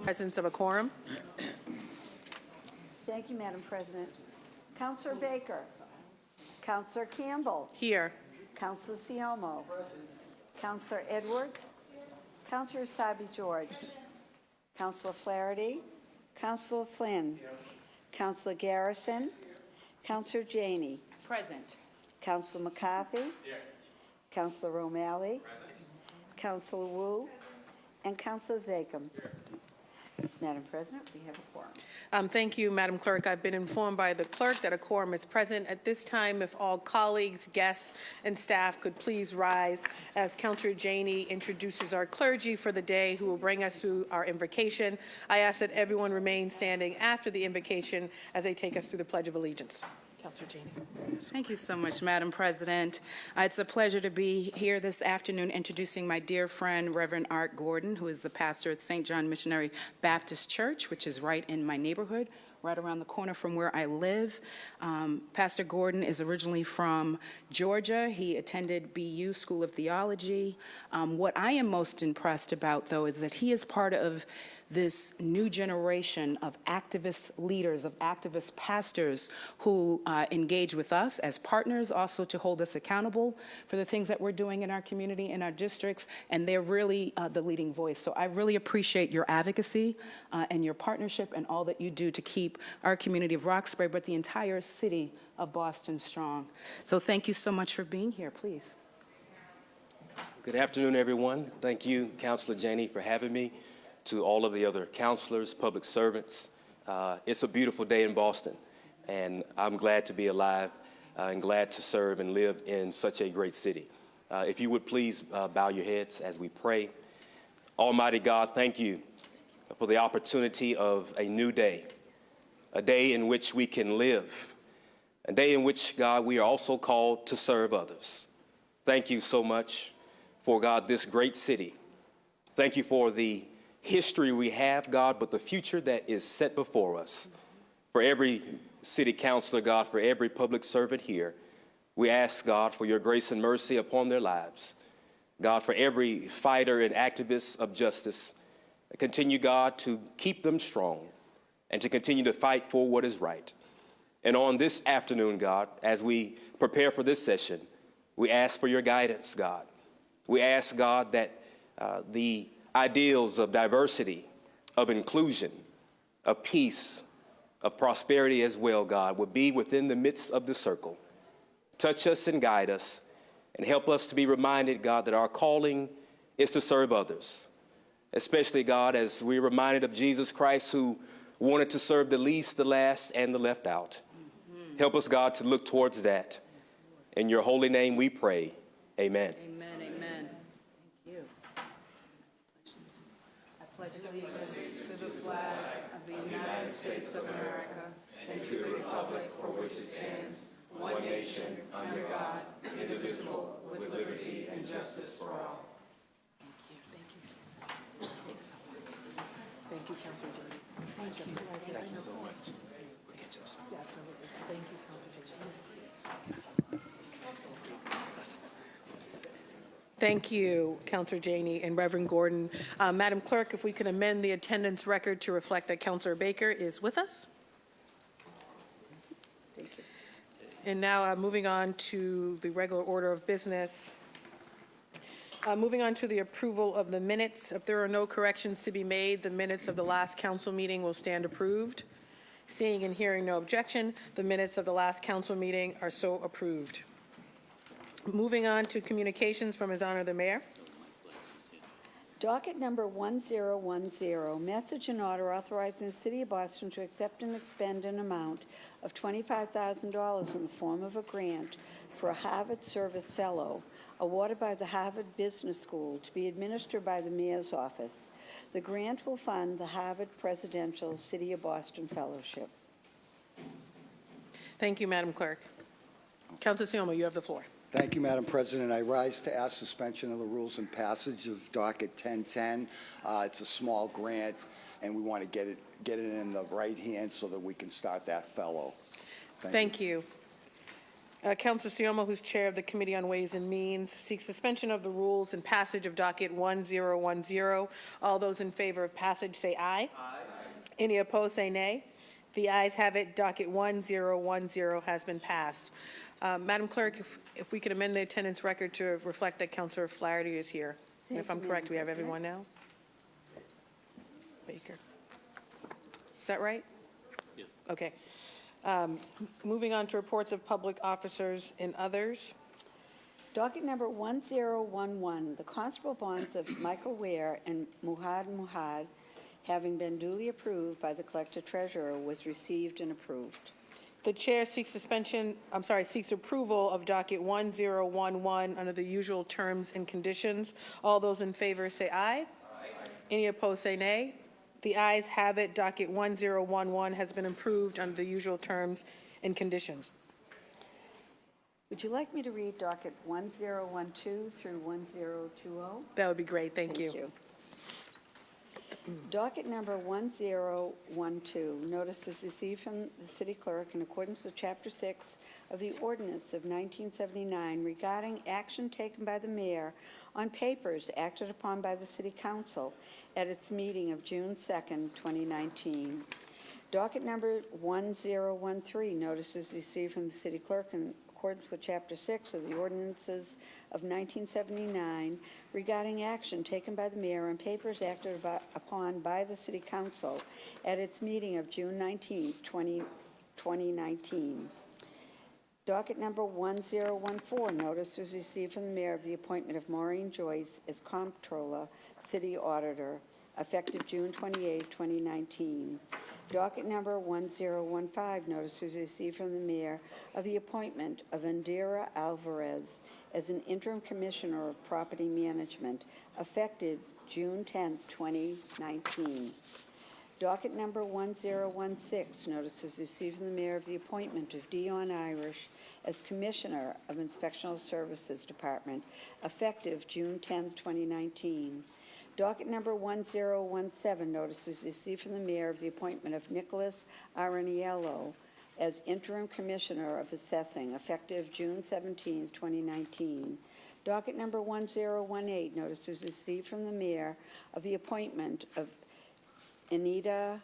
Presence of a quorum. Thank you, Madam President. Councillor Baker. Councillor Campbell. Here. Councillor Siomo. Councillor Edwards. Councillor Sabi George. Councillor Flaherty. Councillor Flynn. Councillor Garrison. Councillor Janey. Present. Councillor McCarthy. Councillor O'Malley. Councillor Wu. And Councillor Zakem. Madam President, we have a quorum. Thank you, Madam Clerk. I've been informed by the clerk that a quorum is present. At this time, if all colleagues, guests, and staff could please rise as Councillor Janey introduces our clergy for the day who will bring us through our invocation. I ask that everyone remain standing after the invocation as they take us through the Pledge of Allegiance. Councillor Janey. Thank you so much, Madam President. It's a pleasure to be here this afternoon introducing my dear friend, Reverend Art Gordon, who is the pastor at St. John Missionary Baptist Church, which is right in my neighborhood, right around the corner from where I live. Pastor Gordon is originally from Georgia. He attended BU School of Theology. What I am most impressed about, though, is that he is part of this new generation of activist leaders, of activist pastors who engage with us as partners, also to hold us accountable for the things that we're doing in our community, in our districts, and they're really the leading voice. So I really appreciate your advocacy and your partnership and all that you do to keep our community of Roxbury, but the entire city of Boston strong. So thank you so much for being here, please. Good afternoon, everyone. Thank you, Councilor Janey, for having me. To all of the other counselors, public servants. It's a beautiful day in Boston, and I'm glad to be alive and glad to serve and live in such a great city. If you would please bow your heads as we pray. Almighty God, thank you for the opportunity of a new day, a day in which we can live, a day in which, God, we are also called to serve others. Thank you so much for, God, this great city. Thank you for the history we have, God, but the future that is set before us. For every city councilor, God, for every public servant here, we ask, God, for your grace and mercy upon their lives. God, for every fighter and activist of justice, continue, God, to keep them strong and to continue to fight for what is right. And on this afternoon, God, as we prepare for this session, we ask for your guidance, God. We ask, God, that the ideals of diversity, of inclusion, of peace, of prosperity as well, God, would be within the midst of the circle. Touch us and guide us and help us to be reminded, God, that our calling is to serve others, especially, God, as we're reminded of Jesus Christ, who wanted to serve the least, the last, and the left out. Help us, God, to look towards that. In your holy name we pray. Amen. Amen, amen. Thank you. I pledge allegiance to the flag of the United States of America and to the republic for which it stands, one nation, under God, indivisible, with liberty and justice for all. Thank you. Thank you, Councilor Janey. Thank you. Thank you so much. Thank you, Councilor Janey. Thank you, Councilor Janey and Reverend Gordon. Madam Clerk, if we could amend the attendance record to reflect that Councilor Baker is with us. Thank you. And now moving on to the regular order of business. Moving on to the approval of the minutes. If there are no corrections to be made, the minutes of the last council meeting will stand approved. Seeing and hearing no objection, the minutes of the last council meeting are so approved. Moving on to communications from His Honor the Mayor. Docket number 1010, message and order authorizing the City of Boston to accept and expend an amount of $25,000 in the form of a grant for a Harvard Service Fellow awarded by the Harvard Business School to be administered by the Mayor's Office. The grant will fund the Harvard Presidential City of Boston Fellowship. Thank you, Madam Clerk. Councilor Siomo, you have the floor. Thank you, Madam President. I rise to ask suspension of the rules and passage of docket 1010. It's a small grant, and we want to get it in the right hand so that we can start that fellow. Thank you. Councilor Siomo, who's chair of the Committee on Ways and Means, seeks suspension of the rules and passage of docket 1010. All those in favor of passage say aye. Aye. Any opposed say nay. The ayes have it. Docket 1010 has been passed. Madam Clerk, if we could amend the attendance record to reflect that Councilor Flaherty is here. And if I'm correct, we have everyone now? Baker. Is that right? Yes. Okay. Moving on to reports of public officers and others. Docket number 1011, the constable bonds of Michael Ware and Muhammad, having been duly approved by the collector treasurer, was received and approved. The chair seeks seeks approval of docket 1011 under the usual terms and conditions. All those in favor say aye. Aye. Any opposed say nay. The ayes have it. Docket 1011 has been approved under the usual terms and conditions. Would you like me to read docket 1012 through 1020? That would be great. Thank you. Docket number 1012, notices received from the city clerk in accordance with Chapter 6 of the Ordinance of 1979 regarding action taken by the mayor on papers acted upon by the city council at its meeting of June 2nd, 2019. Docket number 1013, notices received from the city clerk in accordance with Chapter 6 of the Ordinances of 1979 regarding action taken by the mayor on papers acted upon by the City Council at its meeting of June 19th, 2019. Docket number 1014, notice was received from the mayor of the appointment of Maureen Joyce as Comptroller, City Auditor, effective June 28th, 2019. Docket number 1015, notice was received from the mayor of the appointment of Indira Alvarez as an interim commissioner of property management, effective June 10th, 2019. Docket number 1016, notice was received from the mayor of the appointment of Dion Irish as commissioner of Inspectional Services Department, effective June 10th, 2019. Docket number 1017, notice is received from the mayor of the appointment of Nicholas Araniello as interim commissioner of assessing, effective June 17, 2019. Docket number 1018, notice is received from the mayor of the appointment of Anita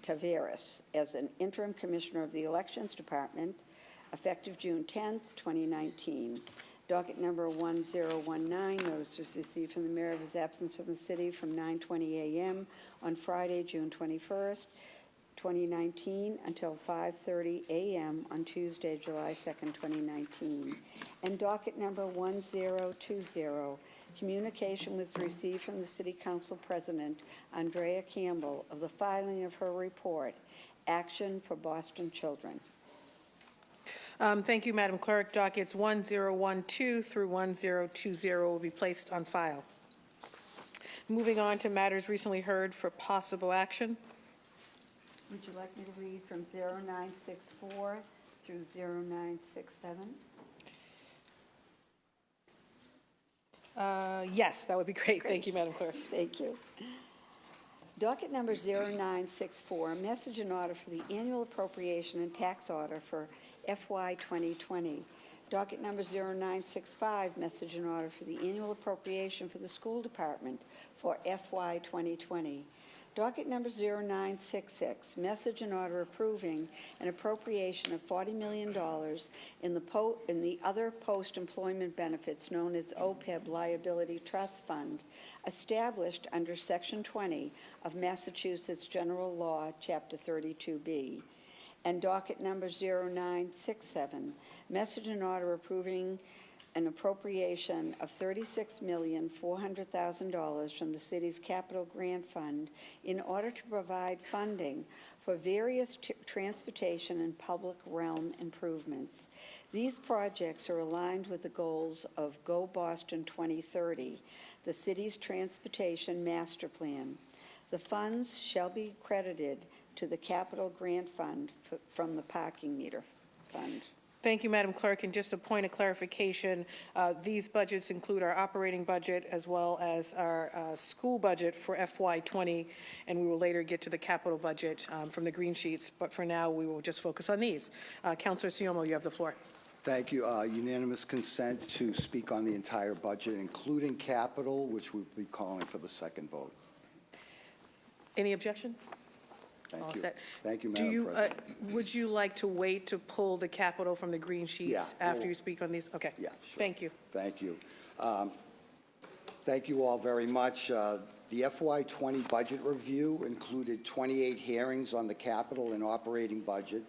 Taveras as an interim commissioner of the elections department, effective June 10, 2019. Docket number 1019, notice was received from the mayor of his absence from the city from 9:20 a.m. on Friday, June 21st, 2019, until 5:30 a.m. on Tuesday, July 2nd, 2019. And docket number 1020, communication was received from the City Council President, Andrea Campbell, of the filing of her report, Action for Boston Children. Thank you, Madam Clerk. Dockets 1012 through 1020 will be placed on file. Moving on to matters recently heard for possible action. Would you like me to read from 0964 through 0967? Yes, that would be great. Thank you, Madam Clerk. Thank you. Docket number 0964, message and order for the annual appropriation and tax order for FY 2020. Docket number 0965, message and order for the annual appropriation for the school department for FY 2020. Docket number 0966, message and order approving an appropriation of $40 million in the other post-employment benefits known as OPEB Liability Trust Fund, established under Section 20 of Massachusetts General Law, Chapter 32B. And docket number 0967, message and order approving an appropriation of $36,400,000 from the city's capital grant fund in order to provide funding for various transportation and public realm improvements. These projects are aligned with the goals of Go Boston 2030, the city's transportation master plan. The funds shall be credited to the capital grant fund from the parking meter fund. Thank you, Madam Clerk. And just a point of clarification, these budgets include our operating budget as well as our school budget for FY20, and we will later get to the capital budget from the green sheets. But for now, we will just focus on these. Councilor Siomo, you have the floor. Thank you. Unanimous consent to speak on the entire budget, including capital, which we'll be calling for the second vote. Any objection? Thank All you. set. Thank you, Do Madam you, President. would you like to wait to pull the capital from the green sheets Yeah, after we'll- you speak on these? Okay. Yeah, sure. Thank you. Thank you. Thank you all very much. The FY20 budget review included 28 hearings on the capital and operating budget,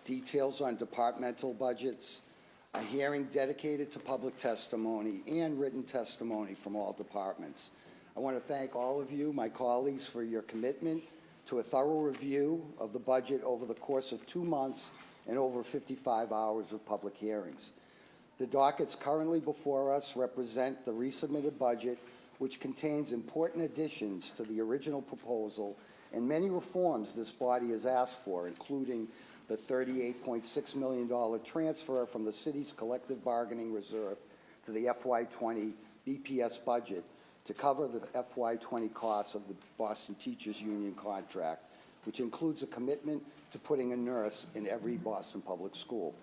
details on departmental budgets, a hearing dedicated to public testimony, and written testimony from all departments. I want to thank all of you, my colleagues, for your commitment to a thorough review of the budget over the course of 2 months and over 55 hours of public hearings. The dockets currently before us represent the resubmitted budget, which contains important additions to the original proposal and many reforms this body has asked for, including the $38.6 million transfer from the city's collective bargaining reserve to the FY20 BPS budget to cover the FY20 costs of the Boston Teachers Union contract, which includes a commitment to putting a nurse in every Boston public school.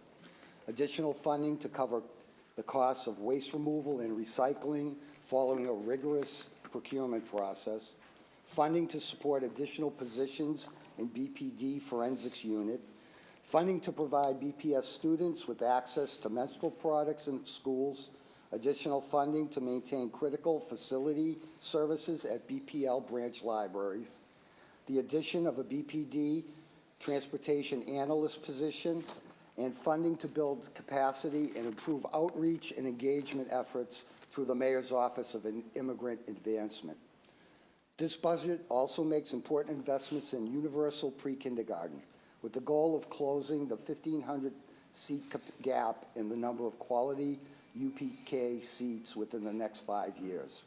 Additional funding to cover the costs of waste removal and recycling following a rigorous procurement process, funding to support additional positions in BPD forensics unit, funding to provide BPS students with access to menstrual products in schools, additional funding to maintain critical facility services at BPL branch libraries, the addition of a BPD transportation analyst position, and funding to build capacity and improve outreach and engagement efforts through the Mayor's Office of Immigrant Advancement. This budget also makes important investments in universal pre-kindergarten, with the goal of closing the 1,500 seat gap in the number of quality UPK seats within the next 5 years.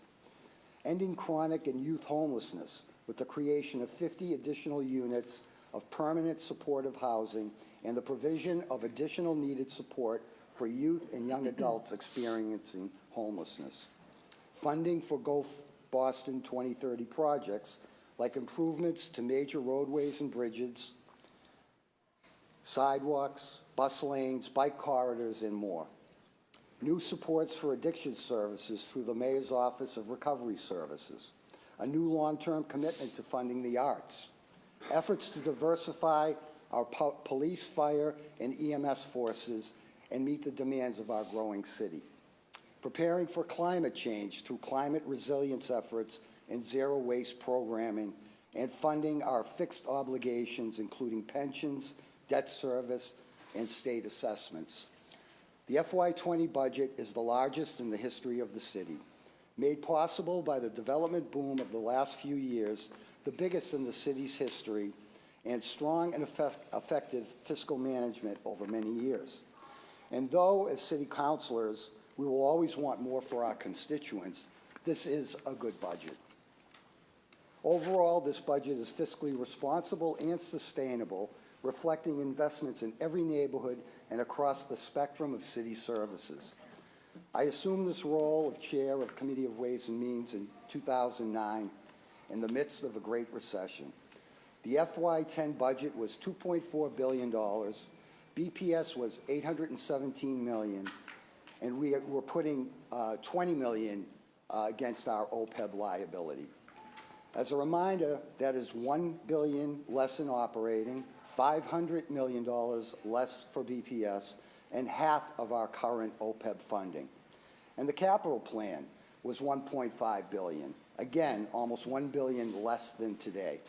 Ending chronic and youth homelessness with the creation of 50 additional units of permanent supportive housing and the provision of additional needed support for youth and young adults experiencing homelessness. Funding for Go Boston 2030 projects like improvements to major roadways and bridges, sidewalks, bus lanes, bike corridors, and more. New supports for addiction services through the Mayor's Office of Recovery Services. A new long-term commitment to funding the arts. Efforts to diversify our police, fire, and EMS forces and meet the demands of our growing city. Preparing for climate change through climate resilience efforts and zero waste programming, and funding our fixed obligations, including pensions, debt service, and state assessments. The FY20 budget is the largest in the history of the city, made possible by the development boom of the last few years, the biggest in the city's history, and strong and effective fiscal management over many years. And though, as city councilors, we will always want more for our constituents, this is a good budget. Overall, this budget is fiscally responsible and sustainable, reflecting investments in every neighborhood and across the spectrum of city services. I assumed this role of chair of Committee of Ways and Means in 2009 in the midst of a great recession. The FY10 budget was $2.4 billion, BPS was $817 million, and we were putting $20 million against our OPEB liability. As a reminder, that is $1 billion less in operating, $500 million less for BPS, and half of our current OPEB funding. And the capital plan was $1.5 billion. Again, almost $1 billion less than today.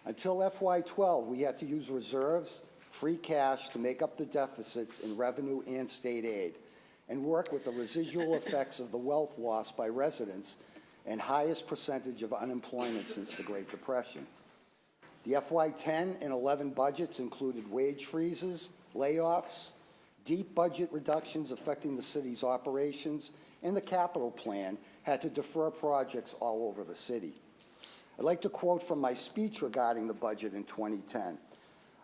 Until FY12, we had to use reserves, free cash to make up the deficits in revenue and state aid, and work with the residual effects of the wealth lost by residents and highest percentage of unemployment since the Great Depression. The FY10 and 11 budgets included wage freezes, layoffs, deep budget reductions affecting the city's operations, and the capital plan had to defer projects all over the city. I'd like to quote from my speech regarding the budget in 2010.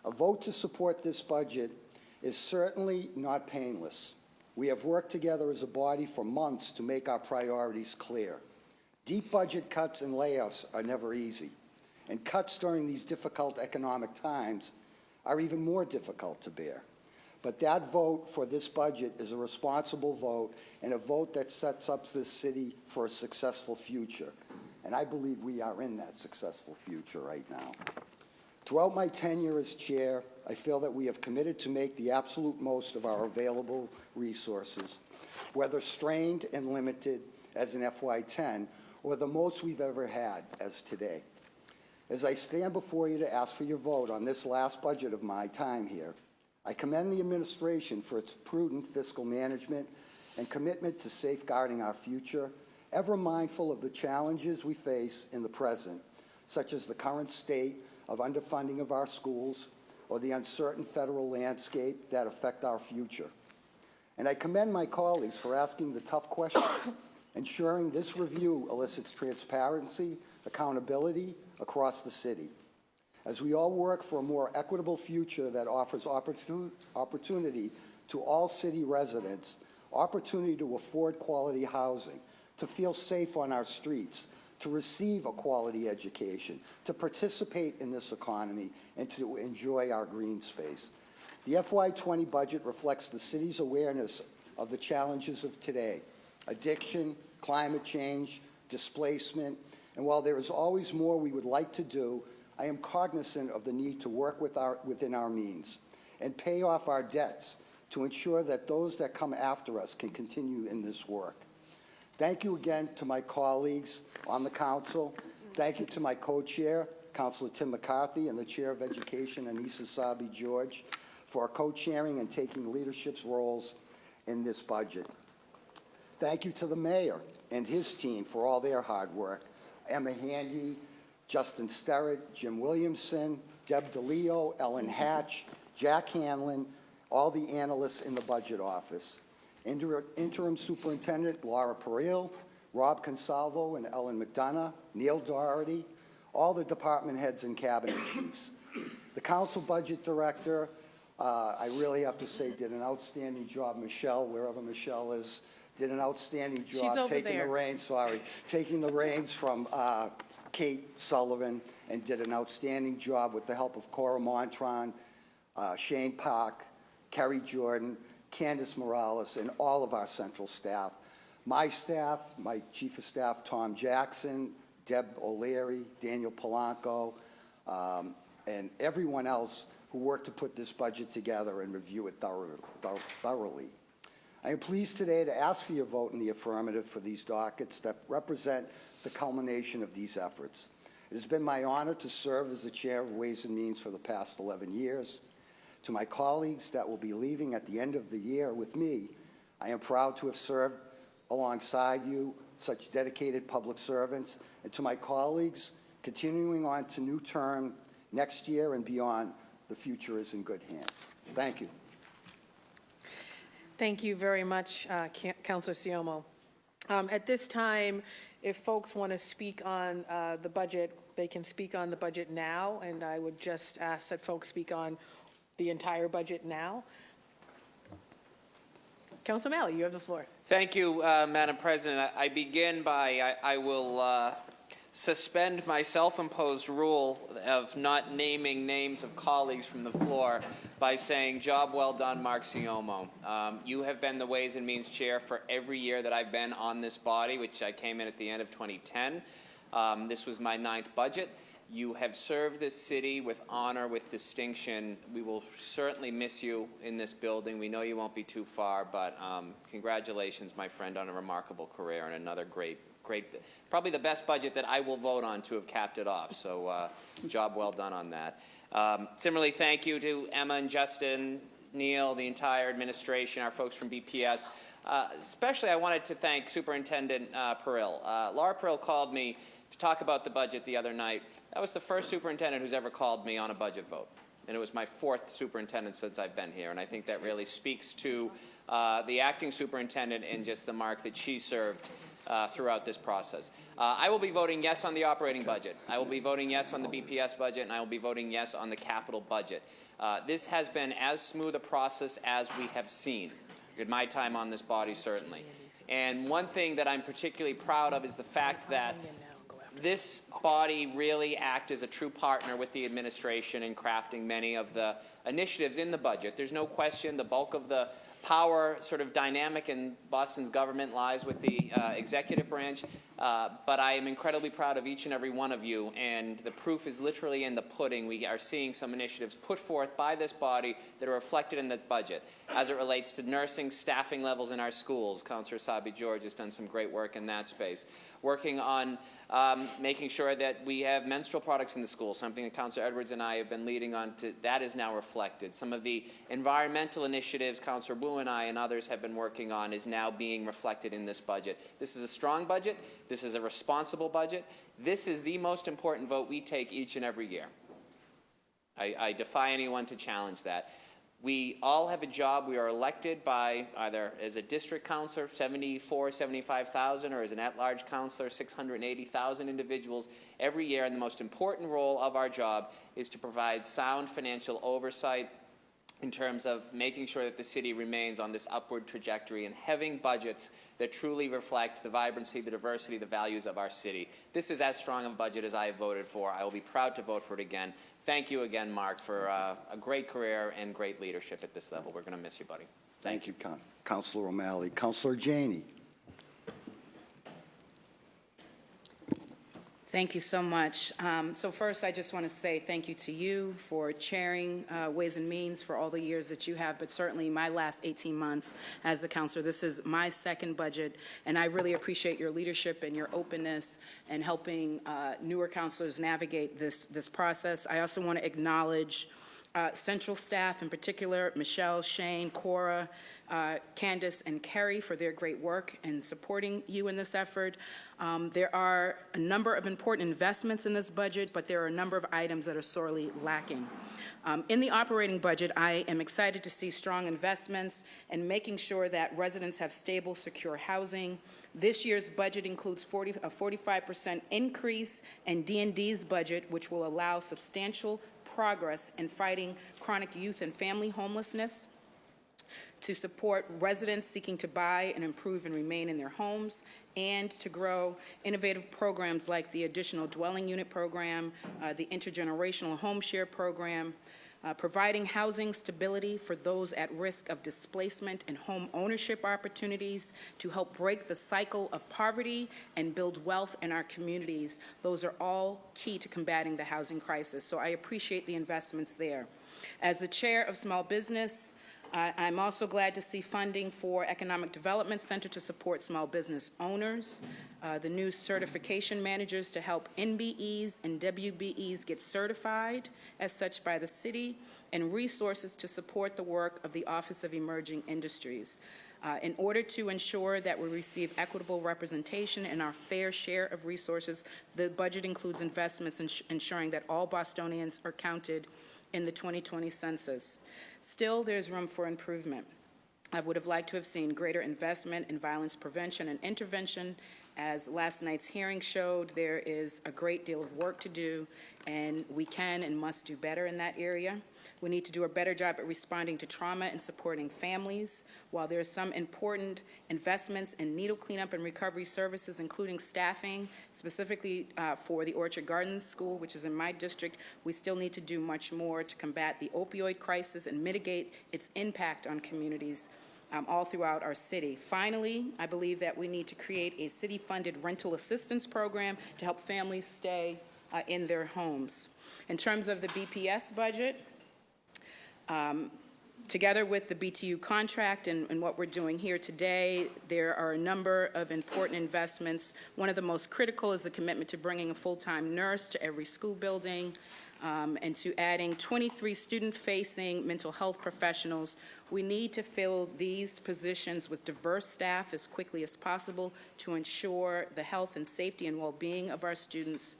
A vote to support this budget is certainly not painless. We have worked together as a body for months to make our priorities clear. Deep budget cuts and layoffs are never easy, and cuts during these difficult economic times are even more difficult to bear. But that vote for this budget is a responsible vote and a vote that sets up this city for a successful future. And I believe we are in that successful future right now. Throughout my tenure as chair, I feel that we have committed to make the absolute most of our available resources, whether strained and limited as in FY10 or the most we've ever had as today. As I stand before you to ask for your vote on this last budget of my time here, I commend the administration for its prudent fiscal management and commitment to safeguarding our future, ever mindful of the challenges we face in the present, such as the current state of underfunding of our schools or the uncertain federal landscape that affect our future. And I commend my colleagues for asking the tough questions, ensuring this review elicits transparency, accountability across the city. As we all work for a more equitable future that offers opportunity to all city residents, opportunity to afford quality housing, to feel safe on our streets, to receive a quality education, to participate in this economy, and to enjoy our green space. The FY20 budget reflects the city's awareness of the challenges of today: addiction, climate change, displacement, and while there is always more we would like to do, I am cognizant of the need to work within our means and pay off our debts to ensure that those that come after us can continue in this work. Thank you again to my colleagues on the council. Thank you to my co-chair, Councilor Tim McCarthy, and the chair of education, Anissa Sabi George, for co-chairing and taking leadership roles in this budget. Thank you to the mayor and his team for all their hard work. Emma Handy, Justin Sterrett, Jim Williamson, Deb DeLeo, Ellen Hatch, Jack Hanlon, all the analysts in the budget office. Interim Superintendent Laura Peril, Rob Consalvo and Ellen McDonough, Neil Doherty, all the department heads and cabinet chiefs. The council budget director, I really have to say, did an outstanding job. Michelle, wherever Michelle is, did an outstanding job. She's over taking there. the reins, taking the reins from Kate Sullivan, and did an outstanding job with the help of Cora Montron, Shane Park, Kerry Jordan, Candace Morales, and all of our central staff. My staff, my chief of staff, Tom Jackson, Deb O'Leary, Daniel Polanco, and everyone else who worked to put this budget together and review it thoroughly. I am pleased today to ask for your vote in the affirmative for these dockets that represent the culmination of these efforts. It has been my honor to serve as the chair of Ways and Means for the past 11 years. To my colleagues that will be leaving at the end of the year with me, I am proud to have served alongside you, such dedicated public servants. And to my colleagues continuing on to new term next year and beyond, the future is in good hands. Thank you. Thank you very much, Councilor Siomo. At this time, if folks want to speak on the budget, they can speak on the budget now, and I would just ask that folks speak on the entire budget now. Councilor Malley, you have the floor. Thank you, Madam President. I begin by, I will suspend my self-imposed rule of not naming names of colleagues from the floor by saying, job well done, Mark Siomo. You have been the Ways and Means Chair for every year that I've been on this body, which I came in at the end of 2010. This was my 9th budget. You have served this city with honor, with distinction. We will certainly miss you in this building. We know you won't be too far, but congratulations, my friend, on a remarkable career and another great, probably the best budget that I will vote on to have capped it off. So job well done on that. Similarly, thank you to Emma and Justin, Neil, the entire administration, our folks from BPS. Especially I wanted to thank Superintendent Peril. Laura Peril called me to talk about the budget the other night. That was the first superintendent who's ever called me on a budget vote. And it was my 4th superintendent since I've been here. And I think that really speaks to the acting superintendent and just the mark that she served throughout this process. I will be voting yes on the operating budget. I will be voting yes on the BPS budget, and I will be voting yes on the capital budget. This has been as smooth a process as we have seen in my time on this body, certainly. And one thing that I'm particularly proud of is the fact that this body really act as a true partner with the administration in crafting many of the initiatives in the budget. There's no question the bulk of the power sort of dynamic in Boston's government lies with the executive branch, but I am incredibly proud of each and every one of you, and the proof is literally in the pudding. We are seeing some initiatives put forth by this body that are reflected in the budget. As it relates to nursing staffing levels in our schools, Councillor Sabi George has done some great work in that space. Working on making sure that we have menstrual products in the schools, something that Councillor Edwards and I have been leading on to, that is now reflected. Some of the environmental initiatives Councillor Wu and I and others have been working on is now being reflected in this budget. This is a strong budget. This is a responsible budget. This is the most important vote we take each and every year. I defy anyone to challenge that. We all have a job. We are elected by either as a district councillor, 75,000, or as an at-large councillor, 680,000 individuals every year. And the most important role of our job is to provide sound financial oversight in terms of making sure that the city remains on this upward trajectory and having budgets that truly reflect the vibrancy, the diversity, the values of our city. This is as strong a budget as I have voted for. I will be proud to vote for it again. Thank you again, Mark, for a great career and great leadership at this level. We're going to miss you, buddy. Thank you, Councilor O'Malley. Councilor Janey. Thank you so much. So first, I just want to say thank you to you for chairing Ways and Means for all the years that you have, but certainly my last 18 months as a councilor. This is my second budget, and I really appreciate your leadership and your openness and helping newer councilors navigate this process. I also want to acknowledge central staff, in particular, Michelle, Shane, Cora, Candace, and Kerry for their great work in supporting you in this effort. There are a number of important investments in this budget, but there are a number of items that are sorely lacking. In the operating budget, I am excited to see strong investments and making sure that residents have stable, secure housing. This year's budget includes a 45% increase in D&D's budget, which will allow substantial progress in fighting chronic youth and family homelessness, to support residents seeking to buy and improve and remain in their homes, and to grow innovative programs like the Additional Dwelling Unit Program, the Intergenerational Home Share Program, providing housing stability for those at risk of displacement and home ownership opportunities to help break the cycle of poverty and build wealth in our communities. Those are all key to combating the housing crisis, so I appreciate the investments there. As the chair of Small Business, I'm also glad to see funding for Economic Development Center to support small business owners, the new certification managers to help NBEs and WBEs get certified as such by the city, and resources to support the work of the Office of Emerging Industries. In order to ensure that we receive equitable representation and our fair share of resources, the budget includes investments in ensuring that all Bostonians are counted in the 2020 census. Still, there's room for improvement. I would have liked to have seen greater investment in violence prevention and intervention. As last night's hearing showed, there is a great deal of work to do, and we can and must do better in that area. We need to do a better job at responding to trauma and supporting families. While there are some important investments in needle cleanup and recovery services, including staffing, specifically for the Orchard Gardens School, which is in my district, we still need to do much more to combat the opioid crisis and mitigate its impact on communities all throughout our city. Finally, I believe that we need to create a city-funded rental assistance program to help families stay in their homes. In terms of the BPS budget, together with the BTU contract and what we're doing here today, there are a number of important investments. One of the most critical is the commitment to bringing a full-time nurse to every school building, and to adding 23 student-facing mental health professionals. We need to fill these positions with diverse staff as quickly as possible to ensure the health and safety and well-being of our students.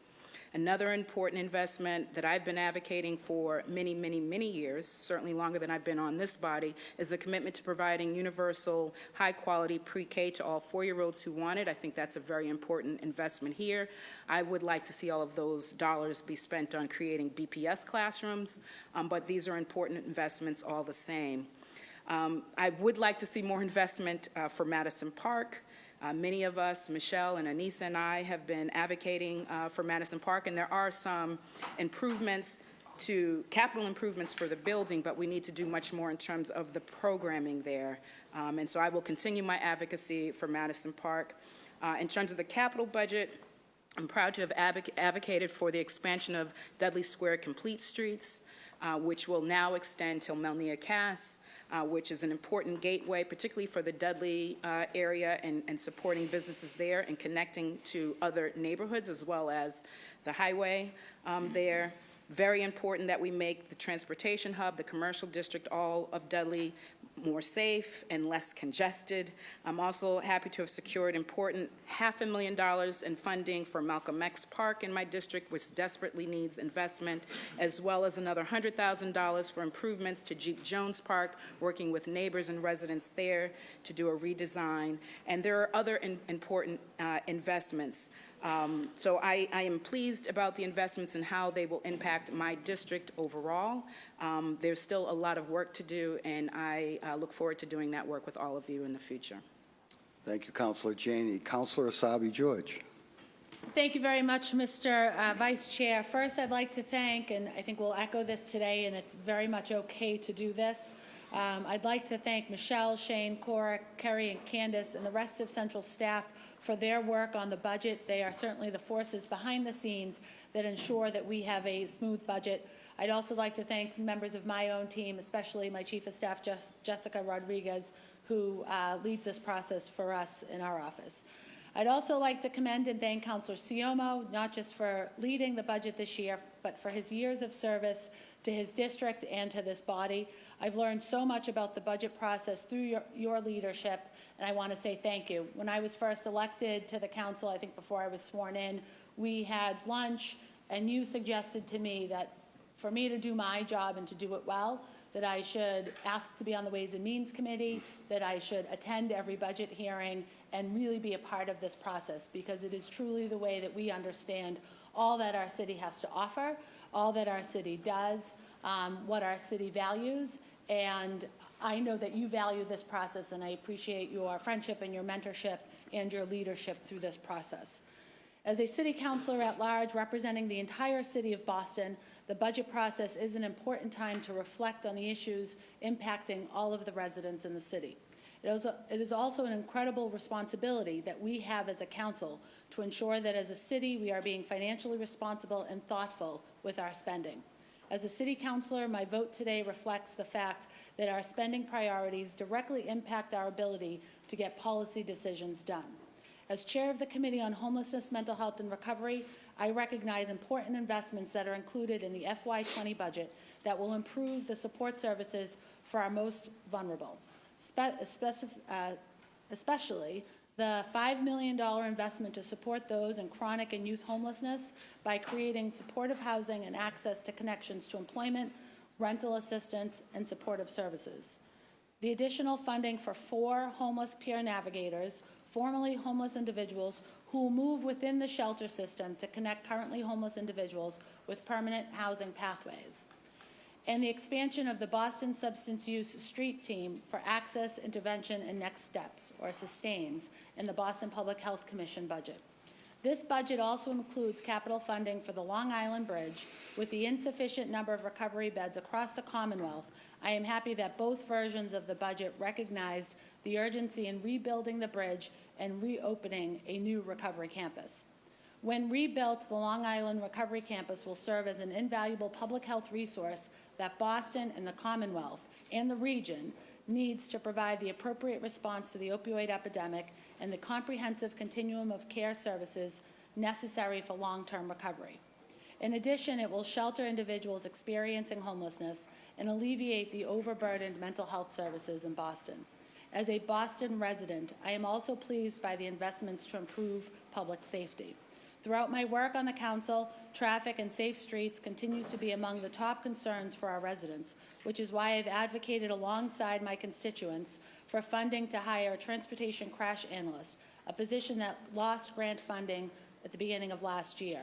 Another important investment that I've been advocating for many, many, many years, certainly longer than I've been on this body, is the commitment to providing universal, high-quality pre-K to all 4-year-olds who want it. I think that's a very important investment here. I would like to see all of those dollars be spent on creating BPS classrooms, but these are important investments all the same. I would like to see more investment for Madison Park. Many of us, Michelle and Anissa and I, have been advocating for Madison Park, and there are some capital improvements for the building, but we need to do much more in terms of the programming there. And so I will continue my advocacy for Madison Park. In terms of the capital budget, I'm proud to have advocated for the expansion of Dudley Square Complete Streets, which will now extend till Melnia Cass, which is an important gateway, particularly for the Dudley area and supporting businesses there and connecting to other neighborhoods as well as the highway there. Very important that we make the transportation hub, the commercial district, all of Dudley, more safe and less congested. I'm also happy to have secured important $500,000 in funding for Malcolm X Park in my district, which desperately needs investment, as well as another $100,000 for improvements to Jeep Jones Park, working with neighbors and residents there to do a redesign. And there are other important investments. So I am pleased about the investments and how they will impact my district overall. There's still a lot of work to do, and I look forward to doing that work with all of you in the future. Thank you, Councilor Janey. Councilor Asabi George. Thank you very much, Mr. Vice Chair. First, I'd like to thank, and I think we'll echo this today, and it's very much okay to do this. I'd like to thank Michelle, Shane, Cora, Kerry, and Candace, and the rest of Central staff for their work on the budget. They are certainly the forces behind the scenes that ensure that we have a smooth budget. I'd also like to thank members of my own team, especially my Chief of Staff, Jessica Rodriguez, who leads this process for us in our office. I'd also like to commend and thank Councilor Siomo, not just for leading the budget this year, but for his years of service to his district and to this body. I've learned so much about the budget process through your leadership, and I want to say thank you. When I was first elected to the council, I think before I was sworn in, we had lunch, and you suggested to me that for me to do my job and to do it well, that I should ask to be on the Ways and Means Committee, that I should attend every budget hearing, and really be a part of this process, because it is truly the way that we understand all that our city has to offer, all that our city does, what our city values, and I know that you value this process, and I appreciate your friendship and your mentorship and your leadership through this process. As a city councilor at large representing the entire city of Boston, the budget process is an important time to reflect on the issues impacting all of the residents in the city. It is also an incredible responsibility that we have as a council to ensure that as a city we are being financially responsible and thoughtful with our spending. As a city councilor, my vote today reflects the fact that our spending priorities directly impact our ability to get policy decisions done. As chair of the Committee on Homelessness, Mental Health, and Recovery, I recognize important investments that are included in the FY20 budget that will improve the support services for our most vulnerable, especially the $5 million investment to support those in chronic and youth homelessness by creating supportive housing and access to connections to employment, rental assistance, and supportive services. The additional funding for 4 homeless peer navigators, formerly homeless individuals who will move within the shelter system to connect currently homeless individuals with permanent housing pathways. And the expansion of the Boston Substance Use Street Team for Access, Intervention, and Next Steps, or SUSTAINS, in the Boston Public Health Commission budget. This budget also includes capital funding for the Long Island Bridge. With the insufficient number of recovery beds across the Commonwealth, I am happy that both versions of the budget recognized the urgency in rebuilding the bridge and reopening a new recovery campus. When rebuilt, the Long Island Recovery Campus will serve as an invaluable public health resource that Boston and the Commonwealth and the region needs to provide the appropriate response to the opioid epidemic and the comprehensive continuum of care services necessary for long-term recovery. In addition, it will shelter individuals experiencing homelessness and alleviate the overburdened mental health services in Boston. As a Boston resident, I am also pleased by the investments to improve public safety. Throughout my work on the council, traffic and safe streets continues to be among the top concerns for our residents, which is why I've advocated alongside my constituents for funding to hire a transportation crash analyst, a position that lost grant funding at the beginning of last year.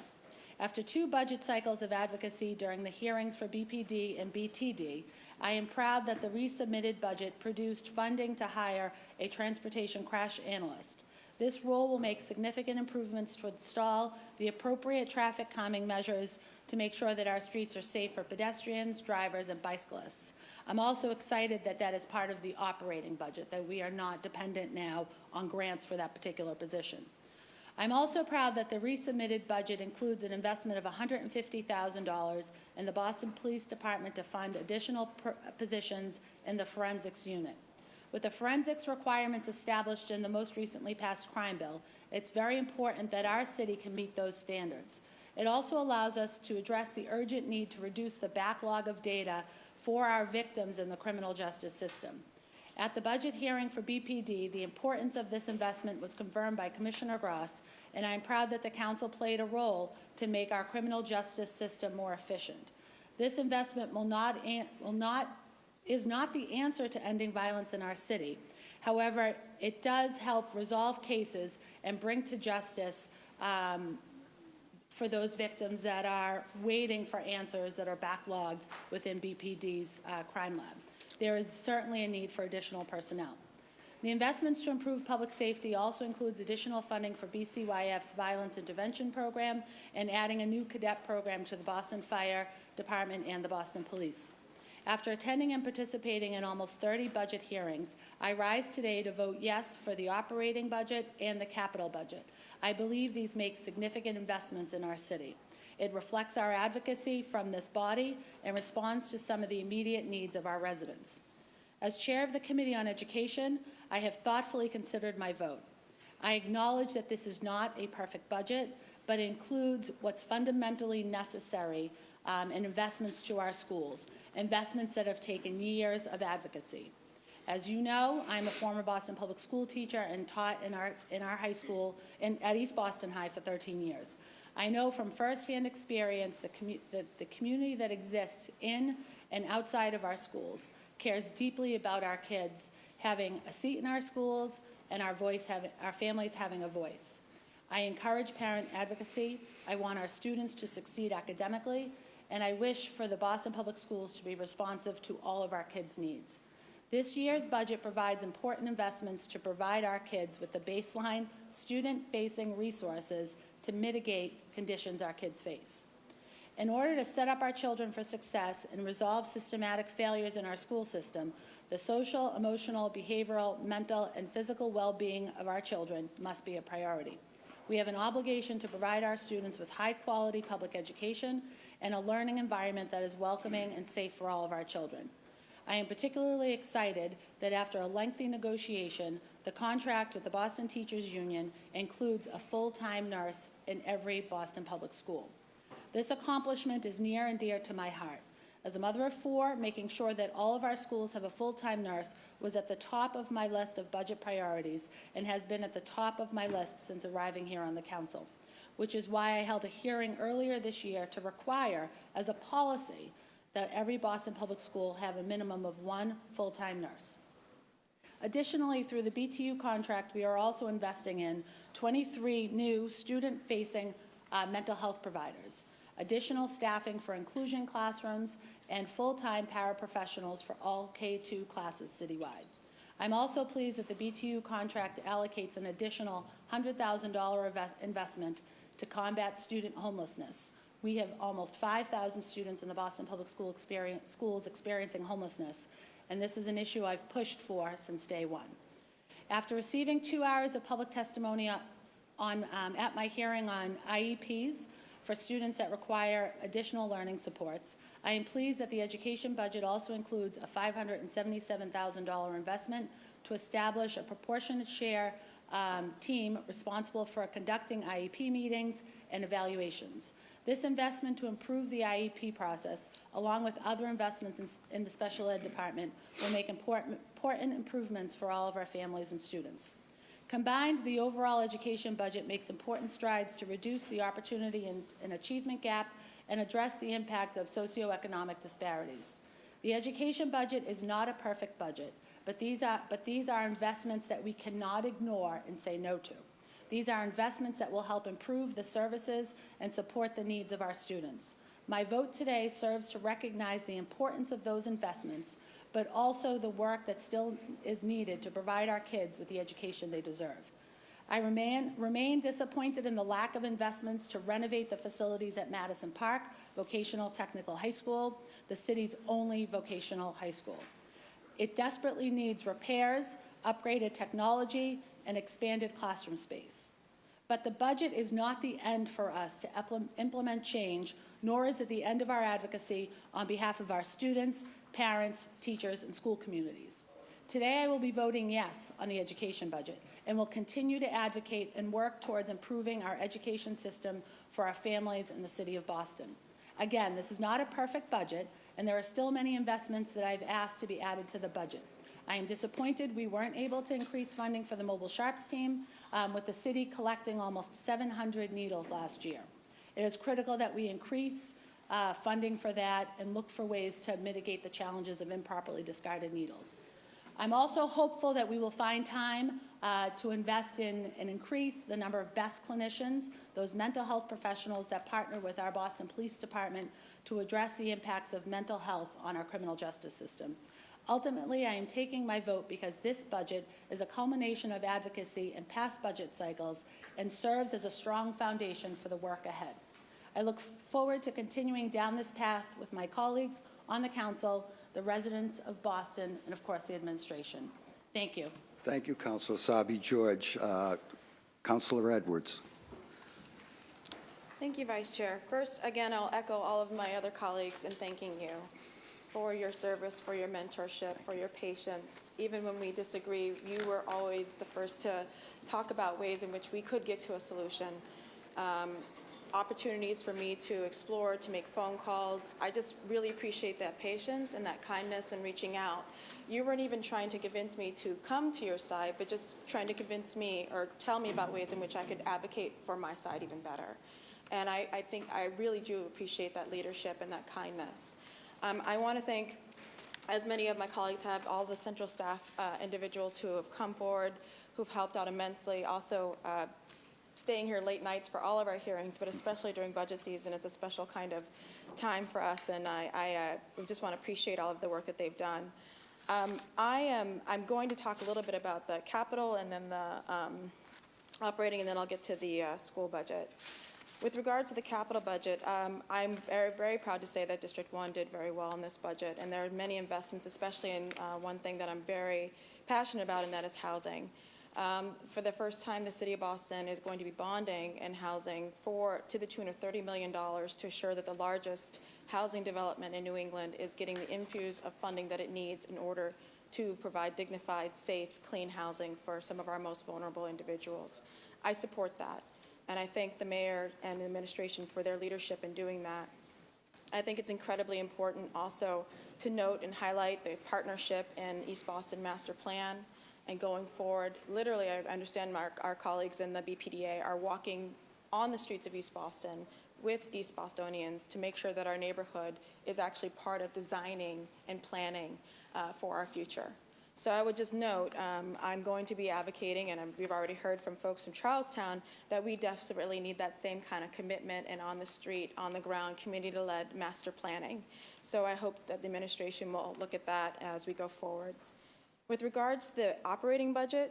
After 2 budget cycles of advocacy during the hearings for BPD and BTD, I am proud that the resubmitted budget produced funding to hire a transportation crash analyst. This rule will make significant improvements to install the appropriate traffic calming measures to make sure that our streets are safe for pedestrians, drivers, and bicyclists. I'm also excited that that is part of the operating budget, that we are not dependent now on grants for that particular position. I'm also proud that the resubmitted budget includes an investment of $150,000 in the Boston Police Department to fund additional positions in the forensics unit. With the forensics requirements established in the most recently passed crime bill, it's very important that our city can meet those standards. It also allows us to address the urgent need to reduce the backlog of data for our victims in the criminal justice system. At the budget hearing for BPD, the importance of this investment was confirmed by Commissioner Gross, and I am proud that the council played a role to make our criminal justice system more efficient. This investment is not the answer to ending violence in our city. However, it does help resolve cases and bring to justice for those victims that are waiting for answers that are backlogged within BPD's crime lab. There is certainly a need for additional personnel. The investments to improve public safety also includes additional funding for BCYF's Violence Intervention Program and adding a new cadet program to the Boston Fire Department and the Boston Police. After attending and participating in almost 30 budget hearings, I rise today to vote yes for the operating budget and the capital budget. I believe these make significant investments in our city. It reflects our advocacy from this body and responds to some of the immediate needs of our residents. As chair of the Committee on Education, I have thoughtfully considered my vote. I acknowledge that this is not a perfect budget, but it includes what's fundamentally necessary in investments to our schools, investments that have taken years of advocacy. As you know, I'm a former Boston Public School teacher and taught in our high school at East Boston High for 13 years. I know from firsthand experience the community that exists in and outside of our schools cares deeply about our kids having a seat in our schools and our families having a voice. I encourage parent advocacy. I want our students to succeed academically, and I wish for the Boston Public Schools to be responsive to all of our kids' needs. This year's budget provides important investments to provide our kids with the baseline student-facing resources to mitigate conditions our kids face. In order to set up our children for success and resolve systematic failures in our school system, the social, emotional, behavioral, mental, and physical well-being of our children must be a priority. We have an obligation to provide our students with high-quality public education and a learning environment that is welcoming and safe for all of our children. I am particularly excited that after a lengthy negotiation, the contract with the Boston Teachers Union includes a full-time nurse in every Boston public school. This accomplishment is near and dear to my heart. As a mother of four, making sure that all of our schools have a full-time nurse was at the top of my list of budget priorities and has been at the top of my list since arriving here on the council, which is why I held a hearing earlier this year to require, as a policy, that every Boston public school have a minimum of one full-time nurse. Additionally, through the BTU contract, we are also investing in 23 new student-facing mental health providers, additional staffing for inclusion classrooms, and full-time paraprofessionals for all K-2 classes citywide. I'm also pleased that the BTU contract allocates an additional $100,000 investment to combat student homelessness. We have almost 5,000 students in the Boston Public Schools experiencing homelessness, and this is an issue I've pushed for since day one. After receiving 2 hours of public testimony at my hearing on IEPs for students that require additional learning supports, I am pleased that the education budget also includes a $577,000 investment to establish a proportionate share team responsible for conducting IEP meetings and evaluations. This investment to improve the IEP process, along with other investments in the special ed department, will make important improvements for all of our families and students. Combined, the overall education budget makes important strides to reduce the opportunity and achievement gap and address the impact of socioeconomic disparities. The education budget is not a perfect budget, but these are investments that we cannot ignore and say no to. These are investments that will help improve the services and support the needs of our students. My vote today serves to recognize the importance of those investments, but also the work that still is needed to provide our kids with the education they deserve. I remain disappointed in the lack of investments to renovate the facilities at Madison Park Vocational Technical High School, the city's only vocational high school. It desperately needs repairs, upgraded technology, and expanded classroom space. But the budget is not the end for us to implement change, nor is it the end of our advocacy on behalf of our students, parents, teachers, and school communities. Today, I will be voting yes on the education budget and will continue to advocate and work towards improving our education system for our families in the city of Boston. Again, this is not a perfect budget, and there are still many investments that I've asked to be added to the budget. I am disappointed we weren't able to increase funding for the Mobile Sharps team, with the city collecting almost 700 needles last year. It is critical that we increase funding for that and look for ways to mitigate the challenges of improperly discarded needles. I'm also hopeful that we will find time to invest in and increase the number of BEST clinicians, those mental health professionals that partner with our Boston Police Department to address the impacts of mental health on our criminal justice system. Ultimately, I am taking my vote because this budget is a culmination of advocacy in past budget cycles and serves as a strong foundation for the work ahead. I look forward to continuing down this path with my colleagues on the council, the residents of Boston, and of course the administration. Thank you. Thank you, Councilor Sabi George. Councilor Edwards. Thank you, Vice Chair. First, again, I'll echo all of my other colleagues in thanking you for your service, for your mentorship, for your patience. Even when we disagree, you were always the first to talk about ways in which we could get to a solution. Opportunities for me to explore, to make phone calls. I just really appreciate that patience and that kindness and reaching out. You weren't even trying to convince me to come to your side, but just trying to convince me or tell me about ways in which I could advocate for my side even better. And I think I really do appreciate that leadership and that kindness. I want to thank, as many of my colleagues have, all the central staff individuals who have come forward, who've helped out immensely. Also, staying here late nights for all of our hearings, but especially during budget season. It's a special kind of time for us, and I just want to appreciate all of the work that they've done. I'm going to talk a little bit about the capital and then the operating, and then I'll get to the school budget. With regard to the capital budget, I'm very, very proud to say that District 1 did very well in this budget, and there are many investments, especially in one thing that I'm very passionate about, and that is housing. For the first time, the City of Boston is going to be bonding and housing to the tune of $30 million to assure that the largest housing development in New England is getting the infuse of funding that it needs in order to provide dignified, safe, clean housing for some of our most vulnerable individuals. I support that, and I thank the mayor and the administration for their leadership in doing that. I think it's incredibly important also to note and highlight the partnership in East Boston Master Plan. And going forward, literally, I understand our colleagues in the BPDA are walking on the streets of East Boston with East Bostonians to make sure that our neighborhood is actually part of designing and planning for our future. So I would just note, I'm going to be advocating, and we've already heard from folks from Charlestown, that we desperately need that same kind of commitment and on the street, on the ground, community-led master planning. So I hope that the administration will look at that as we go forward. With regards to the operating budget,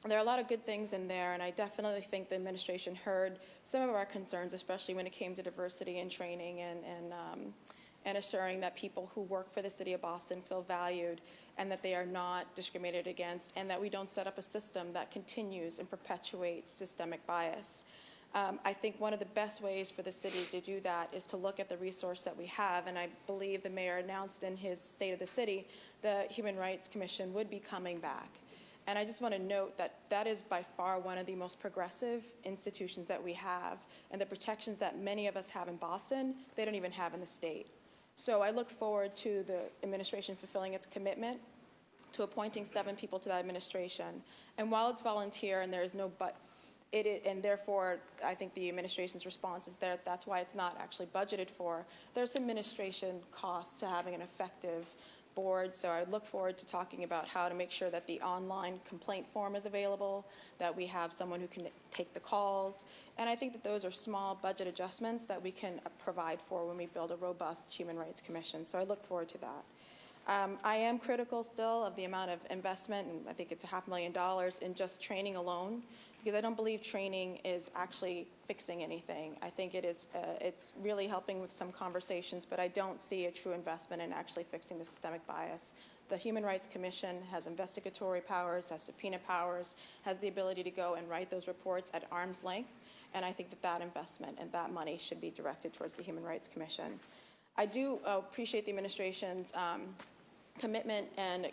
there are a lot of good things in there, and I definitely think the administration heard some of our concerns, especially when it came to diversity and training and assuring that people who work for the City of Boston feel valued and that they are not discriminated against, and that we don't set up a system that continues and perpetuates systemic bias. I think one of the best ways for the city to do that is to look at the resource that we have, and I believe the mayor announced in his State of the City the Human Rights Commission would be coming back. And I just want to note that that is by far one of the most progressive institutions that we have, and the protections that many of us have in Boston, they don't even have in the state. So I look forward to the administration fulfilling its commitment to appointing 7 people to that administration. And while it's volunteer and there is no but, and therefore, I think the administration's response is there. That's why it's not actually budgeted for. There's some administration costs to having an effective board, so I look forward to talking about how to make sure that the online complaint form is available, that we have someone who can take the calls, and I think that those are small budget adjustments that we can provide for when we build a robust Human Rights Commission, so I look forward to that. I am critical still of the amount of investment, and I think it's $500,000 in just training alone, because I don't believe training is actually fixing anything. I think it's really helping with some conversations, but I don't see a true investment in actually fixing the systemic bias. The Human Rights Commission has investigatory powers, has subpoena powers, has the ability to go and write those reports at arm's length, and I think that that investment and that money should be directed towards the Human Rights Commission. I do appreciate the administration's commitment and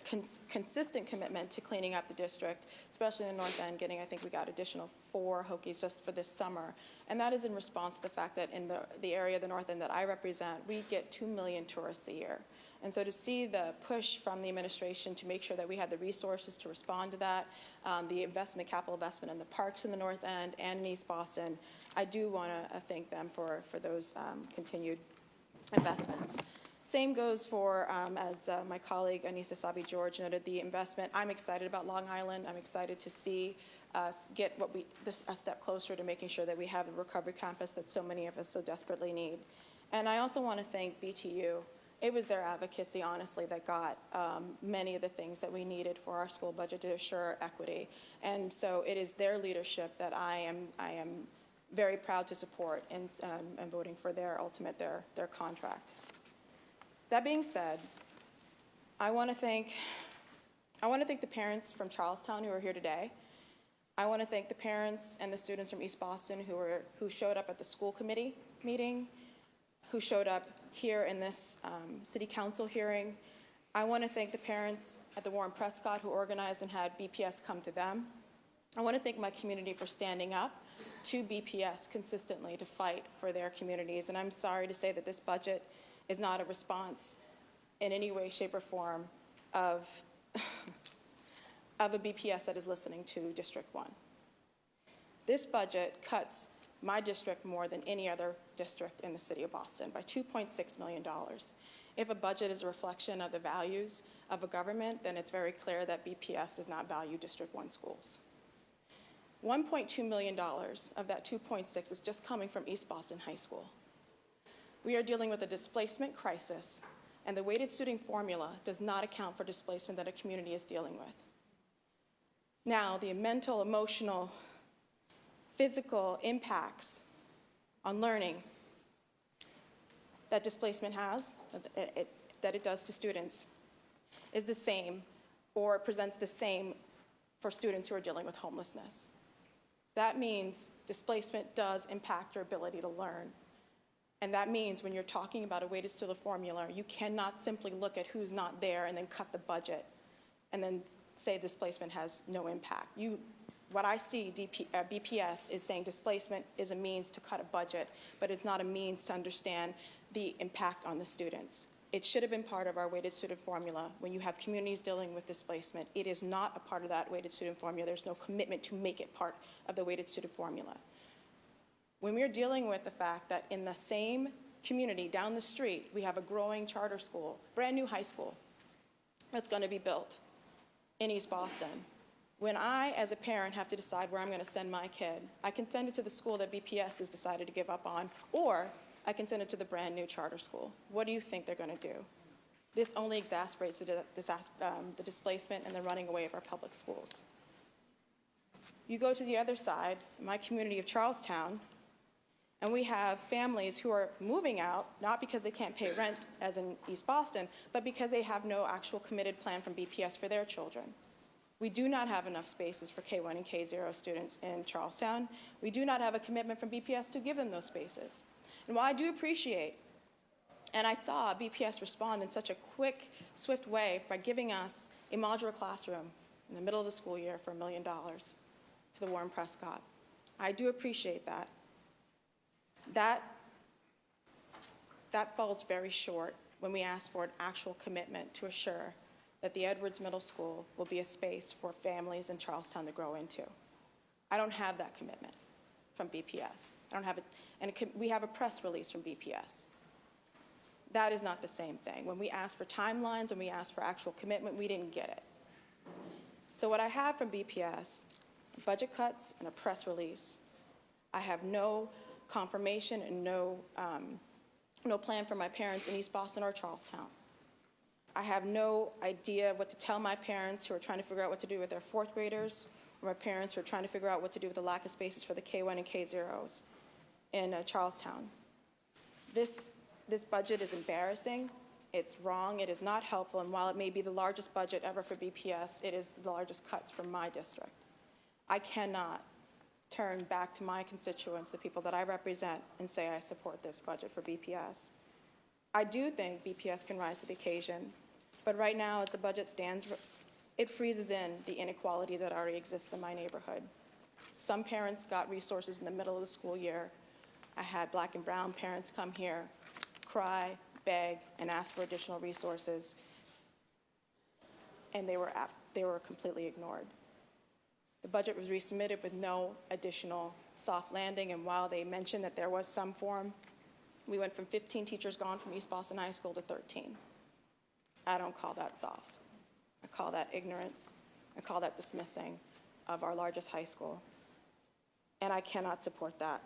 consistent commitment to cleaning up the district, especially in the North End, I think we got additional 4 Hokies just for this summer. And that is in response to the fact that in the area of the North End that I represent, we get 2 million tourists a year. And so to see the push from the administration to make sure that we had the resources to respond to that, the capital investment in the parks in the North End and in East Boston, I do want to thank them for those continued investments. Same goes for, as my colleague Anissa Sabi-George noted, the investment. I'm excited about Long Island. I'm excited to see us get a step closer to making sure that we have the recovery campus that so many of us so desperately need. And I also want to thank BTU. It was their advocacy, honestly, that got many of the things that we needed for our school budget to assure equity. And so it is their leadership that I am very proud to support in voting for their contract. That being said, I want to thank the parents from Charlestown who are here today. I want to thank the parents and the students from East Boston who showed up at the school committee meeting, who showed up here in this city council hearing. I want to thank the parents at the Warren Prescott who organized and had BPS come to them. I want to thank my community for standing up to BPS consistently to fight for their communities. And I'm sorry to say that this budget is not a response in any way, shape, or form of a BPS that is listening to District 1. This budget cuts my district more than any other district in the city of Boston by $2.6 million. If a budget is a reflection of the values of a government, then it's very clear that BPS does not value District 1 schools. $1.2 million of that 2.6 is just coming from East Boston High School. We are dealing with a displacement crisis, and the weighted student formula does not account for displacement that a community is dealing with. Now, the mental, emotional, physical impacts on learning that displacement has, that it does to students, is the same or presents the same for students who are dealing with homelessness. That means displacement does impact your ability to learn. And that means when you're talking about a weighted student formula, you cannot simply look at who's not there and then cut the budget and then say displacement has no impact. What I see BPS is saying displacement is a means to cut a budget, but it's not a means to understand the impact on the students. It should have been part of our weighted student formula. When you have communities dealing with displacement, it is not a part of that weighted student formula. There's no commitment to make it part of the weighted student formula. When we're dealing with the fact that in the same community down the street, we have a growing charter school, brand new high school that's going to be built in East Boston. When I, as a parent, have to decide where I'm going to send my kid, I can send it to the school that BPS has decided to give up on, or I can send it to the brand new charter school. What do you think they're going to do? This only exacerbates the displacement and the running away of our public schools. You go to the other side, my community of Charlestown, and we have families who are moving out, not because they can't pay rent, as in East Boston, but because they have no actual committed plan from BPS for their children. We do not have enough spaces for K1 and K0 students in Charlestown. We do not have a commitment from BPS to give them those spaces. And while I do appreciate, and I saw BPS respond in such a quick, swift way by giving us a modular classroom in the middle of the school year for $1 million to the Warren Prescott. I do appreciate that. That falls very short when we ask for an actual commitment to assure that the Edwards Middle School will be a space for families in Charlestown to grow into. I don't have that commitment from BPS. I don't have it, and we have a press release from BPS. That is not the same thing. When we asked for timelines, when we asked for actual commitment, we didn't get it. So what I have from BPS, budget cuts and a press release. I have no confirmation and no plan for my parents in East Boston or Charlestown. I have no idea what to tell my parents who are trying to figure out what to do with their fourth graders, or my parents who are trying to figure out what to do with the lack of spaces for the K1 and K0s in Charlestown. This budget is embarrassing. It's wrong. It is not helpful. And while it may be the largest budget ever for BPS, it is the largest cuts for my district. I cannot turn back to my constituents, the people that I represent, and say I support this budget for BPS. I do think BPS can rise to the occasion, but right now, as the budget stands, it freezes in the inequality that already exists in my neighborhood. Some parents got resources in the middle of the school year. I had Black and brown parents come here, cry, beg, and ask for additional resources, and they were completely ignored. The budget was resubmitted with no additional soft landing, and while they mentioned that there was some form, we went from 15 teachers gone from East Boston High School to 13. I don't call that soft. I call that ignorance. I call that dismissing of our largest high school, and I cannot support that.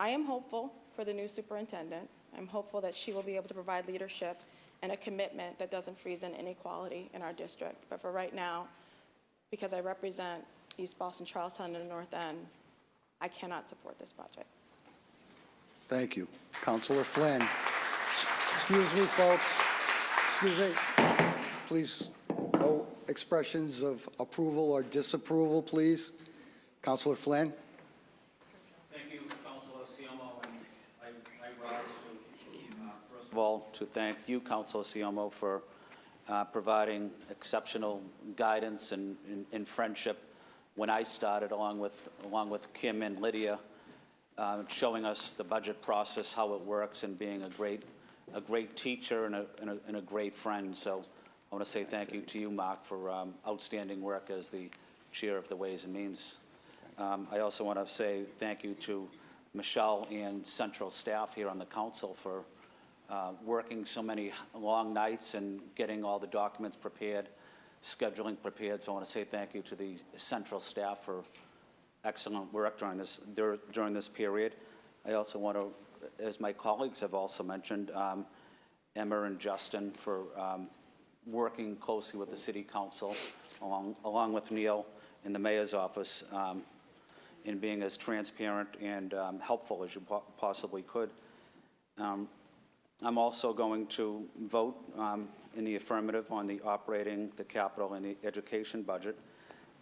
I am hopeful for the new superintendent. I'm hopeful that she will be able to provide leadership and a commitment that doesn't freeze in inequality in our district. But for right now, because I represent East Boston, Charlestown, and the North End, I cannot support this budget. Thank you. Councilor Flynn. Excuse me, folks. Excuse me. Please, no expressions of approval or disapproval, please. Councilor Flynn. Thank you, Councilor Siomo, and I rise to, first of all, to thank you, Councilor Siomo, for providing exceptional guidance and friendship when I started, along with Kim and Lydia, showing us the budget process, how it works, and being a great teacher and a great friend. So I want to say thank you to you, Mark, for outstanding work as the chair of the Ways and Means. I also want to say thank you to Michelle and central staff here on the council for working so many long nights and getting all the documents prepared, scheduling prepared. So I want to say thank you to the central staff for excellent work during this period. I also want to, as my colleagues have also mentioned, Emma and Justin for working closely with the City Council, along with Neil in the Mayor's office, in being as transparent and helpful as you possibly could. I'm also going to vote in the affirmative on the operating, the capital, and the education budget.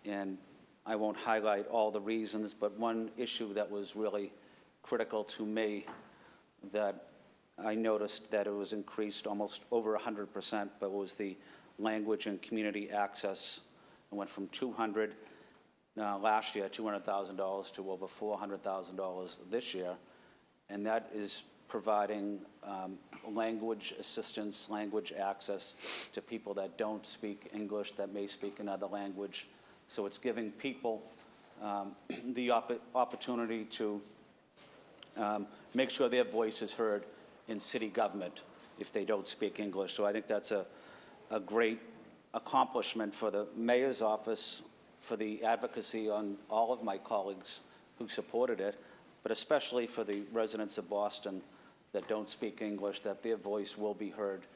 And I won't highlight all the reasons, but one issue that was really critical to me, that I noticed that it was increased almost over 100%, but was the language and community access. It went from $200,000 last year, $200,000, to over $400,000 this year. And that is providing language assistance, language access to people that don't speak English, that may speak another language. So it's giving people the opportunity to make sure their voice is heard in city government if they don't speak English. So I think that's a great accomplishment for the mayor's office, for the advocacy on all of my colleagues who supported it, but especially for the residents of Boston that don't speak English, that their voice will be heard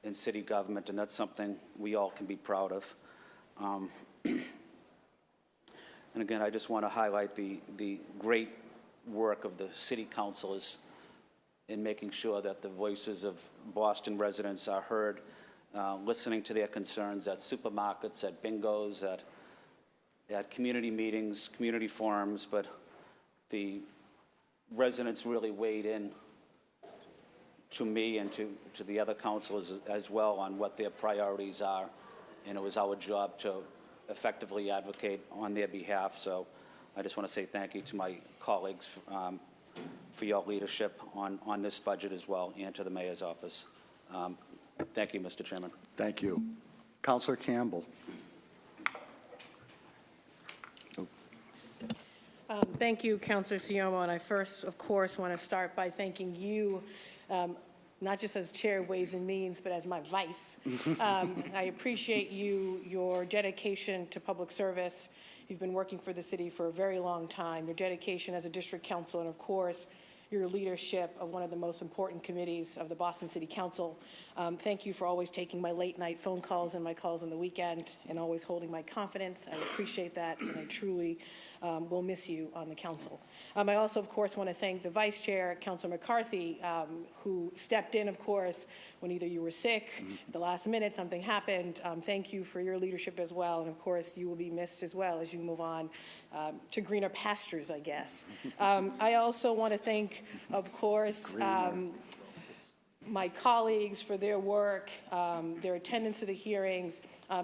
in city government, and that's something we all can be proud of. And again, I just want to highlight the great work of the city councilors in making sure that the voices of Boston residents are heard, listening to their concerns at supermarkets, at bingos, at community meetings, community forums, but the residents really weighed in to me and to the other councilors as well on what their priorities are, and it was our job to effectively advocate on their behalf. So I just want to say thank you to my colleagues for your leadership on this budget as well, and to the mayor's office. Thank you, Mr. Chairman. Thank you. Councilor Campbell. Thank you, Councilor Siomo, and I first, of course, want to start by thanking you, not just as Chair of Ways and Means, but as my vice. I appreciate your dedication to public service. You've been working for the city for a very long time, your dedication as a district council, and of course, your leadership of one of the most important committees of the Boston City Council. Thank you for always taking my late night phone calls and my calls on the weekend and always holding my confidence. I appreciate that, and I truly will miss you on the council. I also, of course, want to thank the Vice Chair, Councilor McCarthy, who stepped in, of course, when either you were sick, at the last minute, something happened. Thank you for your leadership as well, and of course, you will be missed as well as you move on to greener pastures, I guess. I also want to thank, of course, my colleagues for their work, their attendance to the hearings,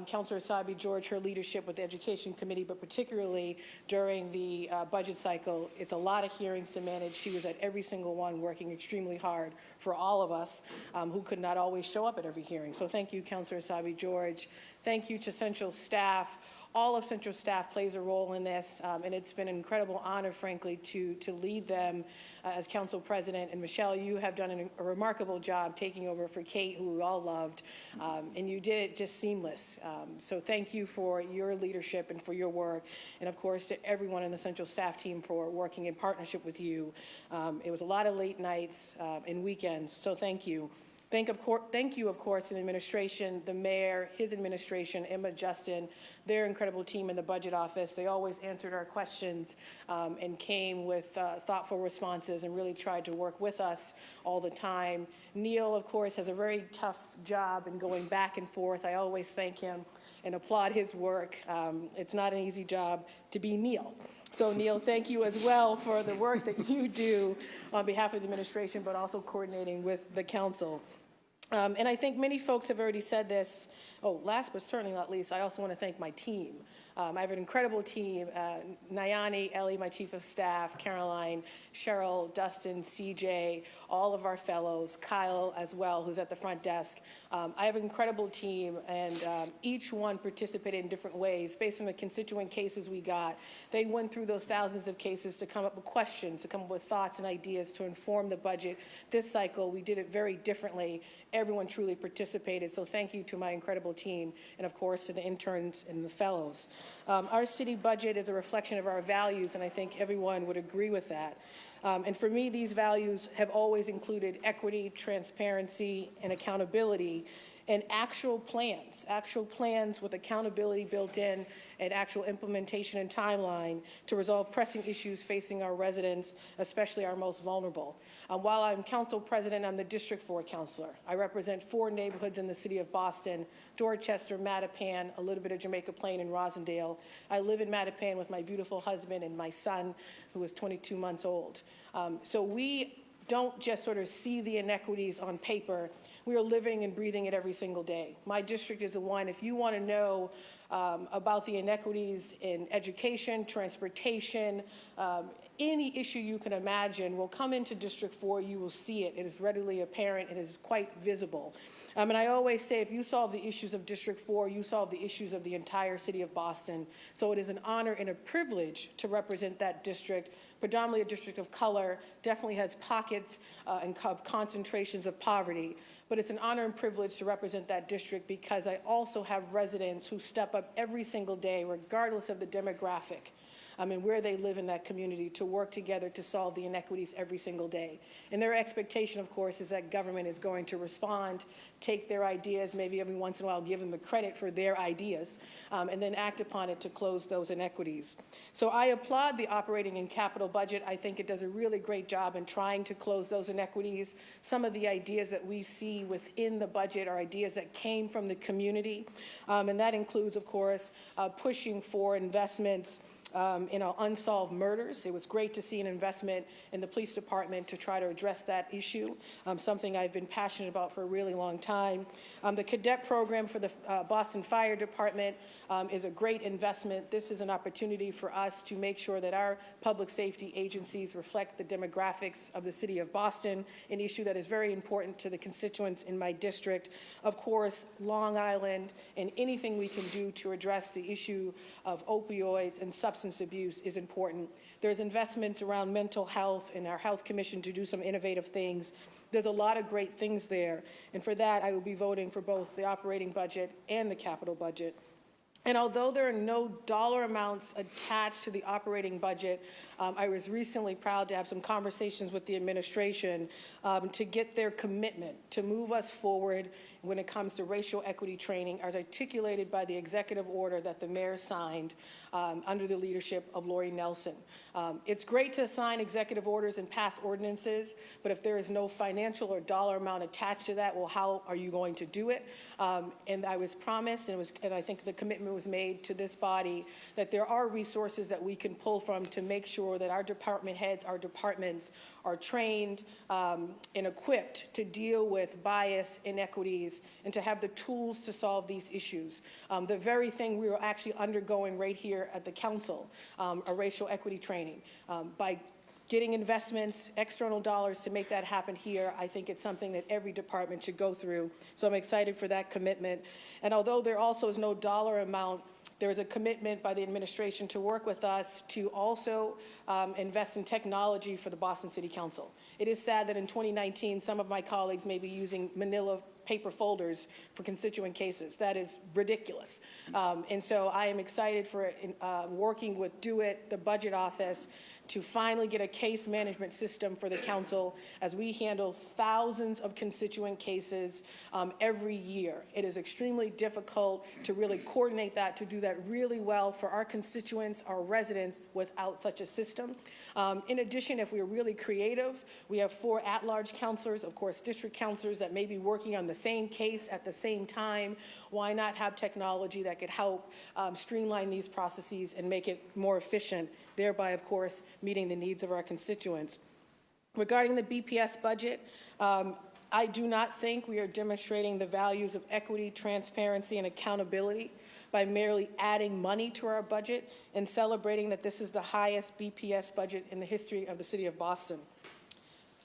Councilor Asabi George, her leadership with the Education Committee, but particularly during the budget cycle. It's a lot of hearings to manage. She was at every single one, working extremely hard for all of us who could not always show up at every hearing. So thank you, Councilor Asabi George. Thank you to Central staff. All of Central staff plays a role in this, and it's been an incredible honor, frankly, to lead them as Council President. And Michelle, you have done a remarkable job taking over for Kate, who we all loved, and you did it just seamless. So thank you for your leadership and for your work, and of course to everyone in the Central staff team for working in partnership with you. It was a lot of late nights and weekends, so thank you. Thank you, of course, to the administration, the mayor, his administration, Emma, Justin, their incredible team in the budget office. They always answered our questions and came with thoughtful responses and really tried to work with us all the time. Neil, of course, has a very tough job in going back and forth. I always thank him and applaud his work. It's not an easy job to be Neil. So Neil, thank you as well for the work that you do on behalf of the administration, but also coordinating with the council. And I think many folks have already said this. Oh, last but certainly not least, I also want to thank my team. I have an incredible team, Nayani, Ellie, my chief of staff, Caroline, Cheryl, Dustin, CJ, all of our fellows, Kyle as well, who's at the front desk. I have an incredible team, and each one participated in different ways based on the constituent cases we got. They went through those thousands of cases to come up with questions, to come up with thoughts and ideas to inform the budget. This cycle, we did it very differently. Everyone truly participated, so thank you to my incredible team, and of course to the interns and the fellows. Our city budget is a reflection of our values, and I think everyone would agree with that. And for me, these values have always included equity, transparency, and accountability, and actual plans with accountability built in and actual implementation and timeline to resolve pressing issues facing our residents, especially our most vulnerable. While I'm council president, I'm the District 4 counselor. I represent 4 neighborhoods in the city of Boston: Dorchester, Mattapan, a little bit of Jamaica Plain, and Rosendale. I live in Mattapan with my beautiful husband and my son, who is 22 months old. So we don't just sort of see the inequities on paper. We are living and breathing it every single day. My district is the one, if you want to know about the inequities in education, transportation, any issue you can imagine will come into District 4, you will see it. It is readily apparent. It is quite visible. And I always say, if you solve the issues of District 4, you solve the issues of the entire city of Boston. So it is an honor and a privilege to represent that district, predominantly a district of color, definitely has pockets and concentrations of poverty. But it's an honor and privilege to represent that district because I also have residents who step up every single day, regardless of the demographic, and where they live in that community, to work together to solve the inequities every single day. And their expectation, of course, is that government is going to respond, take their ideas, maybe every once in a while give them the credit for their ideas, and then act upon it to close those inequities. So I applaud the operating and capital budget. I think it does a really great job in trying to close those inequities. Some of the ideas that we see within the budget are ideas that came from the community, and that includes, of course, pushing for investments in our unsolved murders. It was great to see an investment in the police department to try to address that issue, something I've been passionate about for a really long time. The cadet program for the Boston Fire Department is a great investment. This is an opportunity for us to make sure that our public safety agencies reflect the demographics of the city of Boston, an issue that is very important to the constituents in my district. Of course, Long Island, and anything we can do to address the issue of opioids and substance abuse is important. There's investments around mental health and our health commission to do some innovative things. There's a lot of great things there. And for that, I will be voting for both the operating budget and the capital budget. And although there are no dollar amounts attached to the operating budget, I was recently proud to have some conversations with the administration to get their commitment to move us forward when it comes to racial equity training as articulated by the executive order that the mayor signed under the leadership of Lori Nelson. It's great to sign executive orders and pass ordinances, but if there is no financial or dollar amount attached to that, well, how are you going to do it? And I was promised, and I think the commitment was made to this body, that there are resources that we can pull from to make sure that our department heads, our departments are trained and equipped to deal with bias, inequities, and to have the tools to solve these issues. The very thing we are actually undergoing right here at the council, a racial equity training. By getting investments, external dollars to make that happen here, I think it's something that every department should go through. So I'm excited for that commitment. And although there also is no dollar amount, there is a commitment by the administration to work with us to also invest in technology for the Boston City Council. It is sad that in 2019, some of my colleagues may be using manila paper folders for constituent cases. That is ridiculous. And so I am excited for working with Do It, the budget office, to finally get a case management system for the council as we handle thousands of constituent cases every year. It is extremely difficult to really coordinate that, to do that really well for our constituents, our residents, without such a system. In addition, if we're really creative, we have 4 at-large counselors, of course, district counselors that may be working on the same case at the same time. Why not have technology that could help streamline these processes and make it more efficient, thereby, of course, meeting the needs of our constituents. Regarding the BPS budget, I do not think we are demonstrating the values of equity, transparency, and accountability by merely adding money to our budget and celebrating that this is the highest BPS budget in the history of the city of Boston.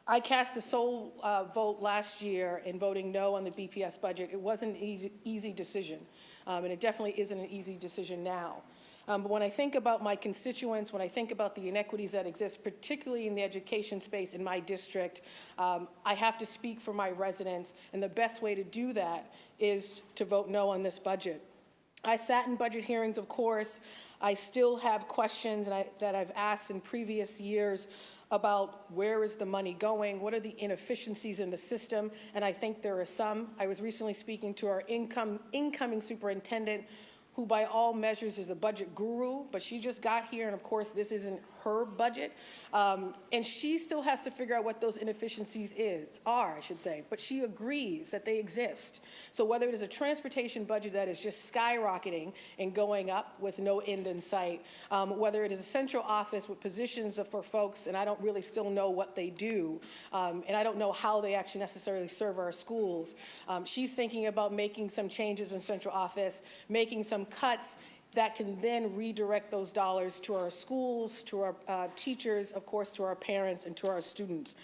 I cast the sole vote last year in voting no on the BPS budget. It wasn't an easy decision, and it definitely isn't an easy decision now. But when I think about my constituents, when I think about the inequities that exist, particularly in the education space in my district, I have to speak for my residents, and the best way to do that is to vote no on this budget. I sat in budget hearings, of course. I still have questions that I've asked in previous years about where is the money going, what are the inefficiencies in the system, and I think there are some. I was recently speaking to our incoming superintendent, who by all measures is a budget guru, but she just got here, and of course this isn't her budget. And she still has to figure out what those inefficiencies are, but she agrees that they exist. So whether it is a transportation budget that is just skyrocketing and going up with no end in sight, whether it is a central office with positions for folks, and I don't really still know what they do, and I don't know how they actually necessarily serve our schools. She's thinking about making some changes in central office, making some cuts that can then redirect those dollars to our schools, to our teachers, of course, to our parents, and to our students.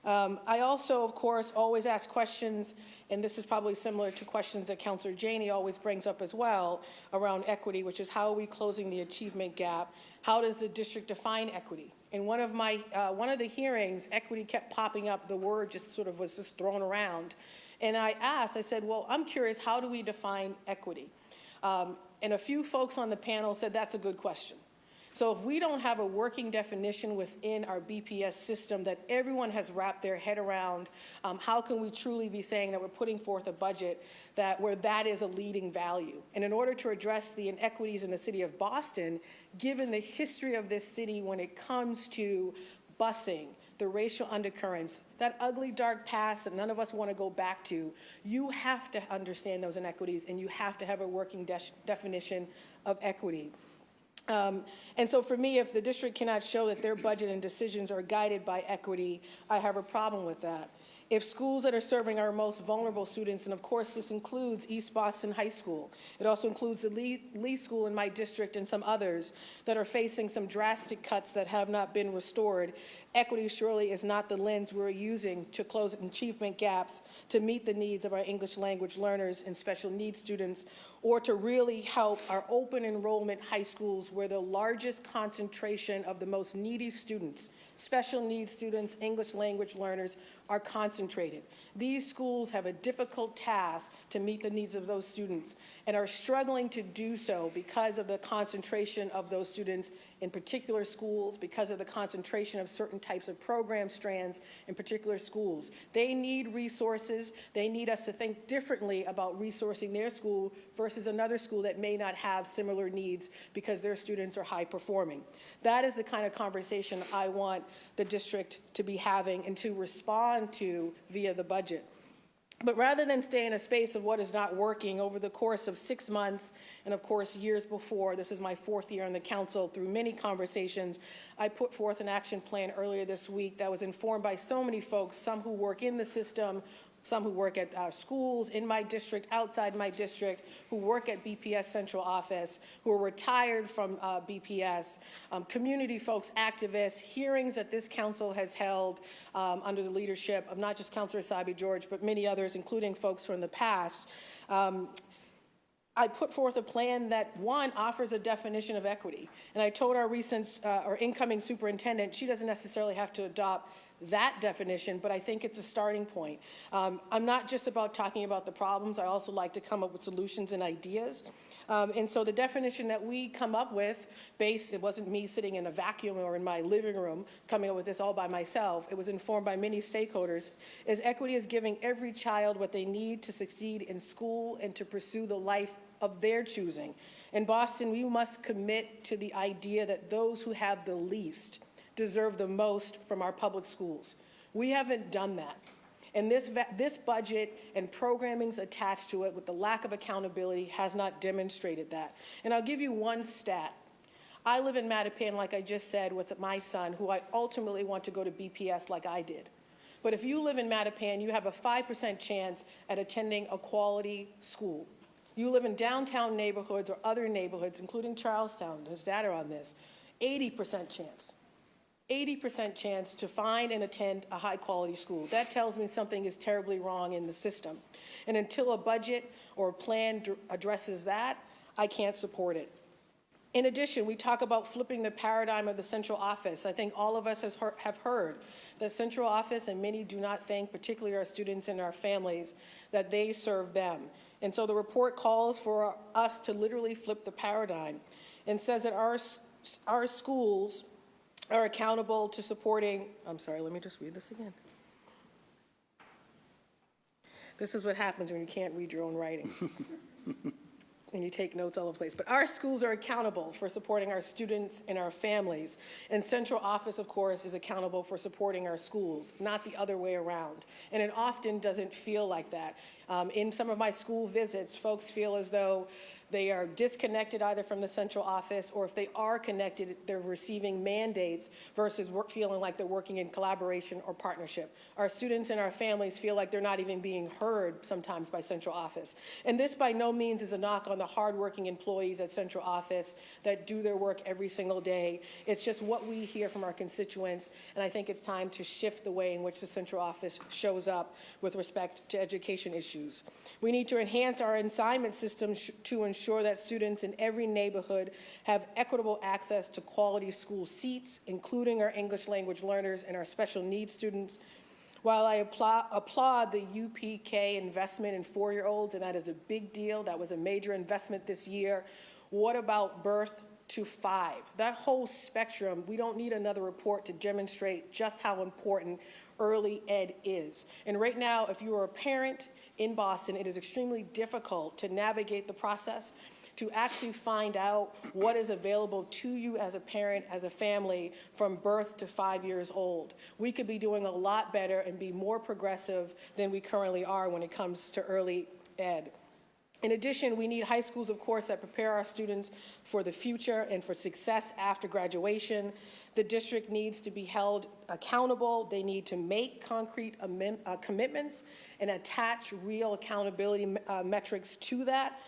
I also, of course, always ask questions, and this is probably similar to questions that Councilor Janey always brings up as well, around equity, which is how are we closing the achievement gap? How does the district define equity? In one of the hearings, equity kept popping up. The word just sort of was just thrown around. And I said, well, I'm curious, how do we define equity? And a few folks on the panel said that's a good question. So if we don't have a working definition within our BPS system that everyone has wrapped their head around, how can we truly be saying that we're putting forth a budget where that is a leading value? And in order to address the inequities in the city of Boston, given the history of this city when it comes to busing, the racial undercurrents, that ugly, dark past that none of us want to go back to, you have to understand those inequities, and you have to have a working definition of equity. And so for me, if the district cannot show that their budget and decisions are guided by equity, I have a problem with that. If schools that are serving our most vulnerable students, and of course this includes East Boston High School, it also includes the Lee School in my district and some others that are facing some drastic cuts that have not been restored, equity surely is not the lens we're using to close achievement gaps to meet the needs of our English language learners and special needs students, or to really help our open enrollment high schools where the largest concentration of the most needy students, special needs students, English language learners, are concentrated. These schools have a difficult task to meet the needs of those students and are struggling to do so because of the concentration of those students in particular schools, because of the concentration of certain types of program strands in particular schools. They need resources. They need us to think differently about resourcing their school versus another school that may not have similar needs because their students are high performing. That is the kind of conversation I want the district to be having and to respond to via the budget. But rather than stay in a space of what is not working over the course of 6 months, and of course years before, this is my 4th year on the council, through many conversations, I put forth an action plan earlier this week that was informed by so many folks, some who work in the system, some who work at schools in my district, outside my district, who work at BPS central office, who are retired from BPS, community folks, activists, hearings that this council has held under the leadership of not just Councilor Sabi George, but many others, including folks from the past. I put forth a plan that, one, offers a definition of equity. And I told our recent or incoming superintendent she doesn't necessarily have to adopt that definition, but I think it's a starting point. I'm not just about talking about the problems. I also like to come up with solutions and ideas. And so the definition that we come up with, it wasn't me sitting in a vacuum or in my living room coming up with this all by myself. It was informed by many stakeholders, is equity is giving every child what they need to succeed in school and to pursue the life of their choosing. In Boston, we must commit to the idea that those who have the least deserve the most from our public schools. We haven't done that. And this budget and programming's attached to it with the lack of accountability has not demonstrated that. And I'll give you one stat. I live in Mattapan, like I just said, with my son, who I ultimately want to go to BPS like I did. But if you live in Mattapan, you have a 5% chance at attending a quality school. You live in downtown neighborhoods or other neighborhoods, including Charlestown, there's data on this, 80% chance. 80% chance to find and attend a high-quality school. That tells me something is terribly wrong in the system. And until a budget or a plan addresses that, I can't support it. In addition, we talk about flipping the paradigm of the central office. I think all of us have heard that central office, and many do not think, particularly our students and our families, that they serve them. And so the report calls for us to literally flip the paradigm and says that our schools are accountable to supporting, I'm sorry, let me just read this again. This is what happens when you can't read your own writing. And you take notes all over the place. But our schools are accountable for supporting our students and our families. And central office, of course, is accountable for supporting our schools, not the other way around. And it often doesn't feel like that. In some of my school visits, folks feel as though they are disconnected either from the central office, or if they are connected, they're receiving mandates versus feeling like they're working in collaboration or partnership. Our students and our families feel like they're not even being heard sometimes by central office. And this by no means is a knock on the hardworking employees at central office that do their work every single day. It's just what we hear from our constituents, and I think it's time to shift the way in which the central office shows up with respect to education issues. We need to enhance our assignment system to ensure that students in every neighborhood have equitable access to quality school seats, including our English language learners and our special needs students. While I applaud the UPK investment in 4-year-olds, and that is a big deal, that was a major investment this year, what about birth to 5? That whole spectrum, we don't need another report to demonstrate just how important early ed is. And right now, if you are a parent in Boston, it is extremely difficult to navigate the process, to actually find out what is available to you as a parent, as a family, from birth to 5 years old. We could be doing a lot better and be more progressive than we currently are when it comes to early ed. In addition, we need high schools, of course, that prepare our students for the future and for success after graduation. The district needs to be held accountable. They need to make concrete commitments and attach real accountability metrics to that.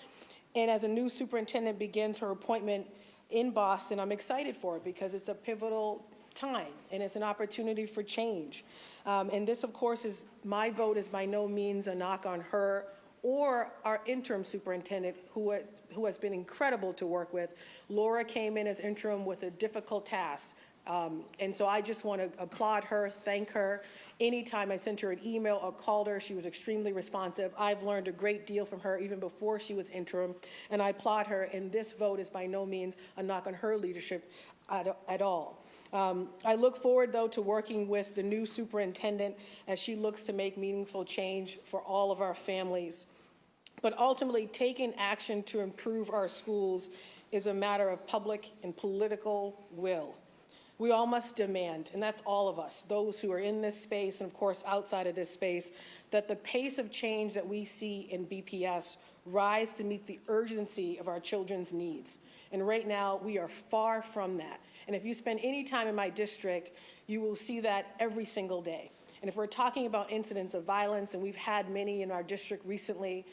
And as a new superintendent begins her appointment in Boston, I'm excited for it because it's a pivotal time and it's an opportunity for change. And this, of course, my vote is by no means a knock on her or our interim superintendent, who has been incredible to work with. Laura came in as interim with a difficult task. And so I just want to applaud her, thank her. Anytime I sent her an email or called her, she was extremely responsive. I've learned a great deal from her even before she was interim, and I applaud her. And this vote is by no means a knock on her leadership at all. I look forward, though, to working with the new superintendent as she looks to make meaningful change for all of our families. But ultimately, taking action to improve our schools is a matter of public and political will. We all must demand, and that's all of us, those who are in this space and, of course, outside of this space, that the pace of change that we see in BPS rise to meet the urgency of our children's needs. And right now, we are far from that. And if you spend any time in my district, you will see that every single day. And if we're talking about incidents of violence, and we've had many in our district recently,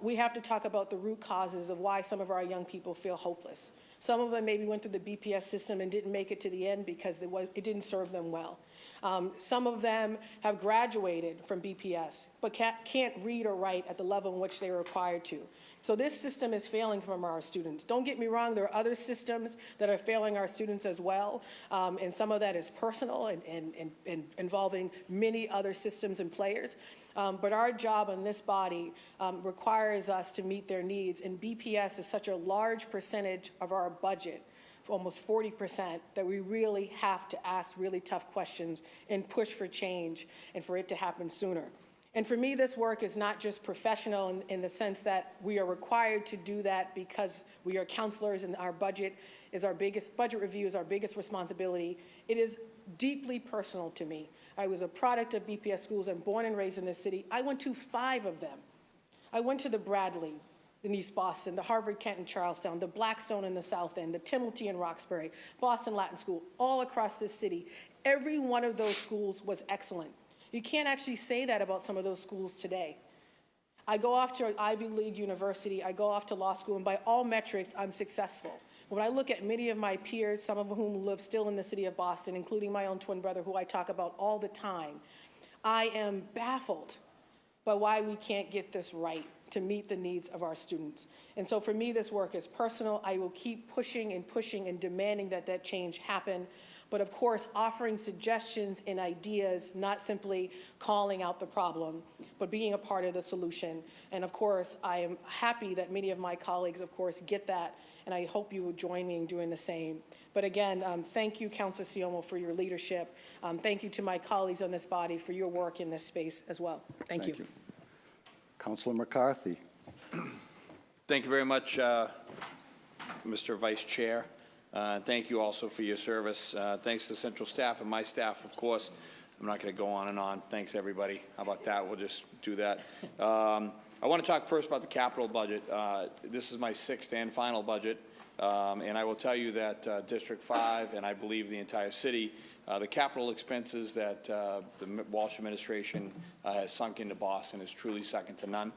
we have to talk about the root causes of why some of our young people feel hopeless. Some of them maybe went through the BPS system and didn't make it to the end because it didn't serve them well. Some of them have graduated from BPS, but can't read or write at the level in which they were required to. So this system is failing from our students. Don't get me wrong, there are other systems that are failing our students as well, and some of that is personal and involving many other systems and players. But our job in this body requires us to meet their needs, and BPS is such a large percentage of our budget, almost 40%, that we really have to ask really tough questions and push for change and for it to happen sooner. And for me, this work is not just professional in the sense that we are required to do that because we are counselors and our budget review is our biggest responsibility. It is deeply personal to me. I was a product of BPS schools. I'm born and raised in this city. I went to 5 of them. I went to the Bradley in East Boston, the Harvard Kent in Charlestown, the Blackstone in the South End, the Timilty in Roxbury, Boston Latin School, all across this city. Every one of those schools was excellent. You can't actually say that about some of those schools today. I go off to an Ivy League university, I go off to law school, and by all metrics, I'm successful. When I look at many of my peers, some of whom live still in the city of Boston, including my own twin brother, who I talk about all the time, I am baffled by why we can't get this right to meet the needs of our students. And so for me, this work is personal. I will keep pushing and demanding that that change happen. But of course, offering suggestions and ideas, not simply calling out the problem, but being a part of the solution. And of course, I am happy that many of my colleagues, of course, get that, and I hope you will join me in doing the same. But again, thank you, Councilor Siomo, for your leadership. Thank you to my colleagues on this body for your work in this space as well. Thank you. Councilor McCarthy. Thank you very much, Mr. Vice Chair. Thank you also for your service. Thanks to Central staff and my staff, of course. I'm not going to go on and on. Thanks, everybody. How about that? We'll just do that. I want to talk first about the capital budget. This is my 6th and final budget, and I will tell you that District 5, and I believe the entire city, the capital expenses that the Walsh administration has sunk into Boston is truly second to none.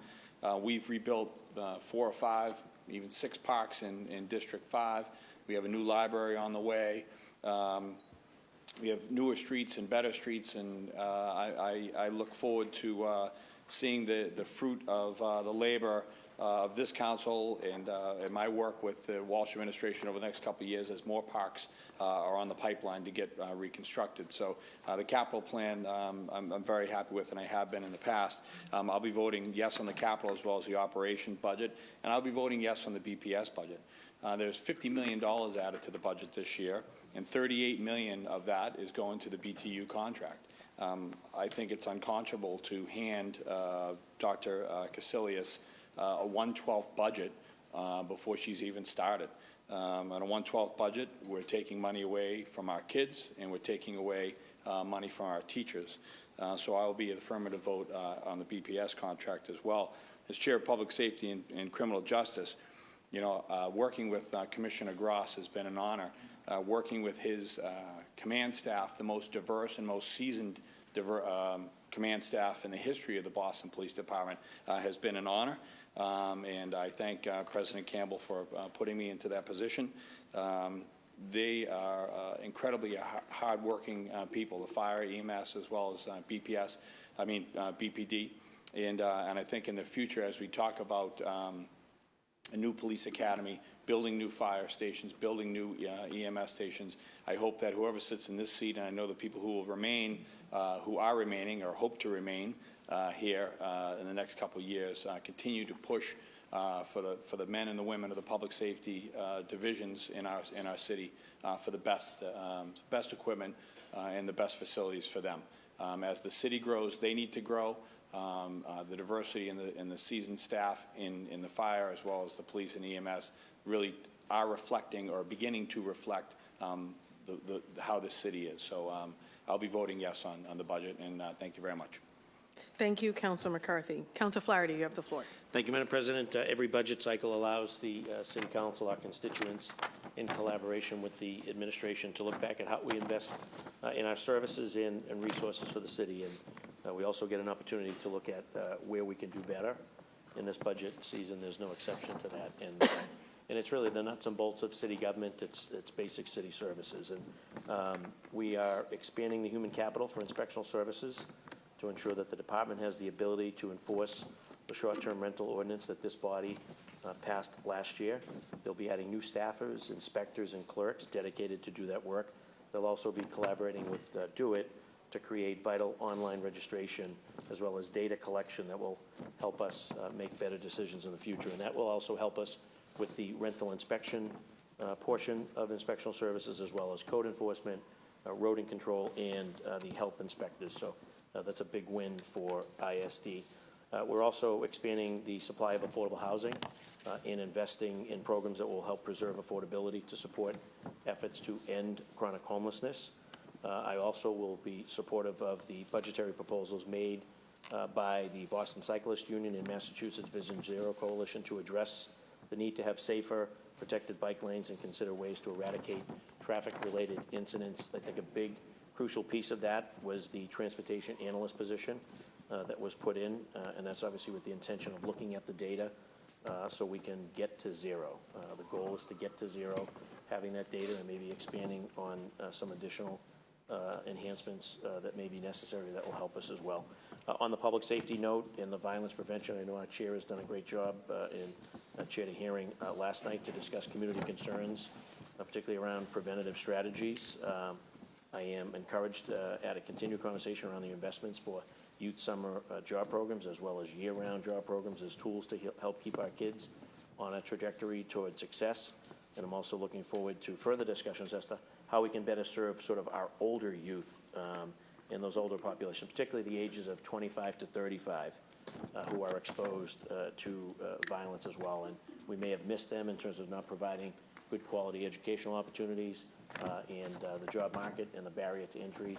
We've rebuilt 4 or 5, even 6 parks in District 5. We have a new library on the way. We have newer streets and better streets, and I look forward to seeing the fruit of the labor of this council and my work with the Walsh administration over the next couple of years as more parks are on the pipeline to get reconstructed. So the capital plan I'm very happy with, and I have been in the past. I'll be voting yes on the capital as well as the operation budget, and I'll be voting yes on the BPS budget. There's $50 million added to the budget this year, and $38 million of that is going to the BTU contract. I think it's unconscionable to hand Dr. Casilius a 1/12 budget before she's even started. On a 1/12 budget, we're taking money away from our kids, and we're taking away money from our teachers. So I will be an affirmative vote on the BPS contract as well. As Chair of Public Safety and Criminal Justice, you know, working with Commissioner Gross has been an honor. Working with his command staff, the most diverse and most seasoned command staff in the history of the Boston Police Department, has been an honor. And I thank President Campbell for putting me into that position. They are incredibly hardworking people, the fire, EMS, as well as BPD. And I think in the future, as we talk about a new police academy, building new fire stations, building new EMS stations, I hope that whoever sits in this seat, and I know the people who will remain, who are remaining or hope to remain here in the next couple of years, continue to push for the men and the women of the public safety divisions in our city for the best equipment and the best facilities for them. As the city grows, they need to grow. The diversity in the seasoned staff in the fire, as well as the police and EMS, really are reflecting or beginning to reflect how this city is. So I'll be voting yes on the budget, and thank you very much. Thank you, Councilor McCarthy. Councilor Flaherty, you have the floor. Thank you, Madam President. Every budget cycle allows the City Council, our constituents, in collaboration with the administration, to look back at how we invest in our services and resources for the city. And we also get an opportunity to look at where we can do better. In this budget season, there's no exception to that. And it's really the nuts and bolts of city government. It's basic city services. And we are expanding the human capital for inspectional services to ensure that the department has the ability to enforce the short-term rental ordinance that this body passed last year. They'll be adding new staffers, inspectors, and clerks dedicated to do that work. They'll also be collaborating with Do It to create vital online registration as well as data collection that will help us make better decisions in the future. And that will also help us with the rental inspection portion of inspectional services, as well as code enforcement, road control, and the health inspectors. So that's a big win for ISD. We're also expanding the supply of affordable housing and investing in programs that will help preserve affordability to support efforts to end chronic homelessness. I also will be supportive of the budgetary proposals made by the Boston Cyclist Union and Massachusetts Vision Zero Coalition to address the need to have safer, protected bike lanes and consider ways to eradicate traffic-related incidents. I think a big, crucial piece of that was the transportation analyst position that was put in, and that's obviously with the intention of looking at the data so we can get to zero. The goal is to get to zero, having that data and maybe expanding on some additional enhancements that may be necessary that will help us as well. On the public safety note and the violence prevention, I know our chair has done a great job in chaired a hearing last night to discuss community concerns, particularly around preventative strategies. I am encouraged at a continued conversation around the investments for youth summer job programs as well as year-round job programs as tools to help keep our kids on a trajectory toward success. And I'm also looking forward to further discussions as to how we can better serve sort of our older youth in those older populations, particularly the ages of 25 to 35, who are exposed to violence as well. And we may have missed them in terms of not providing good quality educational opportunities, and the job market and the barrier to entry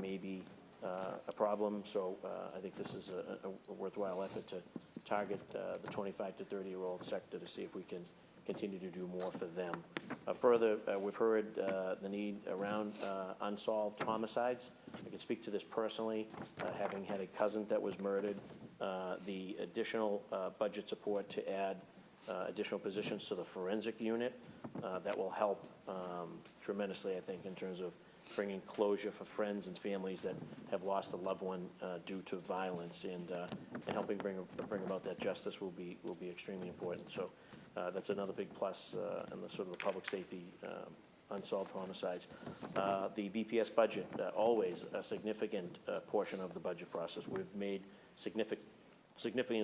may be a problem. So I think this is a worthwhile effort to target the 25 to 30-year-old sector to see if we can continue to do more for them. Further, we've heard the need around unsolved homicides. I can speak to this personally, having had a cousin that was murdered. The additional budget support to add additional positions to the forensic unit that will help tremendously, I think, in terms of bringing closure for friends and families that have lost a loved one due to violence, and helping bring about that justice will be extremely important. So that's another big plus in the sort of the public safety unsolved homicides. The BPS budget, always a significant portion of the budget process. We've made significant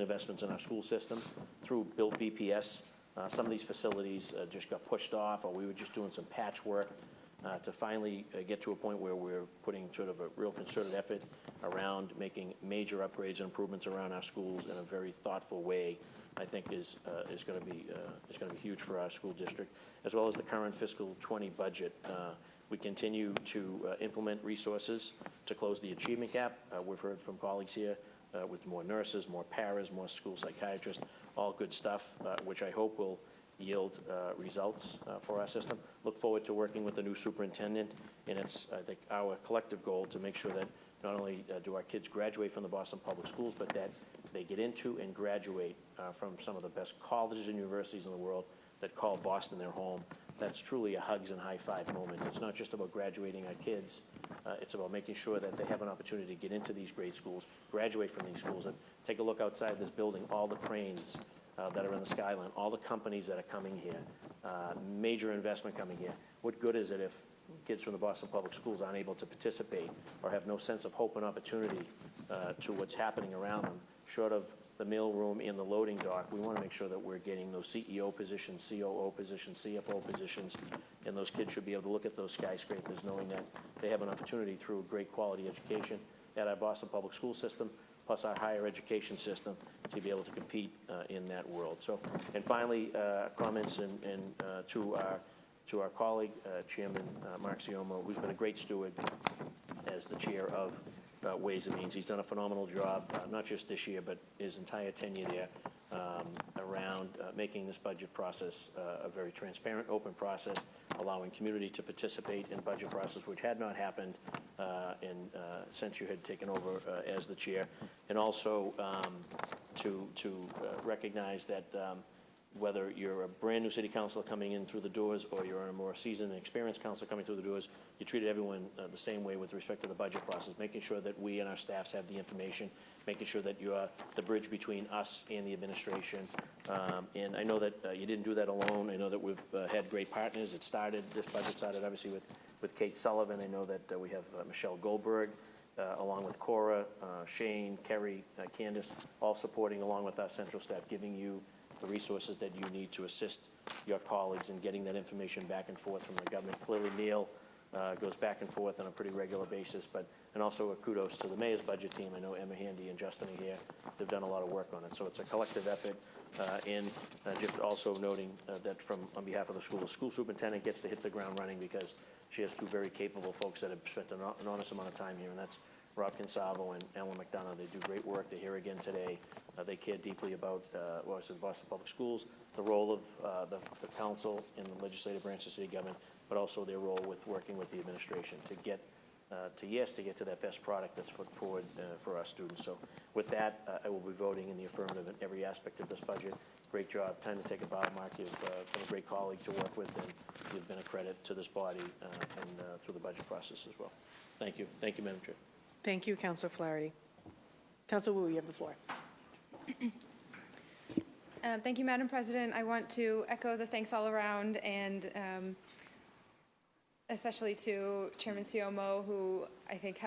investments in our school system through Build BPS. Some of these facilities just got pushed off, or we were just doing some patchwork to finally get to a point where we're putting sort of a real concerted effort around making major upgrades and improvements around our schools in a very thoughtful way. I think is going to be huge for our school district, as well as the current fiscal 20 budget. We continue to implement resources to close the achievement gap. We've heard from colleagues here with more nurses, more paras, more school psychiatrists, all good stuff, which I hope will yield results for our system. Look forward to working with the new superintendent, and it's, I think, our collective goal to make sure that not only do our kids graduate from the Boston Public Schools, but that they get into and graduate from some of the best colleges and universities in the world that call Boston their home. That's truly a hugs and high five moment. It's not just about graduating our kids. It's about making sure that they have an opportunity to get into these great schools, graduate from these schools, and take a look outside this building, all the cranes that are in the skyline, all the companies that are coming here, major investment coming here. What good is it if kids from the Boston Public Schools aren't able to participate or have no sense of hope and opportunity to what's happening around them, short of the mailroom and the loading dock? We want to make sure that we're getting those CEO positions, COO positions, CFO positions, and those kids should be able to look at those skyscrapers knowing that they have an opportunity through a great quality education at our Boston Public School system, plus our higher education system, to be able to compete in that world. So, and finally, comments to our colleague, Chairman Mark Siomo, who's been a great steward as the chair of Ways and Means. He's done a phenomenal job, not just this year, but his entire tenure there, around making this budget process a very transparent, open process, allowing community to participate in budget process, which had not happened since you had taken over as the chair, and also to recognize that whether you're a brand new city councilor coming in through the doors or you're a more seasoned and experienced councilor coming through the doors, you treated everyone the same way with respect to the budget process, making sure that we and our staffs have the information, making sure that you are the bridge between us and the administration. And I know that you didn't do that alone. I know that we've had great partners. This budget started obviously with Kate Sullivan. I know that we have Michelle Goldberg, along with Cora, Shane, Kerry, Candace, all supporting along with our central staff, giving you the resources that you need to assist your colleagues in getting that information back and forth from the government. Clearly, Neil goes back and forth on a pretty regular basis, and also a kudos to the mayor's budget team. I know Emma Handy and Justin are here. They've done a lot of work on it. So it's a collective effort. And just also noting that on behalf of the school superintendent gets to hit the ground running because she has two very capable folks that have spent an enormous amount of time here, and that's Rob Consavo and Ellen McDonough. They do great work. They're here again today. They care deeply about the Boston Public Schools, the role of the council in the legislative branch of city government, but also their role with working with the administration to get to that best product that's put forward for our students. So with that, I will be voting in the affirmative in every aspect of this budget. Great job. Time to take a bow, Mark. You've been a great colleague to work with, and you've been a credit to this body and through the budget process as well. Thank you. Thank you, Madam Chair. Thank you, Councilor Flaherty. Councilor Wu, you have the floor. Thank you, Madam President. I want to echo the thanks all around, and especially to Chairman Siomo, who I think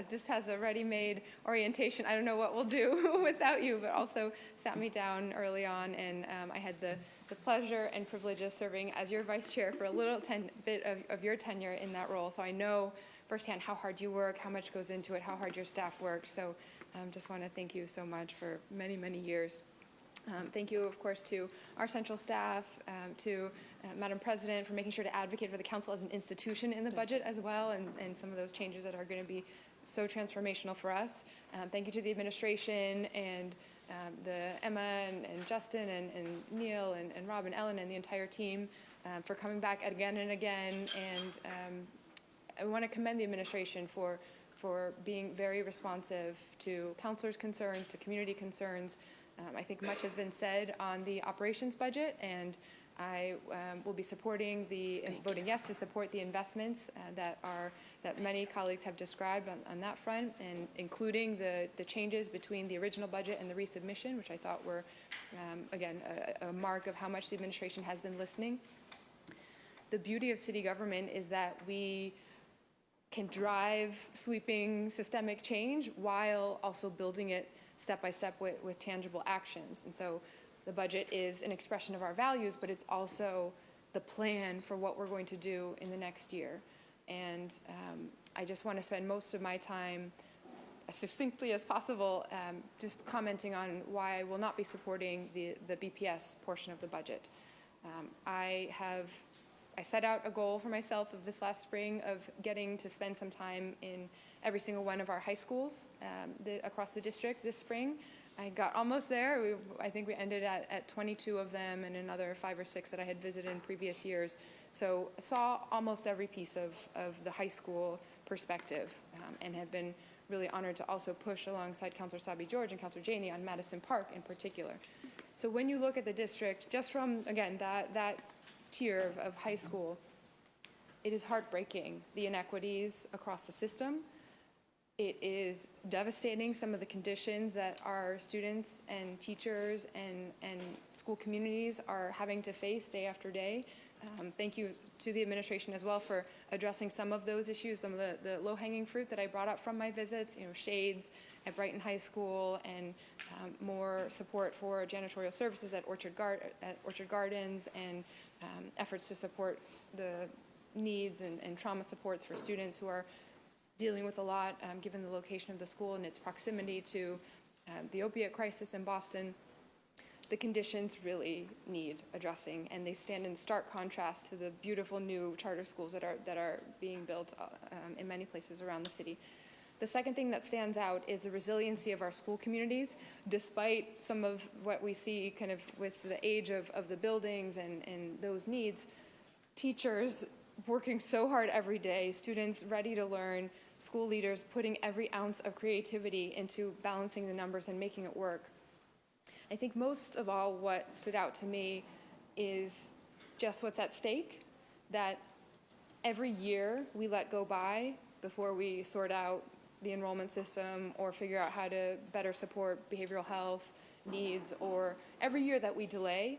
just has a ready-made orientation. I don't know what we'll do without you, but also sat me down early on, and I had the pleasure and privilege of serving as your vice chair for a little bit of your tenure in that role. So I know firsthand how hard you work, how much goes into it, how hard your staff works. So just want to thank you so much for many, many years. Thank you, of course, to our central staff, to Madam President for making sure to advocate for the council as an institution in the budget as well, and some of those changes that are going to be so transformational for us. Thank you to the administration and the Emma and Justin and Neil and Rob and Ellen and the entire team for coming back again and again. And I want to commend the administration for being very responsive to councilors' concerns, to community concerns. I think much has been said on the operations budget, and I will be supporting voting yes to support the investments that many colleagues have described on that front, and including the changes between the original budget and the resubmission, which I thought were, again, a mark of how much the administration has been listening. The beauty of city government is that we can drive sweeping systemic change while also building it step by step with tangible actions. And so the budget is an expression of our values, but it's also the plan for what we're going to do in the next year. And I just want to spend most of my time as succinctly as possible just commenting on why I will not be supporting the BPS portion of the budget. I set out a goal for myself of this last spring of getting to spend some time in every single one of our high schools across the district this spring. I got almost there. I think we ended at 22 of them and another 5 or 6 that I had visited in previous years. So I saw almost every piece of the high school perspective and have been really honored to also push alongside Councilor Sabi George and Councilor Janey on Madison Park in particular. So when you look at the district, just from, again, that tier of high school, it is heartbreaking, the inequities across the system. It is devastating, some of the conditions that our students and teachers and school communities are having to face day after day. Thank you to the administration as well for addressing some of those issues, some of the low-hanging fruit that I brought up from my visits, shades at Brighton High School and more support for janitorial services at Orchard Gardens and efforts to support the needs and trauma supports for students who are dealing with a lot, given the location of the school and its proximity to the opiate crisis in Boston. The conditions really need addressing, and they stand in stark contrast to the beautiful new charter schools that are being built in many places around the city. The second thing that stands out is the resiliency of our school communities, despite some of what we see kind of with the age of the buildings and those needs. Teachers working so hard every day, students ready to learn, school leaders putting every ounce of creativity into balancing the numbers and making it work. I think most of all what stood out to me is just what's at stake, that every year we let go by before we sort out the enrollment system or figure out how to better support behavioral health needs, or every year that we delay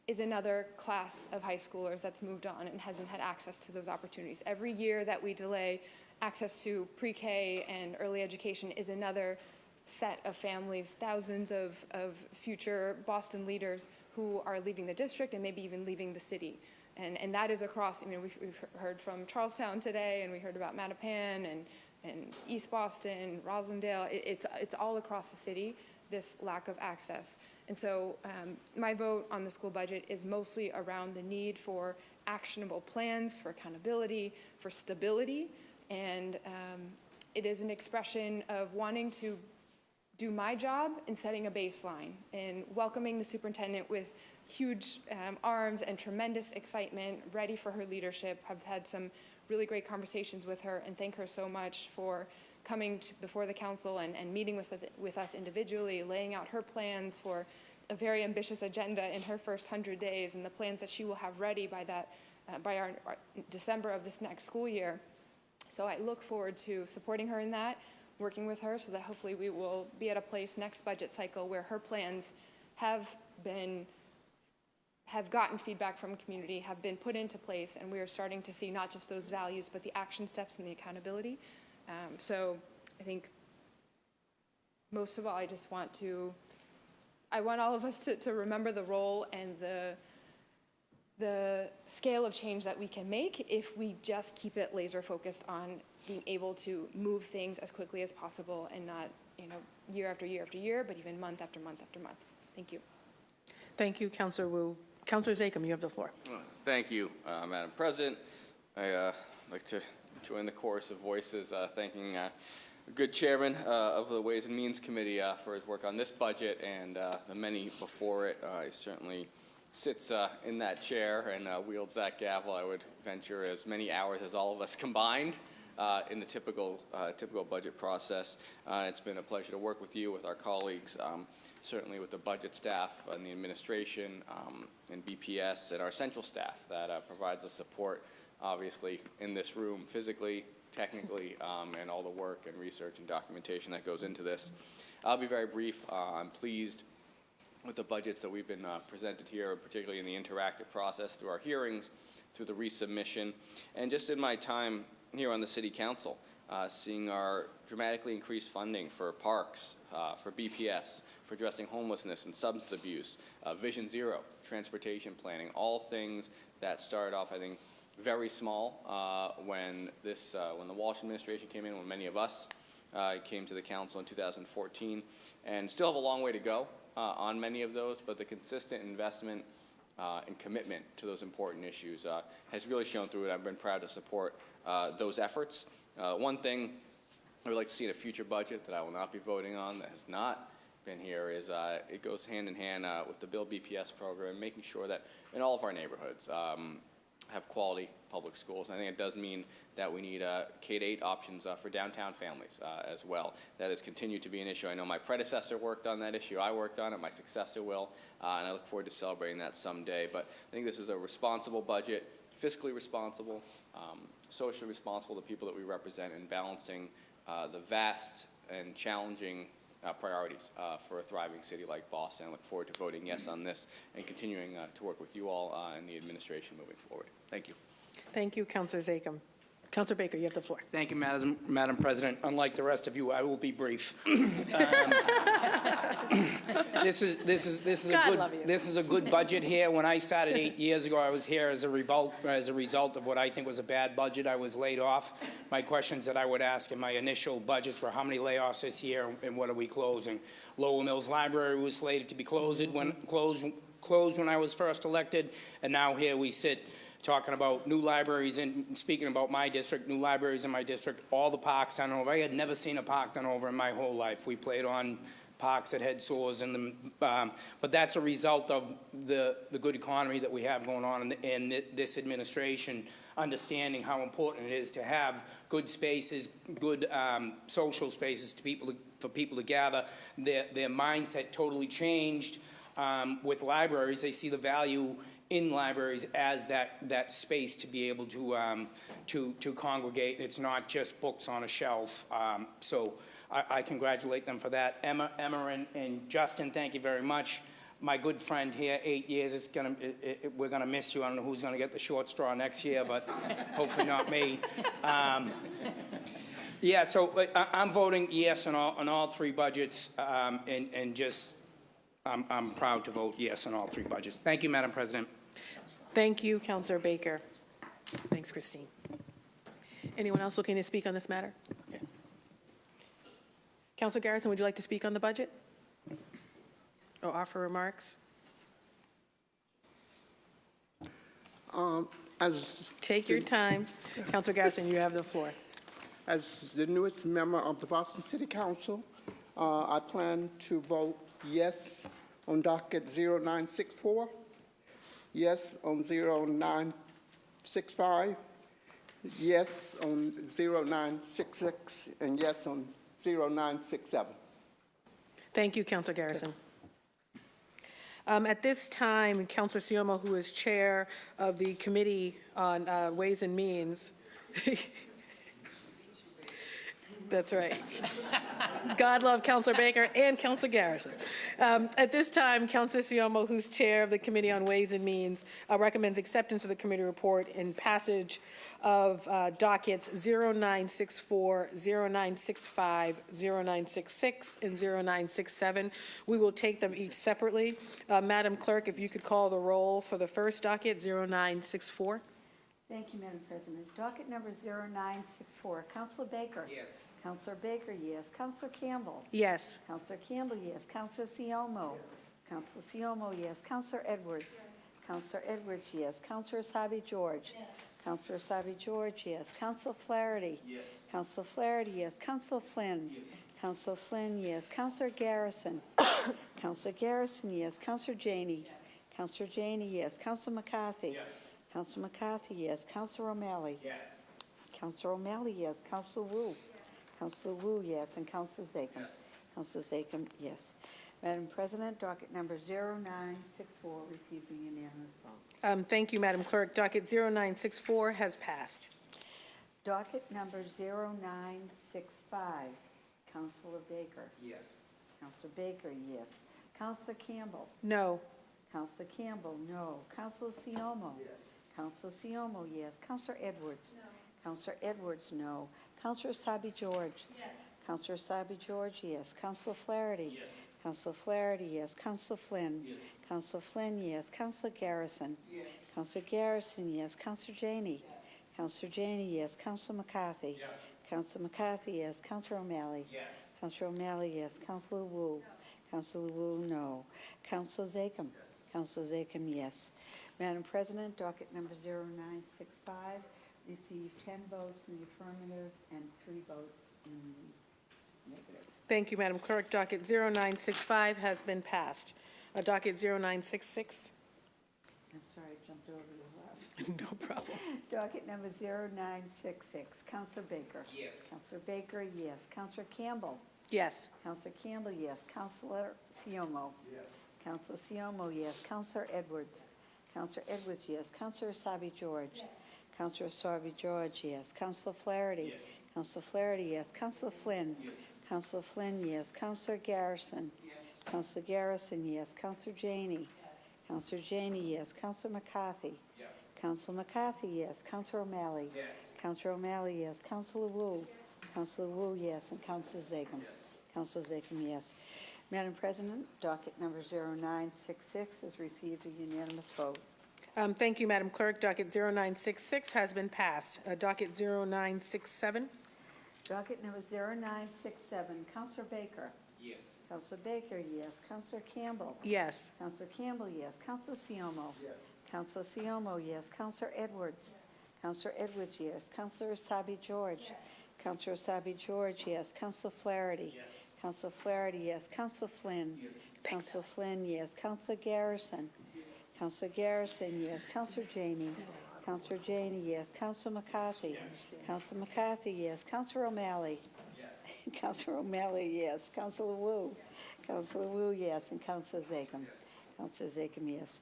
is another class of high schoolers that's moved on and hasn't had access to those opportunities. Every year that we delay access to pre-K and early education is another set of families, thousands of future Boston leaders who are leaving the district and maybe even leaving the city. And that is across, we've heard from Charlestown today, and we heard about Mattapan and East Boston, Roslindale. It's all across the city, this lack of access. And so my vote on the school budget is mostly around the need for actionable plans, for accountability, for stability. And it is an expression of wanting to do my job in setting a baseline and welcoming the superintendent with huge arms and tremendous excitement, ready for her leadership. I've had some really great conversations with her and thank her so much for coming before the council and meeting with us individually, laying out her plans for a very ambitious agenda in her first 100 days and the plans that she will have ready by our December of this next school year. So I look forward to supporting her in that, working with her so that hopefully we will be at a place next budget cycle where her plans have gotten feedback from community, have been put into place, and we are starting to see not just those values, but the action steps and the accountability. So I think most of all, I want all of us to remember the role and the scale of change that we can make if we just keep it laser focused on being able to move things as quickly as possible and not, year after year after year, but even month after month after month. Thank you. Thank you, Councilor Wu. Councilor Zakhem, you have the floor. Thank you, Madam President. I'd like to join the chorus of voices thanking good chairman of the Ways and Means Committee for his work on this budget and the many before it. He certainly sits in that chair and wields that gavel. I would venture as many hours as all of us combined in the typical budget process. It's been a pleasure to work with you, with our colleagues, certainly with the budget staff and the administration and BPS and our central staff that provides the support, obviously, in this room physically, technically, and all the work and research and documentation that goes into this. I'll be very brief. I'm pleased with the budgets that we've been presented here, particularly in the interactive process through our hearings, through the resubmission, and just in my time here on the City Council, seeing our dramatically increased funding for parks, for BPS, for addressing homelessness and substance abuse, Vision Zero, transportation planning, all things that started off, I think, very small when the Walsh administration came in, when many of us came to the council in 2014, and still have a long way to go on many of those, but the consistent investment and commitment to those important issues has really shown through it. I've been proud to support those efforts. One thing I would like to see in a future budget that I will not be voting on that has not been here is it goes hand in hand with the Build BPS program, making sure that in all of our neighborhoods, have quality public schools. And I think it does mean that we need K-8 options for downtown families as well. That has continued to be an issue. I know my predecessor worked on that issue. I worked on it. My successor will. And I look forward to celebrating that someday. But I think this is a responsible budget, fiscally responsible, socially responsible to people that we represent, and balancing the vast and challenging priorities for a thriving city like Boston. I look forward to voting yes on this and continuing to work with you all and the administration moving forward. Thank you. Thank you, Councilor Zachem. Councilor Baker, you have the floor. Thank you, Madam President. Unlike the rest of you, I will be brief. This is a good budget here. When I started 8 years ago, I was here as a result of what I think was a bad budget. I was laid off. My questions that I would ask in my initial budgets were how many layoffs this year and what are we closing? Lowell Mills Library was slated to be closed when I was first elected, and now here we sit talking about new libraries, and speaking about my district, new libraries in my district, all the parks done over. I had never seen a park done over in my whole life. We played on parks that had sores in them, but that's a result of the good economy that we have going on, and this administration understanding how important it is to have good spaces, good social spaces for people to gather. Their mindset totally changed with libraries. They see the value in libraries as that space to be able to congregate. It's not just books on a shelf. So I congratulate them for that. Emma and Justin, thank you very much. My good friend here, 8 years. We're gonna miss you. I don't know who's gonna get the short straw next year, but hopefully not me. Yeah, so I'm voting yes on all three budgets, and just I'm proud to vote yes on all three budgets. Thank you, Madam President. Thank you, Councilor Baker. Thanks, Christine. Anyone else looking to speak on this matter? Okay. Councilor Garrison, would you like to speak on the budget? Or offer remarks? Take your time. Councilor Garrison, you have the floor. As the newest member of the Boston City Council, I plan to vote yes on docket 0964, yes on 0965, yes on 0966, and yes on 0967. Thank you, Councilor Garrison. At this time, Councilor Siomo, who is chair of the Committee on Ways and Means, that's right. God love Councilor Baker and Councilor Garrison. At this time, Councilor Siomo, who's chair of the Committee on Ways and Means, recommends acceptance of the committee report and passage of dockets 0964, 0965, 0966, and 0967. We will take them each separately. Madam Clerk, if you could call the roll for the first docket, 0964. Thank you, Madam President. Docket number 0964. Councilor Baker? Yes. Councilor Baker, yes. Councilor Campbell? Yes. Councilor Campbell, yes. Councilor Siomo? Yes. Councilor Siomo, yes. Councilor Edwards? Yes. Councilor Edwards, yes. Councilor Asabi George? Yes. Councilor Asabi George, yes. Councilor Flaherty? Yes. Councilor Flaherty, yes. Councilor Flynn? Yes. Councilor Flynn, yes. Councilor Garrison? Councilor Garrison, yes. Councilor Janey? Yes. Councilor Janey, yes. Councilor McCarthy? Yes. Councilor McCarthy, yes. Councilor O'Malley? Yes. Councilor O'Malley, yes. Councilor Wu? Councilor Wu, yes. And Councilor Zachem? Yes. Councilor Zachem, yes. Madam President, docket number 0964 received a unanimous vote. Thank you, Madam Clerk. Docket 0964 has passed. Docket number 0965, Councilor Baker? Yes. Councilor Baker, yes. Councilor Campbell? No. Councilor Campbell, no. Councilor Siomo? Yes. Councilor Siomo, yes. Councilor Edwards? No. Councilor Edwards, no. Councilor Asabi George? Yes. Councilor Asabi George, yes. Councilor Flaherty? Yes. Councilor Flaherty, yes. Councilor Flynn? Yes. Councilor Flynn, yes. Councilor Garrison? Yes. Councilor Garrison, yes. Councilor Janey? Yes. Councilor Janey, yes. Councilor McCarthy? Yes. Councilor McCarthy, yes. Councilor O'Malley? Yes. Councilor O'Malley, yes. Councilor Wu? No. Councilor Wu, no. Councilor Zachem? Yes. Councilor Zachem, yes. Madam President, docket number 0965 received 10 votes in the affirmative and 3 votes in the negative. Thank you, Madam Clerk. Docket 0965 has been passed. Docket 0966. I'm sorry, I jumped over the last. No problem. Docket number 0966, Counselor Baker. Yes. Counselor Baker, yes. Counselor Campbell. Yes. Counselor Campbell, yes. Counselor Siomo. Yes. Counselor Siomo, yes. Counselor Edwards. Counselor Edwards, yes. Counselor Asabi George. Yes. Counselor Asabi George, yes. Counselor Flaherty. Yes. Counselor Flaherty, yes. Counselor Flynn. Yes. Counselor Flynn, yes. Counselor Garrison. Yes. Counselor Garrison, yes. Counselor Janey. Yes. Counselor Janey, yes. Counselor McCarthy. Yes. Counselor McCarthy, yes. Counselor O'Malley. Yes. Counselor O'Malley, yes. Counselor Wu. Counselor Wu, yes. And Counselor Zachem. Counselor Zachem, yes. Madam President, docket number 0966 has received a unanimous vote. Thank you, Madam Clerk. Docket 0966 has been passed. Docket 0967. Docket number 0967, Counselor Baker. Yes. Counselor Baker, yes. Counselor Campbell. Yes. Counselor Campbell, yes. Counselor Siomo. Yes. Counselor Siomo, yes. Counselor Edwards. Counselor Edwards, yes. Counselor Asabi George. Counselor Asabi George, yes. Counselor Flaherty. Yes. Counselor Flaherty, yes. Counselor Flynn. Yes. Counselor Flynn, yes. Counselor Garrison. Counselor Garrison, yes. Counselor Janey. Counselor Janey, yes. Counselor McCarthy. Counselor McCarthy, yes. Counselor O'Malley. Yes. Counselor O'Malley, yes. Counselor Wu. Counselor Wu, yes. And Counselor Zachem. Counselor Zachem, yes.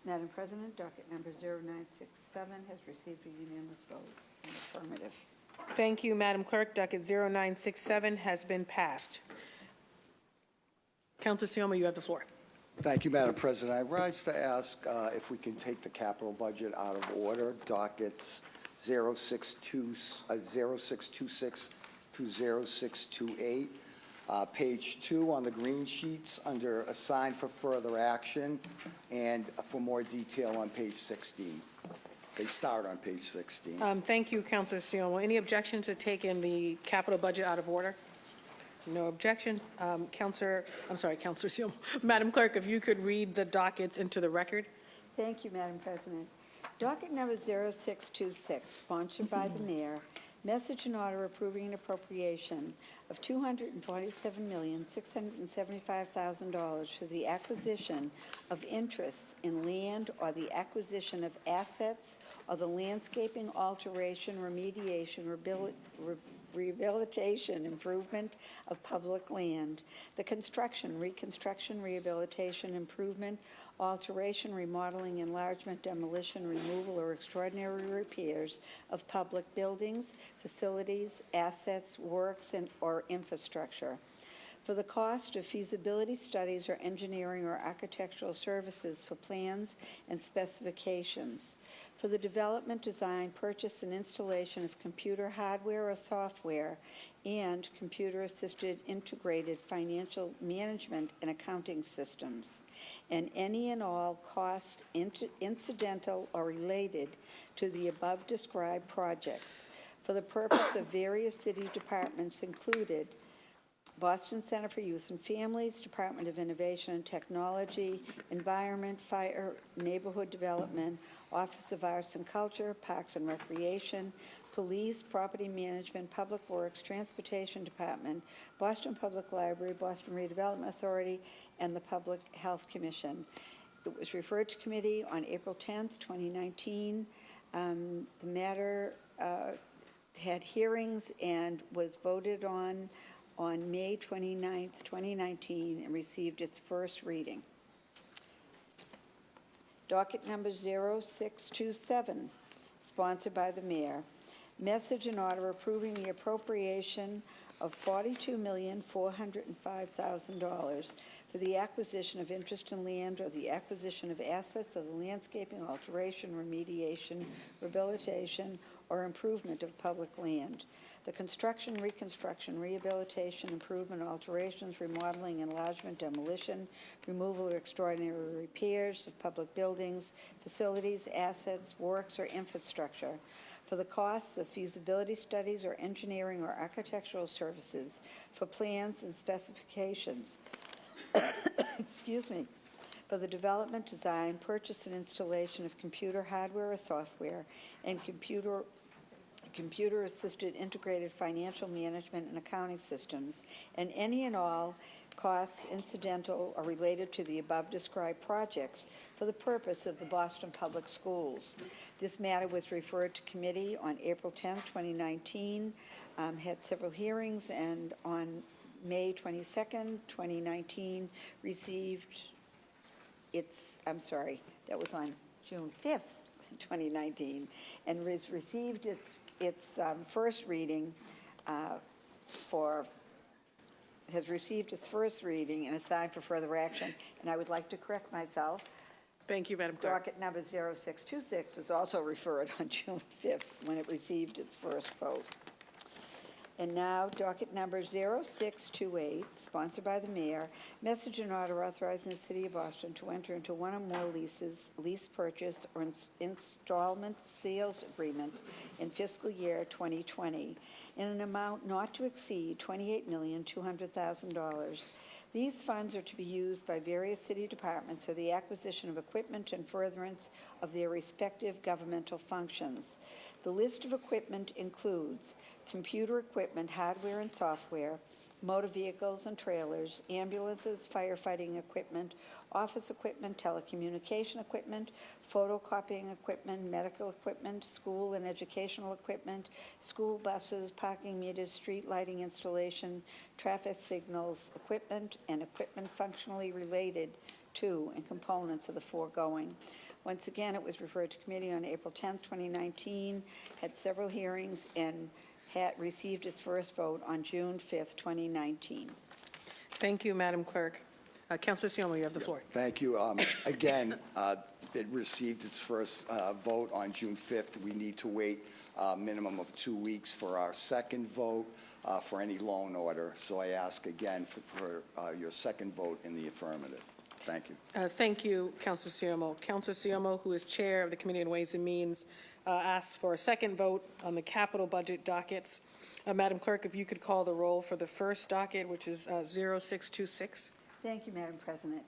Madam President, docket number 0967 has received a unanimous vote in the affirmative. Thank you, Madam Clerk. Docket 0967 has been passed. Councilor Siomo, you have the floor. Thank you, Madam President. I rise to ask if we can take the capital budget out of order, dockets 0626 through 0628. Page 2 on the green sheets under assigned for further action, and for more detail on page 16. They start on page 16. Thank you, Councilor Siomo. Any objection to taking the capital budget out of order? No objection. Councilor Siomo. Madam Clerk, if you could read the dockets into the record. Thank you, Madam President. Docket number 0626, sponsored by the mayor. Message and order approving an appropriation of $247,675,000 for the acquisition of interests in land or the acquisition of assets or the landscaping, alteration, remediation, rehabilitation, improvement of public land, the construction, reconstruction, rehabilitation, improvement, alteration, remodeling, enlargement, demolition, removal, or extraordinary repairs of public buildings, facilities, assets, works, or infrastructure. For the cost of feasibility studies or engineering or architectural services for plans and specifications. For the development, design, purchase, and installation of computer hardware or software and computer-assisted integrated financial management and accounting systems, and any and all costs incidental or related to the above-described projects for the purpose of various city departments included Boston Center for Youth and Families, Department of Innovation and Technology, Environment, Fire, Neighborhood Development, Office of Arts and Culture, Parks and Recreation, Police, Property Management, Public Works, Transportation Department, Boston Public Library, Boston Redevelopment Authority, and the Public Health Commission. It was referred to committee on April 10th, 2019. The matter had hearings and was voted on May 29th, 2019, and received its first reading. Docket number 0627, sponsored by the mayor. Message and order approving the appropriation of $42,405,000 for the acquisition of interest in land or the acquisition of assets of the landscaping, alteration, remediation, rehabilitation, or improvement of public land. The construction, reconstruction, rehabilitation, improvement, alterations, remodeling, enlargement, demolition, removal or extraordinary repairs of public buildings, facilities, assets, works, or infrastructure for the costs of feasibility studies or engineering or architectural services for plans and specifications. Excuse me. For the development, design, purchase, and installation of computer hardware or software and computer-assisted integrated financial management and accounting systems, and any and all costs incidental or related to the above-described projects for the purpose of the Boston Public Schools. This matter was referred to committee on April 10, 2019, had several hearings, and on May 22nd, 2019, received its, I'm sorry, that was on June 5th, 2019, and received its first reading has received its first reading and assigned for further action. And I would like to correct myself. Thank you, Madam Clerk. Docket number 0626 was also referred on June 5th when it received its first vote. And now, docket number 0628, sponsored by the mayor, message and order authorizing the city of Boston to enter into one or more leases, lease purchase, or installment sales agreement in fiscal year 2020 in an amount not to exceed $28,200,000. These funds are to be used by various city departments for the acquisition of equipment and furtherance of their respective governmental functions. The list of equipment includes computer equipment, hardware and software, motor vehicles and trailers, ambulances, firefighting equipment, office equipment, telecommunication equipment, photocopying equipment, medical equipment, school and educational equipment, school buses, parking meters, street lighting installation, traffic signals, equipment, and equipment functionally related to and components of the foregoing. Once again, it was referred to committee on April 10th, 2019, had several hearings, and had received its first vote on June 5th, 2019. Thank you, Madam Clerk. Councilor Siomo, you have the floor. Thank you. Again, it received its first vote on June 5th. We need to wait a minimum of 2 weeks for our second vote for any loan order. So I ask again for your second vote in the affirmative. Thank you. Thank you, Councilor Siomo. Councilor Siomo, who is chair of the Committee on Ways and Means, asks for a second vote on the capital budget dockets. Madam Clerk, if you could call the roll for the first docket, which is 0626. Thank you, Madam President.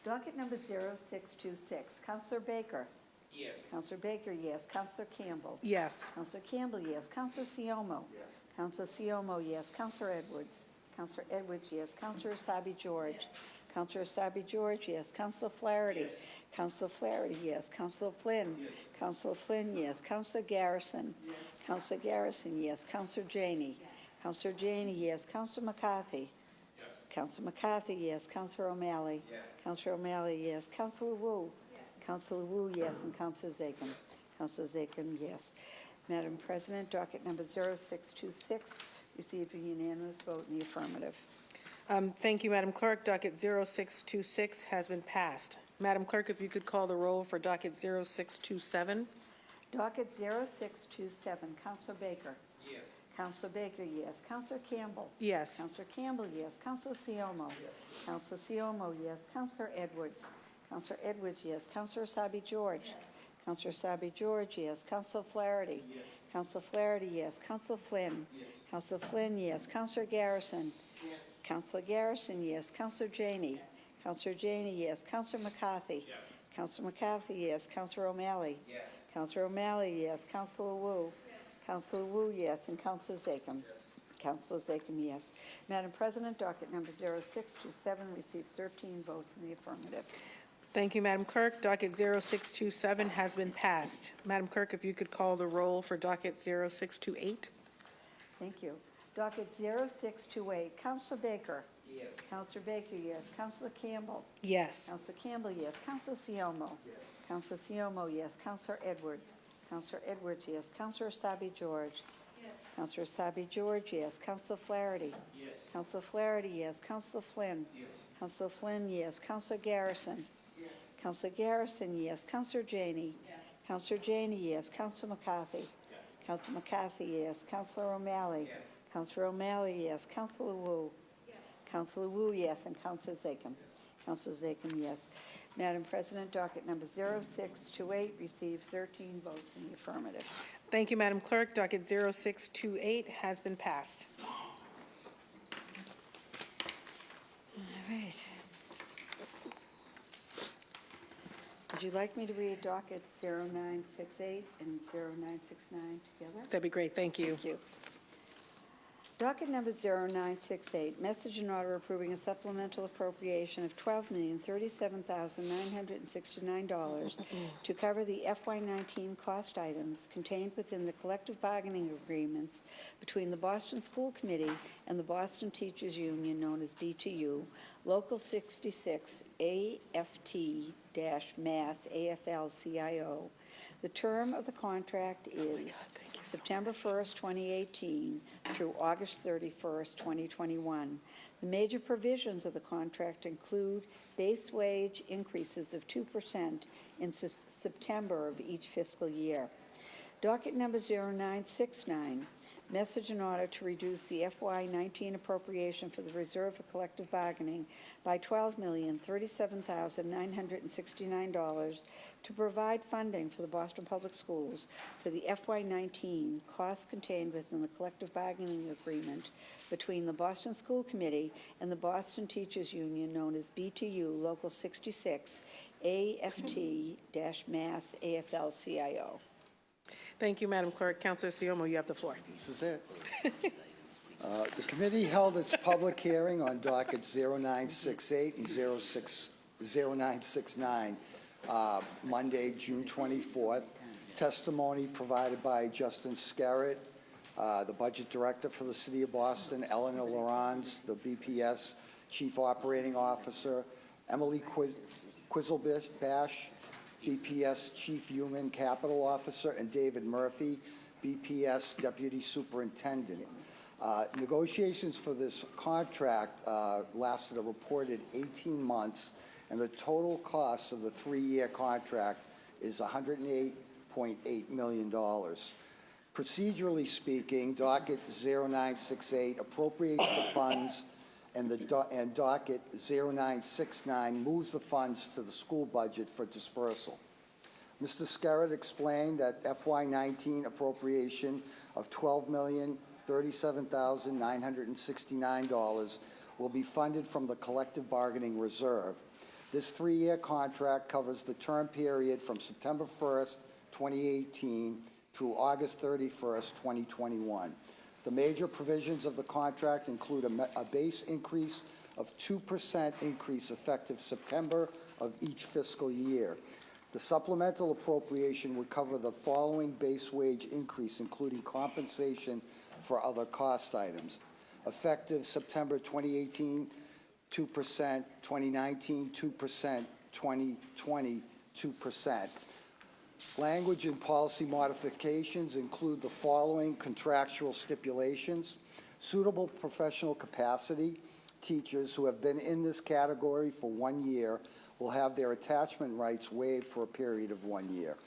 Docket number 0626, Councilor Baker. Yes. Councilor Baker, yes. Councilor Campbell. Yes. Councilor Campbell, yes. Councilor Siomo. Yes. Councilor Siomo, yes. Councilor Edwards. Councilor Edwards, yes. Councilor Asabi George. Yes. Councilor Asabi George, yes. Councilor Flaherty. Yes. Councilor Flaherty, yes. Councilor Flynn. Yes. Councilor Flynn, yes. Councilor Garrison. Yes. Councilor Garrison, yes. Councilor Janey. Yes. Councilor Janey, yes. Councilor McCarthy. Yes. Councilor McCarthy, yes. Councilor O'Malley. Yes. Councilor O'Malley, yes. Councilor Wu. Yes. Councilor Wu, yes. And Councilor Zachem. Councilor Zachem, yes. Madam President, docket number 0626 received a unanimous vote in the affirmative. Thank you, Madam Clerk. Docket 0626 has been passed. Madam Clerk, if you could call the roll for docket 0627. Docket 0627, Councilor Baker. Yes. Councilor Baker, yes. Councilor Campbell. Yes. Councilor Campbell, yes. Councilor Siomo. Yes. Councilor Siomo, yes. Councilor Edwards. Councilor Edwards, yes. Councilor Asabi George. Yes. Councilor Asabi George, yes. Councilor Flaherty. Yes. Councilor Flaherty, yes. Councilor Flynn. Yes. Councilor Flynn, yes. Councilor Garrison. Yes. Councilor Garrison, yes. Councilor Janey. Yes. Councilor Janey, yes. Councilor McCarthy. Yes. Councilor McCarthy, yes. Councilor O'Malley. Yes. Councilor O'Malley, yes. Councilor Wu. Yes. Councilor Wu, yes. And Councilor Zachem. Yes. Councilor Zachem, yes. Madam President, docket number 0627 received 13 votes in the affirmative. Thank you, Madam Clerk. Docket 0627 has been passed. Madam Clerk, if you could call the roll for docket 0628. Thank you. Docket 0628, Councilor Baker. Yes. Councilor Baker, yes. Councilor Campbell. Yes. Councilor Campbell, yes. Councilor Siomo. Yes. Councilor Siomo, yes. Councilor Edwards. Councilor Edwards, yes. Councilor Asabi George. Yes. Councilor Asabi George, yes. Councilor Flaherty. Yes. Councilor Flaherty, yes. Councilor Flynn. Yes. Councilor Flynn, yes. Councilor Garrison. Yes. Councilor Garrison, yes. Councilor Janey. Yes. Councilor Janey, yes. Councilor McCarthy. Yes. Councilor McCarthy, yes. Councilor O'Malley. Yes. Councilor O'Malley, yes. Councilor Wu. Yes. Councilor Wu, yes. And Councilor Zachem. Yes. Councilor Zachem, yes. Madam President, docket number 0628 received 13 votes in the affirmative. Thank you, Madam Clerk. Docket 0628 has been passed. All right. Would you like me to read docket 0968 and 0969 together? That'd be great, thank you. Thank you. Docket number 0968, message and order approving a supplemental appropriation of $12,037,969 to cover the FY19 cost items contained within the collective bargaining agreements between the Boston School Committee and the Boston Teachers Union, known as BTU, Local 66, AFT-MASS AFL-CIO. The term of the contract is September 1st, 2018 through August 31st, 2021. The major provisions of the contract include base wage increases of 2% in September of each fiscal year. Docket number 0969, message in order to reduce the FY19 appropriation for the Reserve for Collective Bargaining by $12,037,969 to provide funding for the Boston Public Schools for the FY19 costs contained within the collective bargaining agreement between the Boston School Committee and the Boston Teachers Union, known as BTU Local 66, AFT-MASS AFL-CIO. Thank you, Madam Clerk. Councilor Siomo, you have the floor. This is it. The committee held its public hearing on docket 0968 and 0969 Monday, June 24th. Testimony provided by Justin Scarrett, the budget director for the City of Boston, Eleanor Laurens, the BPS Chief Operating Officer, Emily Quizzlebash, BPS Chief Human Capital Officer, and David Murphy, BPS Deputy Superintendent. Negotiations for this contract lasted a reported 18 months, and the total cost of the 3-year contract is $108.8 million. Procedurally speaking, docket 0968 appropriates the funds, and docket 0969 moves the funds to the school budget for dispersal. Mr. Scarrett explained that FY19 appropriation of $12,037,969 will be funded from the collective bargaining reserve. This 3-year contract covers the term period from September 1st, 2018 through August 31st, 2021. The major provisions of the contract include a base increase of 2% increase effective September of each fiscal year. The supplemental appropriation would cover the following base wage increase, including compensation for other cost items. Effective September 2018, 2%, 2019, 2%, 2020, 2%. Language and policy modifications include the following contractual stipulations. Suitable professional capacity teachers who have been in this category for 1 year will have their attachment rights waived for a period of 1 year.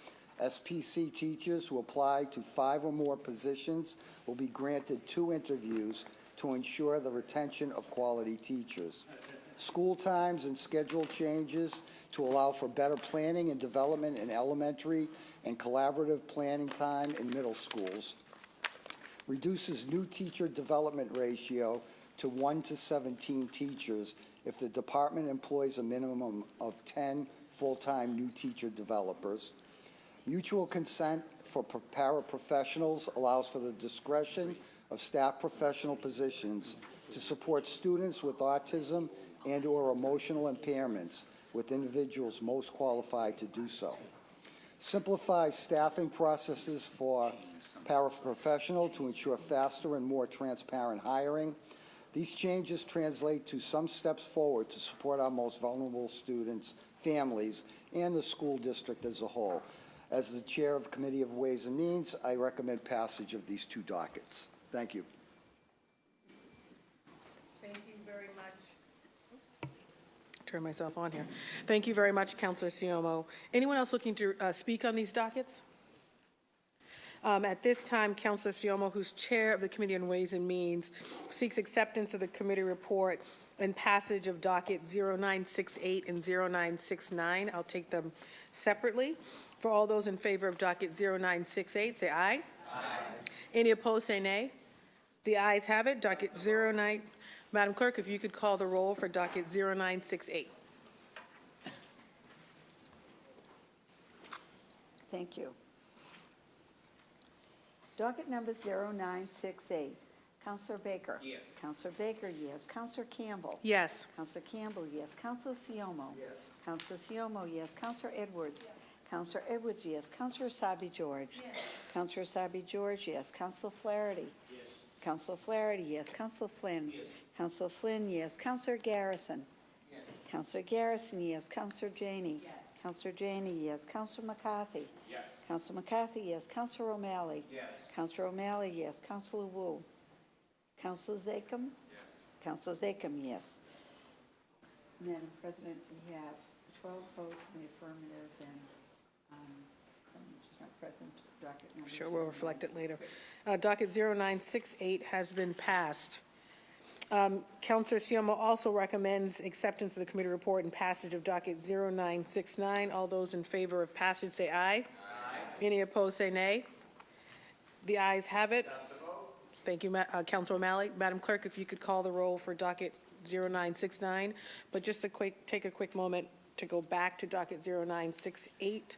SPC teachers who apply to 5 or more positions will be granted 2 interviews to ensure the retention of quality teachers. School times and schedule changes to allow for better planning and development in elementary and collaborative planning time in middle schools. Reduces new teacher development ratio to 1 to 17 teachers if the department employs a minimum of 10 full-time new teacher developers. Mutual consent for paraprofessionals allows for the discretion of staff professional positions to support students with autism and/or emotional impairments with individuals most qualified to do so. Simplify staffing processes for paraprofessional to ensure faster and more transparent hiring. These changes translate to some steps forward to support our most vulnerable students, families, and the school district as a whole. As the chair of the Committee of Ways and Means, I recommend passage of these 2 dockets. Thank you. Thank you very much. Turn myself on here. Thank you very much, Councilor Siomo. Anyone else looking to speak on these dockets? At this time, Councilor Siomo, who's chair of the Committee on Ways and Means, seeks acceptance of the committee report and passage of docket 0968 and 0969. I'll take them separately. For all those in favor of docket 0968, say aye. Aye. Any opposed, say nay. The ayes have it. Docket 09. Madam Clerk, if you could call the roll for docket 0968. Thank you. Docket number 0968. Counselor Baker? Yes. Counselor Baker, yes. Counselor Campbell? Yes. Counselor Campbell, yes. Counselor Siomo? Yes. Counselor Siomo, yes. Counselor Edwards? Counselor Edwards, yes. Counselor Sabi George? Yes. Counselor Sabi George, yes. Counselor Flaherty? Yes. Counselor Flaherty, yes. Counselor Flynn? Yes. Counselor Flynn, yes. Counselor Garrison? Yes. Counselor Garrison, yes. Counselor Janey? Yes. Counselor Janey, yes. Counselor McCarthy? Yes. Counselor McCarthy, yes. Counselor O'Malley? Yes. Counselor O'Malley, yes. Counselor Wu? Counselor Zachem? Yes. Counselor Zachem, yes. Madam President, we have 12 votes in the affirmative and someone just not present. Docket number Sure, we'll reflect it later. Docket 0968 has been passed. Counselor Siomo also recommends acceptance of the committee report and passage of docket 0969. All those in favor of passage say aye. Aye. Any opposed say nay. The ayes have it. Thank you, Councilor O'Malley. Madam Clerk, if you could call the roll for docket 0969. But just take a quick moment to go back to docket 0968.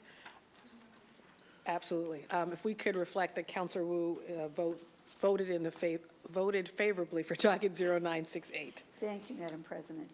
Absolutely. If we could reflect that Councilor Wu voted favorably for docket 0968. Thank you, Madam President.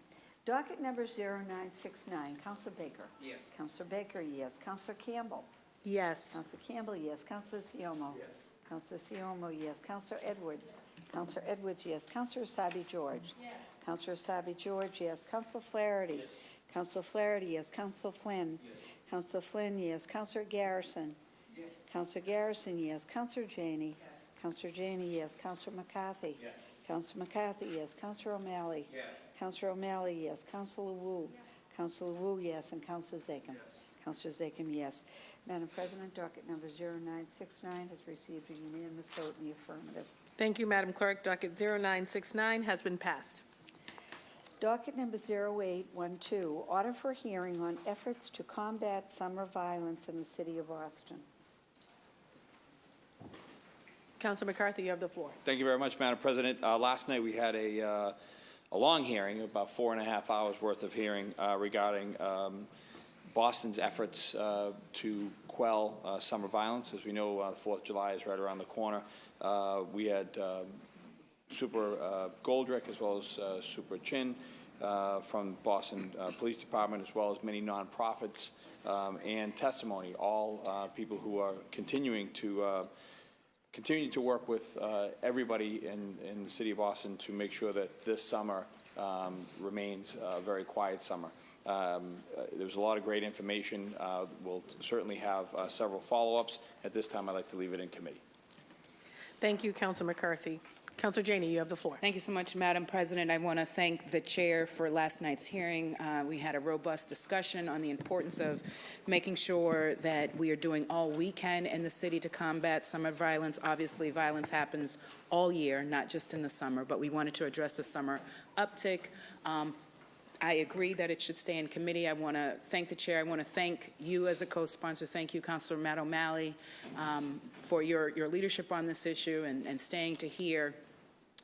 Docket number 0969. Counselor Baker? Yes. Counselor Baker, yes. Counselor Campbell? Yes. Counselor Campbell, yes. Counselor Siomo? Yes. Counselor Siomo, yes. Counselor Edwards? Counselor Edwards, yes. Counselor Sabi George? Yes. Counselor Sabi George, yes. Counselor Flaherty? Yes. Counselor Flaherty, yes. Counselor Flynn? Yes. Counselor Flynn, yes. Counselor Garrison? Yes. Counselor Garrison, yes. Counselor Janey? Yes. Counselor Janey, yes. Counselor McCarthy? Yes. Counselor McCarthy, yes. Counselor O'Malley? Yes. Counselor O'Malley, yes. Counselor Wu? Yes. Counselor Wu, yes. And Counselor Zachem? Yes. Counselor Zachem, yes. Madam President, docket number 0969 has received a unanimous vote in the affirmative. Thank you, Madam Clerk. Docket 0969 has been passed. Docket number 0812, order for hearing on efforts to combat summer violence in the city of Boston. Councilor McCarthy, you have the floor. Thank you very much, Madam President. Last night we had a long hearing, about 4.5 hours worth of hearing regarding Boston's efforts to quell summer violence. As we know, the 4th of July is right around the corner. We had Super Goldrick as well as Super Chin from Boston Police Department, as well as many nonprofits and testimony, all people who are continuing to work with everybody in the city of Boston to make sure that this summer remains a very quiet summer. There was a lot of great information. We'll certainly have several follow-ups. At this time, I'd like to leave it in committee. Thank you, Councilor McCarthy. Councilor Janey, you have the floor. Thank you so much, Madam President. I want to thank the chair for last night's hearing. We had a robust discussion on the importance of making sure that we are doing all we can in the city to combat summer violence. Obviously, violence happens all year, not just in the summer, but we wanted to address the summer uptick. I agree that it should stay in committee. I want to thank the chair. I want to thank you as a co-sponsor. Thank you, Councilor Matt O'Malley, for your leadership on this issue and staying to hear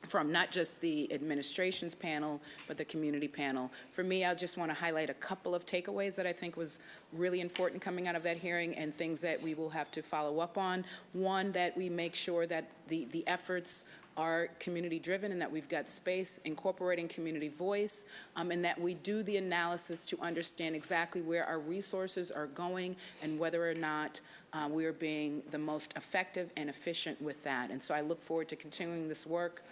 from not just the administration's panel, but the community panel. For me, I just want to highlight a couple of takeaways that I think was really important coming out of that hearing and things that we will have to follow up on. One, that we make sure that the efforts are community-driven and that we've got space incorporating community voice, and that we do the analysis to understand exactly where our resources are going and whether or not we are being the most effective and efficient with that. And so I look forward to continuing this work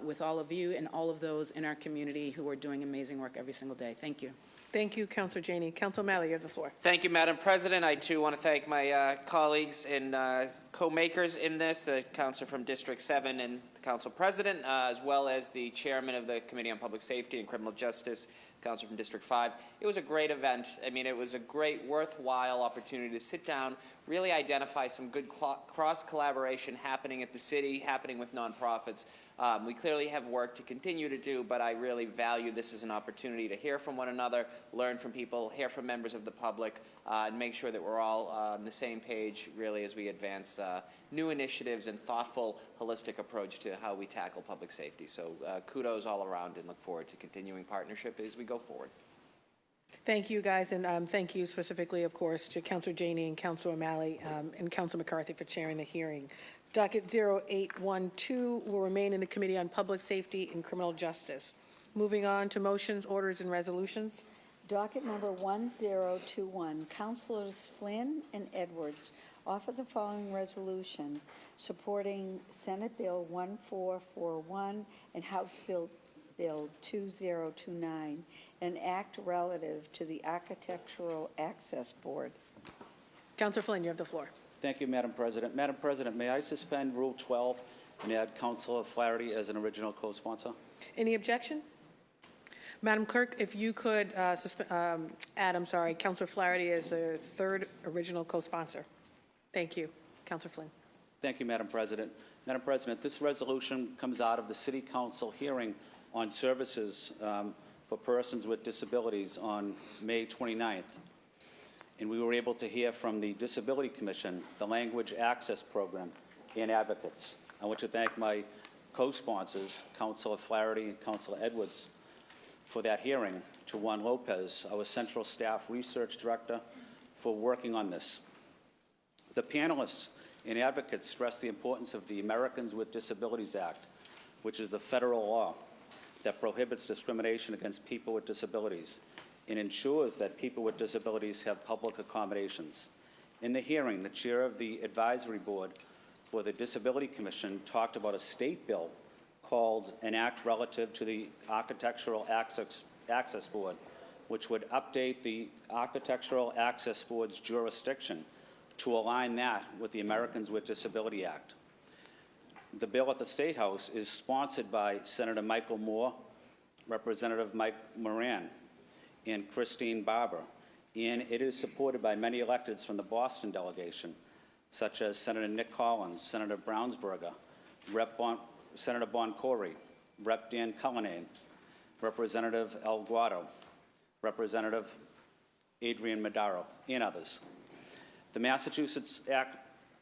with all of you and all of those in our community who are doing amazing work every single day. Thank you. Thank you, Councilor Janey. Councilor O'Malley, you have the floor. Thank you, Madam President. I, too, want to thank my colleagues and co-makers in this, the councilor from District 7 and the council president, as well as the chairman of the Committee on Public Safety and Criminal Justice, councilor from District 5. It was a great event. I mean, it was a great, worthwhile opportunity to sit down, really identify some good cross-collaboration happening at the city, happening with nonprofits. We clearly have work to continue to do, but I really value this as an opportunity to hear from one another, learn from people, hear from members of the public, and make sure that we're all on the same page, really, as we advance new initiatives and thoughtful, holistic approach to how we tackle public safety. So kudos all around and look forward to continuing partnership as we go forward. Thank you, guys, and thank you specifically, of course, to Councilor Janey and Councilor O'Malley and Councilor McCarthy for chairing the hearing. Docket 0812 will remain in the Committee on Public Safety and Criminal Justice. Moving on to motions, orders, and resolutions. Docket number 1021, Councilors Flynn and Edwards offer the following resolution supporting Senate Bill 1441 and House Bill 2029, an act relative to the Architectural Access Board. Councilor Flynn, you have the floor. Thank you, Madam President. Madam President, may I suspend Rule 12 and add Councilor Flaherty as an original co-sponsor? Any objection? Madam Clerk, if you could add, Councilor Flaherty as the third original co-sponsor. Thank you. Councilor Flynn. Thank you, Madam President. Madam President, this resolution comes out of the City Council hearing on services for persons with disabilities on May 29th. And we were able to hear from the Disability Commission, the Language Access Program, and advocates. I want to thank my co-sponsors, Councilor Flaherty and Councilor Edwards, for that hearing, to Juan Lopez, our Central Staff Research Director, for working on this. The panelists and advocates stressed the importance of the Americans with Disabilities Act, which is the federal law that prohibits discrimination against people with disabilities and ensures that people with disabilities have public accommodations. In the hearing, the chair of the advisory board for the Disability Commission talked about a state bill called an act relative to the Architectural Access Board, which would update the Architectural Access Board's jurisdiction to align that with the Americans with Disability Act. The bill at the State House is sponsored by Senator Michael Moore, Representative Mike Moran, and Christine Barber, and it is supported by many electeds from the Boston delegation, such as Senator Nick Collins, Senator Brownsberger, Senator Boncory, Rep. Dan Cullinane, Representative El Guado, Representative Adrian Madaro, and others. The Massachusetts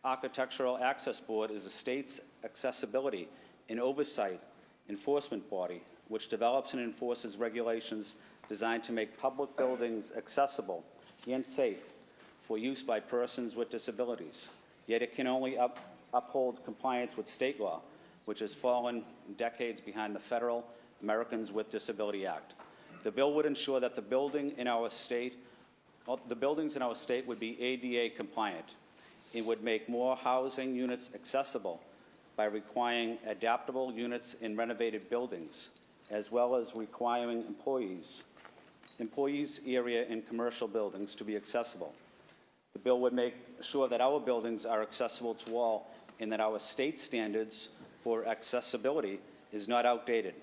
Architectural Access Board is the state's accessibility and oversight enforcement body, which develops and enforces regulations designed to make public buildings accessible and safe for use by persons with disabilities. Yet it can only uphold compliance with state law, which has fallen decades behind the federal Americans with Disability Act. The bill would ensure that the buildings in our state would be ADA compliant. It would make more housing units accessible by requiring adaptable units in renovated buildings, as well as requiring employees area in commercial buildings to be accessible. The bill would make sure that our buildings are accessible to all and that our state standards for accessibility is not outdated.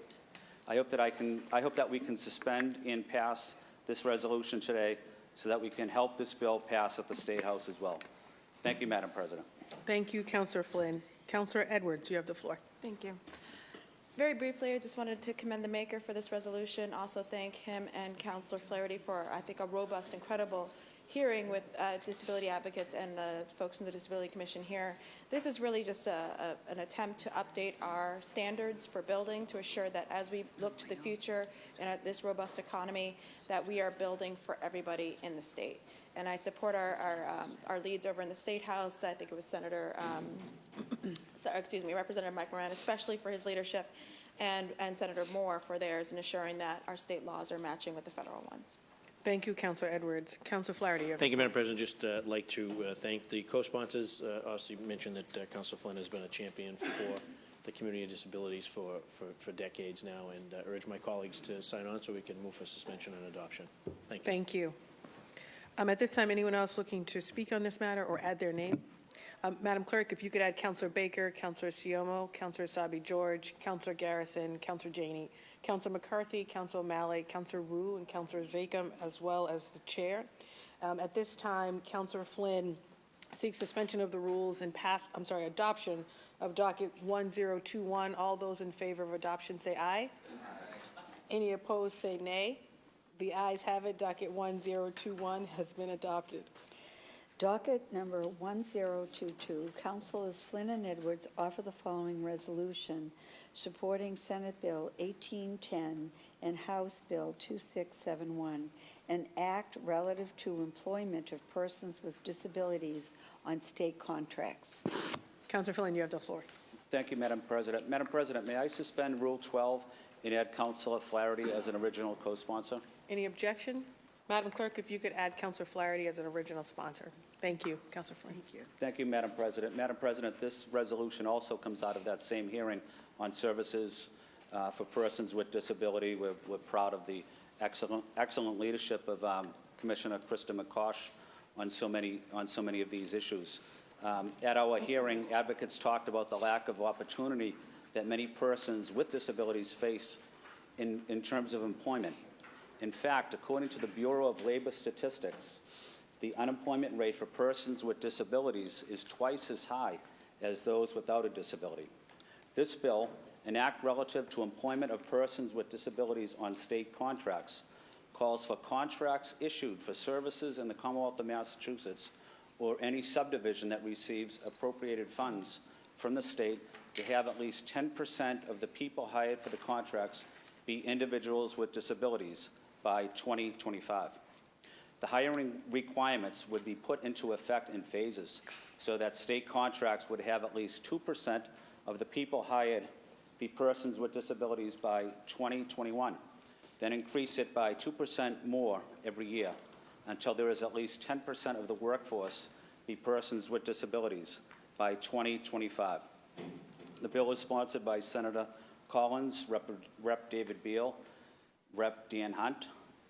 I hope that we can suspend and pass this resolution today so that we can help this bill pass at the State House as well. Thank you, Madam President. Thank you, Councilor Flynn. Councilor Edwards, you have the floor. Thank you. Very briefly, I just wanted to commend the maker for this resolution, also thank him and Councilor Flaherty for, I think, a robust, incredible hearing with disability advocates and the folks from the Disability Commission here. This is really just an attempt to update our standards for building to assure that as we look to the future and at this robust economy, that we are building for everybody in the state. And I support our leads over in the State House. I think it was Representative Mike Moran, especially for his leadership, and Senator Moore for theirs in assuring that our state laws are matching with the federal ones. Thank you, Councilor Edwards. Councilor Flaherty. Thank you, Madam President. Just like to thank the co-sponsors. Also mentioned that Councilor Flynn has been a champion for the community of disabilities for decades now, and urge my colleagues to sign on so we can move for suspension and adoption. Thank you. Thank you. At this time, anyone else looking to speak on this matter or add their name? Madam Clerk, if you could add Councilor Baker, Councilor Siomo, Councilor Sabi George, Councilor Garrison, Councilor Janey, Councilor McCarthy, Councilor O'Malley, Councilor Wu, and Councilor Zakem, as well as the chair. At this time, Councilor Flynn seeks suspension of the rules and adoption of docket 1021. All those in favor of adoption say aye. Any opposed say nay. The ayes have it. Docket 1021 has been adopted. Docket number 1022, Councilors Flynn and Edwards offer the following resolution supporting Senate Bill 1810 and House Bill 2671, an act relative to employment of persons with disabilities on state contracts. Councillor Flynn, you have the floor. Thank you, Madam President. Madam President, may I suspend Rule 12 and add Councilor Flaherty as an original co-sponsor? Any objection? Madam Clerk, if you could add Councillor Flaherty as an original sponsor. Thank you, Councillor Flynn. Thank you. Thank you, Madam President. Madam President, this resolution also comes out of that same hearing on services for persons with disability. We're proud of the excellent leadership of Commissioner Krista McCosh on so many of these issues. At our hearing, advocates talked about the lack of opportunity that many persons with disabilities face in terms of employment. In fact, according to the Bureau of Labor Statistics, the unemployment rate for persons with disabilities is twice as high as those without a disability. This bill, an act relative to employment of persons with disabilities on state contracts, calls for contracts issued for services in the Commonwealth of Massachusetts or any subdivision that receives appropriated funds from the state to have at least 10% of the people hired for the contracts be individuals with disabilities by 2025. The hiring requirements would be put into effect in phases so that state contracts would have at least 2% of the people hired be persons with disabilities by 2021, then increase it by 2% more every year until there is at least 10% of the workforce be persons with disabilities by 2025. The bill is sponsored by Senator Collins, Rep. David Beal, Rep. Dan Hunt,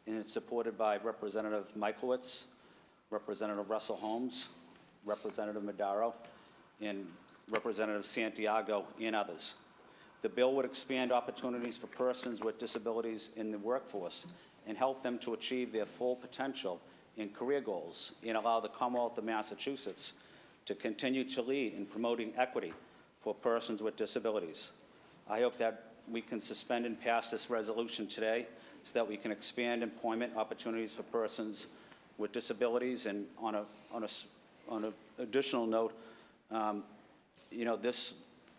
and it's supported by Representative Michaelwitz, Representative Russell Holmes, Representative Madaro, and Representative Santiago, and others. The bill would expand opportunities for persons with disabilities in the workforce and help them to achieve their full potential and career goals and allow the Commonwealth of Massachusetts to continue to lead in promoting equity for persons with disabilities. I hope that we can suspend and pass this resolution today so that we can expand employment opportunities for persons with disabilities. And on an additional note,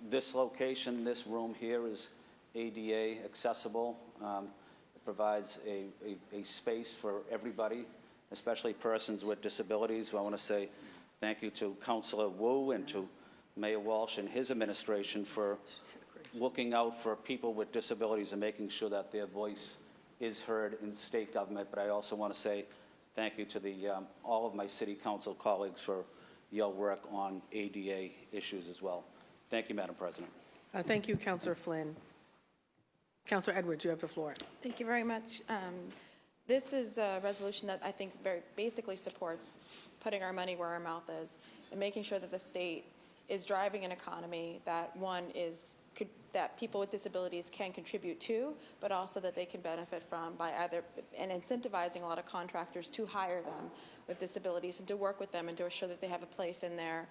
this location, this room here is ADA accessible. It provides a space for everybody, especially persons with disabilities. So I want to say thank you to Councilor Wu and to Mayor Walsh and his administration for looking out for people with disabilities and making sure that their voice is heard in state government. But I also want to say thank you to all of my city council colleagues for your work on ADA issues as well. Thank you, Madam President. Thank you, Councillor Flynn. Councillor Edwards, you have the floor. Thank you very much. This is a resolution that I think very basically supports putting our money where our mouth is and making sure that the state is driving an economy that that people with disabilities can contribute to, but also that they can benefit from by and incentivizing a lot of contractors to hire them with disabilities and to work with them and to assure that they have a place in their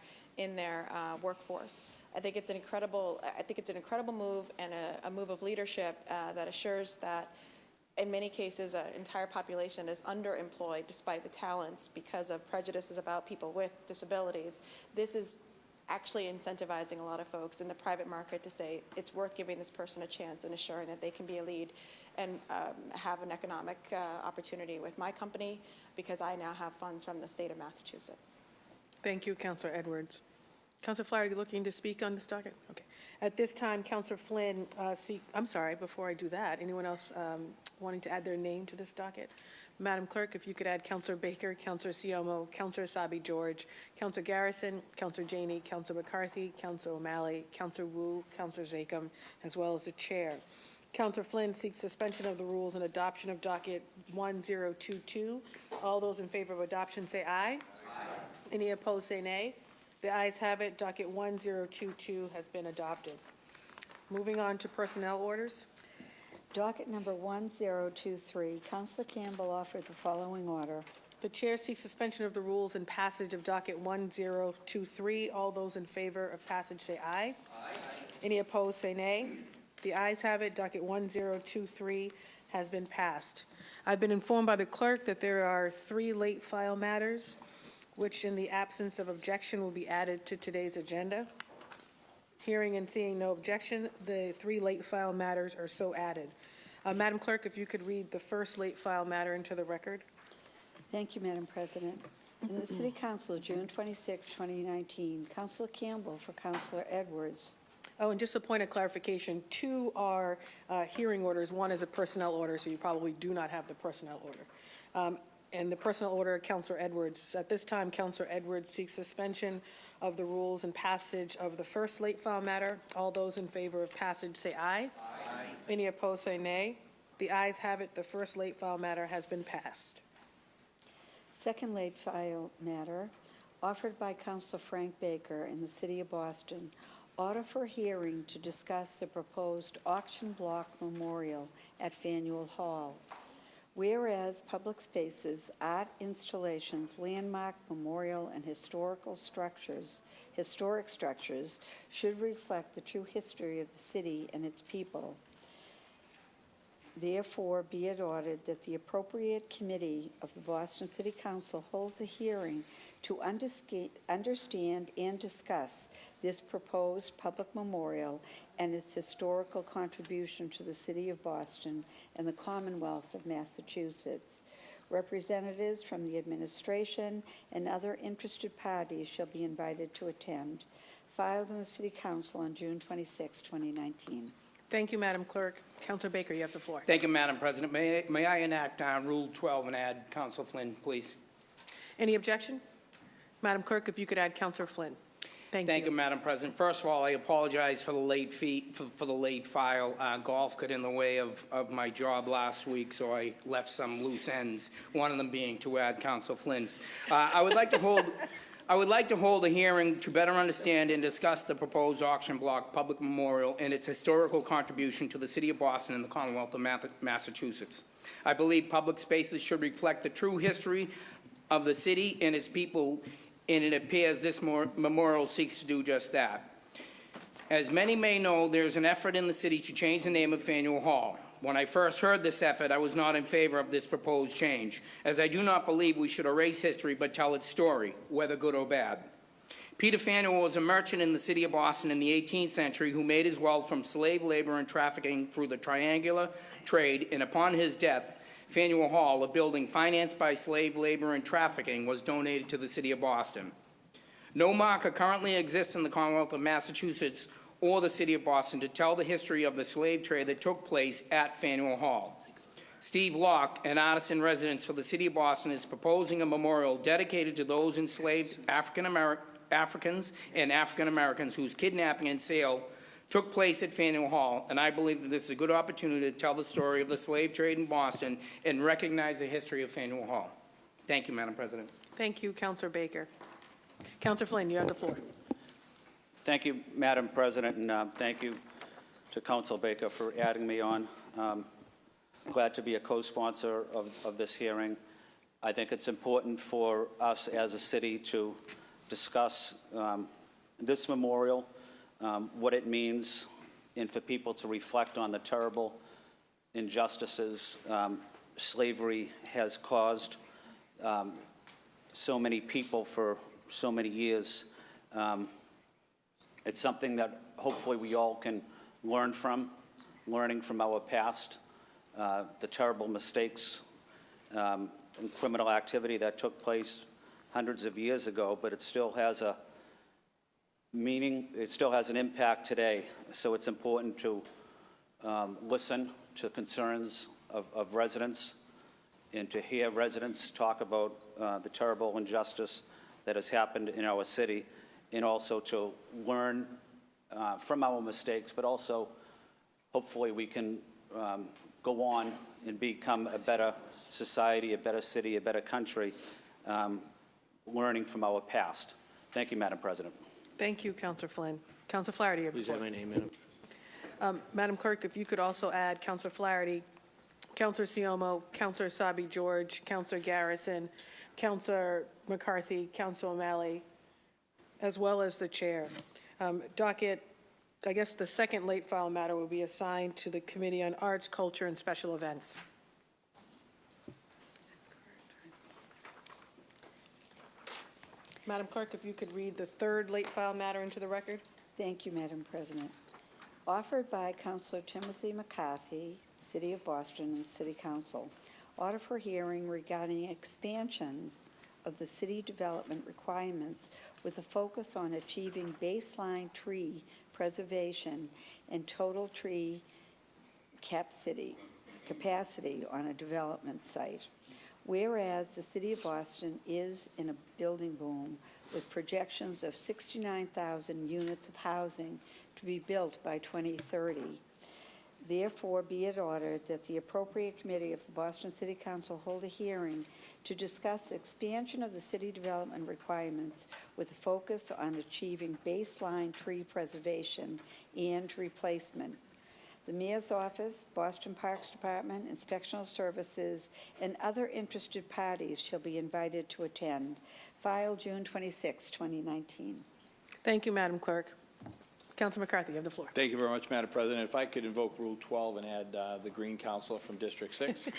workforce. I think it's an incredible move and a move of leadership that assures that in many cases an entire population is underemployed despite the talents because of prejudices about people with disabilities. This is actually incentivizing a lot of folks in the private market to say it's worth giving this person a chance and assuring that they can be a lead and have an economic opportunity with my company because I now have funds from the state of Massachusetts. Thank you, Councillor Edwards. Councillor Flaherty, are you looking to speak on this docket? Okay. At this time, Councillor Flynn, I'm sorry, before I do that, anyone else wanting to add their name to this docket? Madam Clerk, if you could add Councillor Baker, Councillor Siomo, Councillor Asabi George, Councillor Garrison, Councillor Janey, Councillor McCarthy, Councillor O'Malley, Councillor Wu, Councillor Zakam, as well as the Chair. Councillor Flynn seeks suspension of the rules and adoption of docket 1022. All those in favor of adoption say aye. Aye. Any opposed say nay. The ayes have it. Docket 1022 has been adopted. Moving on to personnel orders. Docket number 1023, Councilor Campbell offered the following order. The chair seeks suspension of the rules and passage of docket 1023. All those in favor of passage say aye. Aye. Any opposed say nay. The ayes have it. Docket 1023 has been passed. I've been informed by the clerk that there are 3 late file matters. which in the absence of objection will be added to today's agenda. Hearing and seeing no objection, the 3 late file matters are so added. Madam Clerk, if you could read the first late file matter into the record. Thank you, Madam President. In the City Council, June 26, 2019, Councilor Campbell for Councilor Edwards. Oh, and just a point of clarification, 2 are hearing orders. 1 is a personnel order, so you probably do not have the personnel order. And the personnel order, Councilor Edwards. At this time, Councilor Edwards seeks suspension of the rules and passage of the first late file matter. All those in favor of passage say aye. Aye. Any opposed say nay. The ayes have it. The first late file matter has been passed. Second late file matter, offered by Councilor Frank Baker in the City of Boston. Order for hearing to discuss the proposed auction block memorial at Fanueil Hall. Whereas public spaces, art installations, landmark, memorial, and historic structures should reflect the true history of the city and its people. Therefore, be it ordered that the appropriate committee of the Boston City Council holds a hearing to understand and discuss this proposed public memorial and its historical contribution to the City of Boston and the Commonwealth of Massachusetts. Representatives from the administration and other interested parties shall be invited to attend. Filed in the City Council on June 26, 2019. Thank you, Madam Clerk. Councilor Baker, you have the floor. Thank you, Madam President. May I enact Rule 12 and add Council Flynn, please? Any objection? Madam Clerk, if you could add Councilor Flynn. Thank you, Madam President. First of all, I apologize for the late file. Golf got in the way of my job last week, so I left some loose ends, one of them being to add Council Flynn. I would like to hold a hearing to better understand and discuss the proposed auction block public memorial and its historical contribution to the City of Boston and the Commonwealth of Massachusetts. I believe public spaces should reflect the true history of the city and its people, and it appears this memorial seeks to do just that. As many may know, there's an effort in the city to change the name of Fanueil Hall. When I first heard this effort, I was not in favor of this proposed change, as I do not believe we should erase history but tell its story, whether good or bad. Peter Fanueil was a merchant in the City of Boston in the 18th century who made his wealth from slave labor and trafficking through the triangular trade, and upon his death, Fanueil Hall, a building financed by slave labor and trafficking, was donated to the City of Boston. No marker currently exists in the Commonwealth of Massachusetts or the City of Boston to tell the history of the slave trade that took place at Fanueil Hall. Steve Locke, an artist in residence for the City of Boston, is proposing a memorial dedicated to those enslaved Africans and African Americans whose kidnapping and sale took place at Fanueil Hall, and I believe that this is a good opportunity to tell the story of the slave trade in Boston and recognize the history of Fanueil Hall. Thank you, Madam President. Thank you, Councilor Baker. Councilor Flynn, you have the floor. Thank you, Madam President, and thank you to Council Baker for adding me on. Glad to be a co-sponsor of this hearing. I think it's important for us as a city to discuss this memorial, what it means, and for people to reflect on the terrible injustices slavery has caused so many people for so many years. It's something that hopefully we all can learn from, learning from our past, the terrible mistakes and criminal activity that took place hundreds of years ago, but it still has a meaning, it still has an impact today. So it's important to listen to concerns of residents and to hear residents talk about the terrible injustice that has happened in our city, and also to learn from our mistakes, but also hopefully we can go on and become a better society, a better city, a better country, learning from our past. Thank you, Madam President. Thank you, Councilor Flynn. Councilor Flaherty, you have the Please floor. add my name, Madam. Madam Clerk, if you could also add Councilor Flaherty, Councilor Siomo, Councilor Sabi George, Councilor Garrison, Councilor McCarthy, Councilor O'Malley, as well as the chair. Docket, I guess the second late file matter will be assigned to the Committee on Arts, Culture, and Special Events. Madam Clerk, if you could read the third late file matter into the record. Thank you, Madam President. Offered by Councilor Timothy McCarthy, City of Boston, and City Council. Order for hearing regarding expansions of the city development requirements with a focus on achieving baseline tree preservation and total tree capacity on a development site. Whereas the City of Boston is in a building boom with projections of 69,000 units of housing to be built by 2030. Therefore, be it ordered that the Appropriate Committee of the Boston City Council hold a hearing to discuss expansion of the city development requirements with a focus on achieving baseline tree preservation and replacement. The Mayor's Office, Boston Parks Department, Inspectional Services, and other interested parties shall be invited to attend. Filed June 26, 2019. Thank you, Madam Clerk. Councilor McCarthy, you have the floor. Thank you very much, Madam President. If I could invoke Rule 12 and add the Green Councilor from District 6.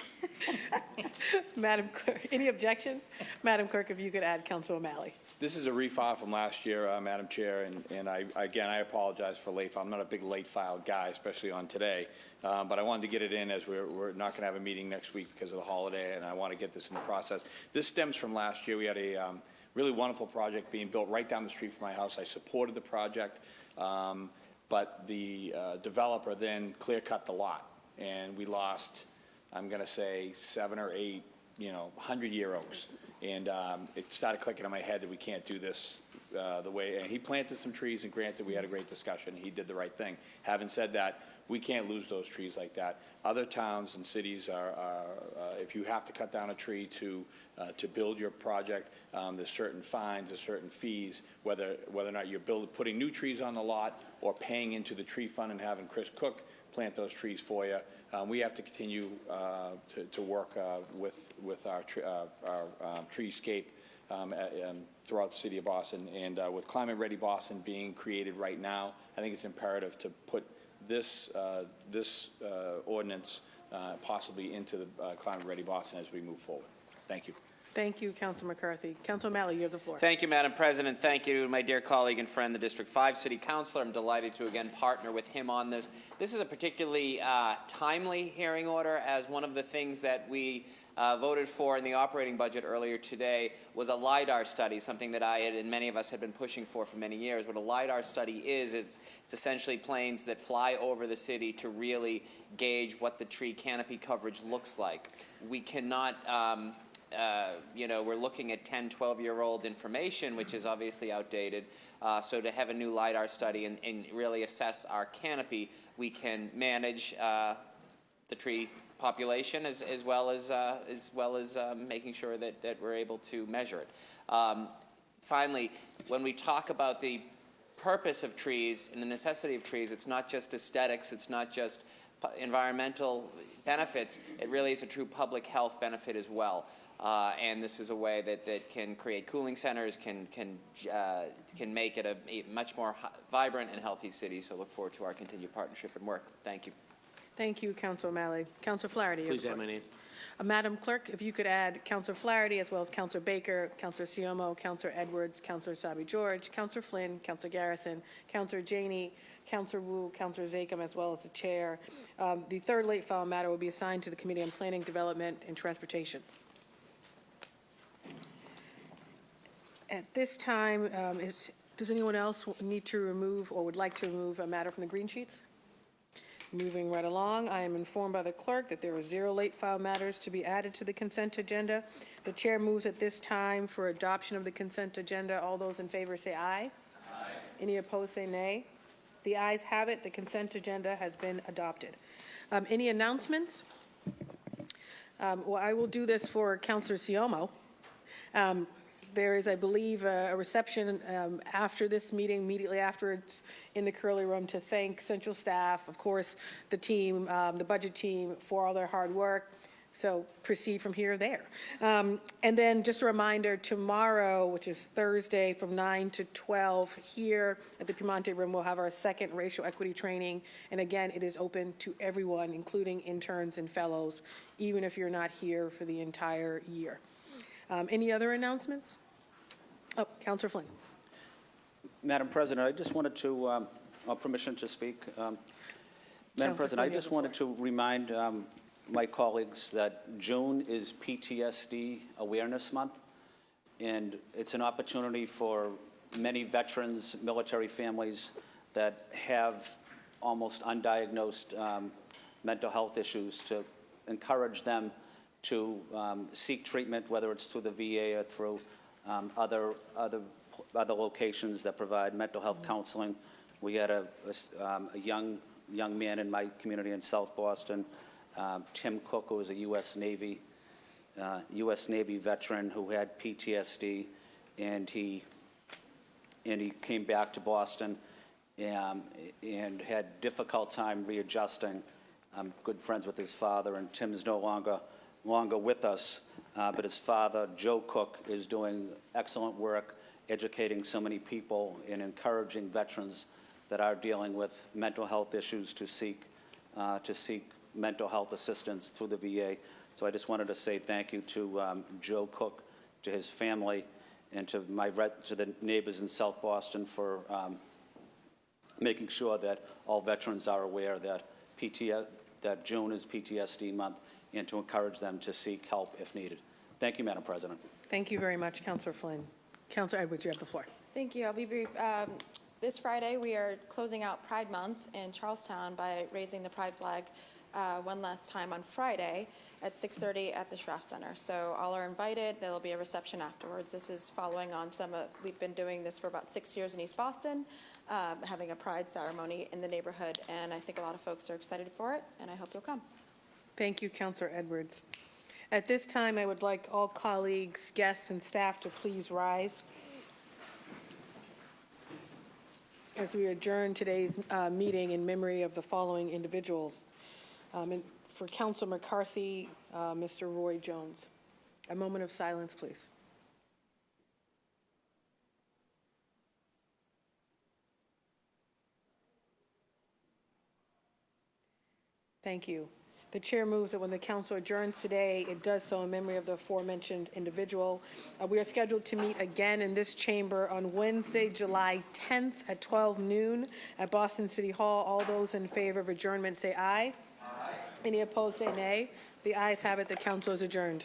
Madam Clerk, any objection? Madam Clerk, if you could add Councilor O'Malley. This is a refile from last year, Madam Chair, and I apologize for late file. I'm not a big late file guy, especially on today, but I wanted to get it in as we're not going to have a meeting next week because of the holiday, and I want to get this in the process. This stems from last year. We had a really wonderful project being built right down the street from my house. I supported the project, but the developer then clear-cut the lot, and we lost, I'm going to say, 7 or 8, 100-year oaks. And it started clicking in my head that we can't do this the way, and he planted some trees, and granted, we had a great discussion. He did the right thing. Having said that, we can't lose those trees like that. Other towns and cities if you have to cut down a tree to build your project, there's certain fines, there's certain fees, whether or not you're putting new trees on the lot or paying into the tree fund and having Chris Cook plant those trees for you. We have to continue to work with our treescape throughout the city of Boston. And with Climate Ready Boston being created right now, I think it's imperative to put this ordinance possibly into the Climate Ready Boston as we move forward. Thank you. Thank you, Councilor McCarthy. Councilor O'Malley, you have the floor. Thank you, Madam President. Thank you, my dear colleague and friend, the District 5 City Councilor. I'm delighted to again partner with him on this. This is a particularly timely hearing order, as one of the things that we voted for in the operating budget earlier today was a LIDAR study, something that I had and many of us had been pushing for many years. What a LIDAR study is, it's essentially planes that fly over the city to really gauge what the tree canopy coverage looks like. We cannot we're looking at 10, 12-year-old information, which is obviously outdated. So to have a new LIDAR study and really assess our canopy, we can manage the tree population as well as making sure that we're able to measure it. Finally, when we talk about the purpose of trees and the necessity of trees, it's not just aesthetics, it's not just environmental benefits, it really is a true public health benefit as well. And this is a way that can create cooling centers, can make it a much more vibrant and healthy city. So look forward to our continued partnership and work. Thank you. Thank you, Councilor O'Malley. Councilor Flaherty. Please add my name. Madam Clerk, if you could add Councilor Flaherty as well as Councilor Baker, Councilor Siomo, Councilor Edwards, Councilor Sabi George, Councilor Flynn, Councilor Garrison, Councilor Janey, Councilor Wu, Councilor Zakem, as well as the Chair. The third late file matter will be assigned to the Committee on Planning, Development, and Transportation. At this time, does anyone else need to remove or would like to remove a matter from the green sheets? Moving right along, I am informed by the clerk that there are 0 late file matters to be added to the consent agenda. The chair moves at this time for adoption of the consent agenda. All those in favor say aye. Aye. Any opposed say nay. The ayes have it. The consent agenda has been adopted. Any announcements? Well, I will do this for Councilor Siomo. There is, I believe, a reception after this meeting, immediately afterwards, in the Curly Room to thank central staff, of course, the team, the budget team, for all their hard work. So proceed from here there. And then just a reminder, tomorrow, which is Thursday, from 9 to 12 here at the Piemonte Room, we'll have our second racial equity training. And again, it is open to everyone, including interns and fellows, even if you're not here for the entire year. Any other announcements? Oh, Counselor Flynn. Madam President, I just wanted to, permission to speak. Madam Councilor President, I Flynn, you have just the wanted to remind my colleagues that June is PTSD Awareness Month, and it's an opportunity for many veterans, military families that have almost undiagnosed mental health issues to encourage them to seek treatment, whether it's through the VA or through other locations that provide mental health counseling. We had a young man in my community in South Boston, Tim Cook, who was a U.S. Navy veteran who had PTSD, and he came back to Boston and had difficult time readjusting. I'm good friends with his father, and Tim's no longer with us, but his father, Joe Cook, is doing excellent work educating so many people and encouraging veterans that are dealing with mental health issues to seek mental health assistance through the VA. So I just wanted to say thank you to Joe Cook, to his family, and to the neighbors in South Boston for making sure that all veterans are aware that June is PTSD month, and to encourage them to seek help if needed. Thank you, Madam President. Thank you very much, Counselor Flynn. Counselor Edwards, you have the floor. Thank you. I'll be brief. This Friday, we are closing out Pride Month in Charlestown by raising the Pride flag one last time on Friday at 6:30 at the Schraff Center. So all are invited. There will be a reception afterwards. This is following on we've been doing this for about 6 years in East Boston, having a Pride ceremony in the neighborhood, and I think a lot of folks are excited for it, and I hope you'll come. Thank you, Counselor Edwards. At this time, I would like all colleagues, guests, and staff to please rise as we adjourn today's meeting in memory of the following individuals. For Counselor McCarthy, Mr. Roy Jones. A moment of silence, please. Thank you. The chair moves that when the council adjourns today, it does so in memory of the aforementioned individual. We are scheduled to meet again in this chamber on Wednesday, July 10th at 12 noon at Boston City Hall. All those in favor of adjournment say aye. Aye. Any opposed say nay. The ayes have it. The council is adjourned.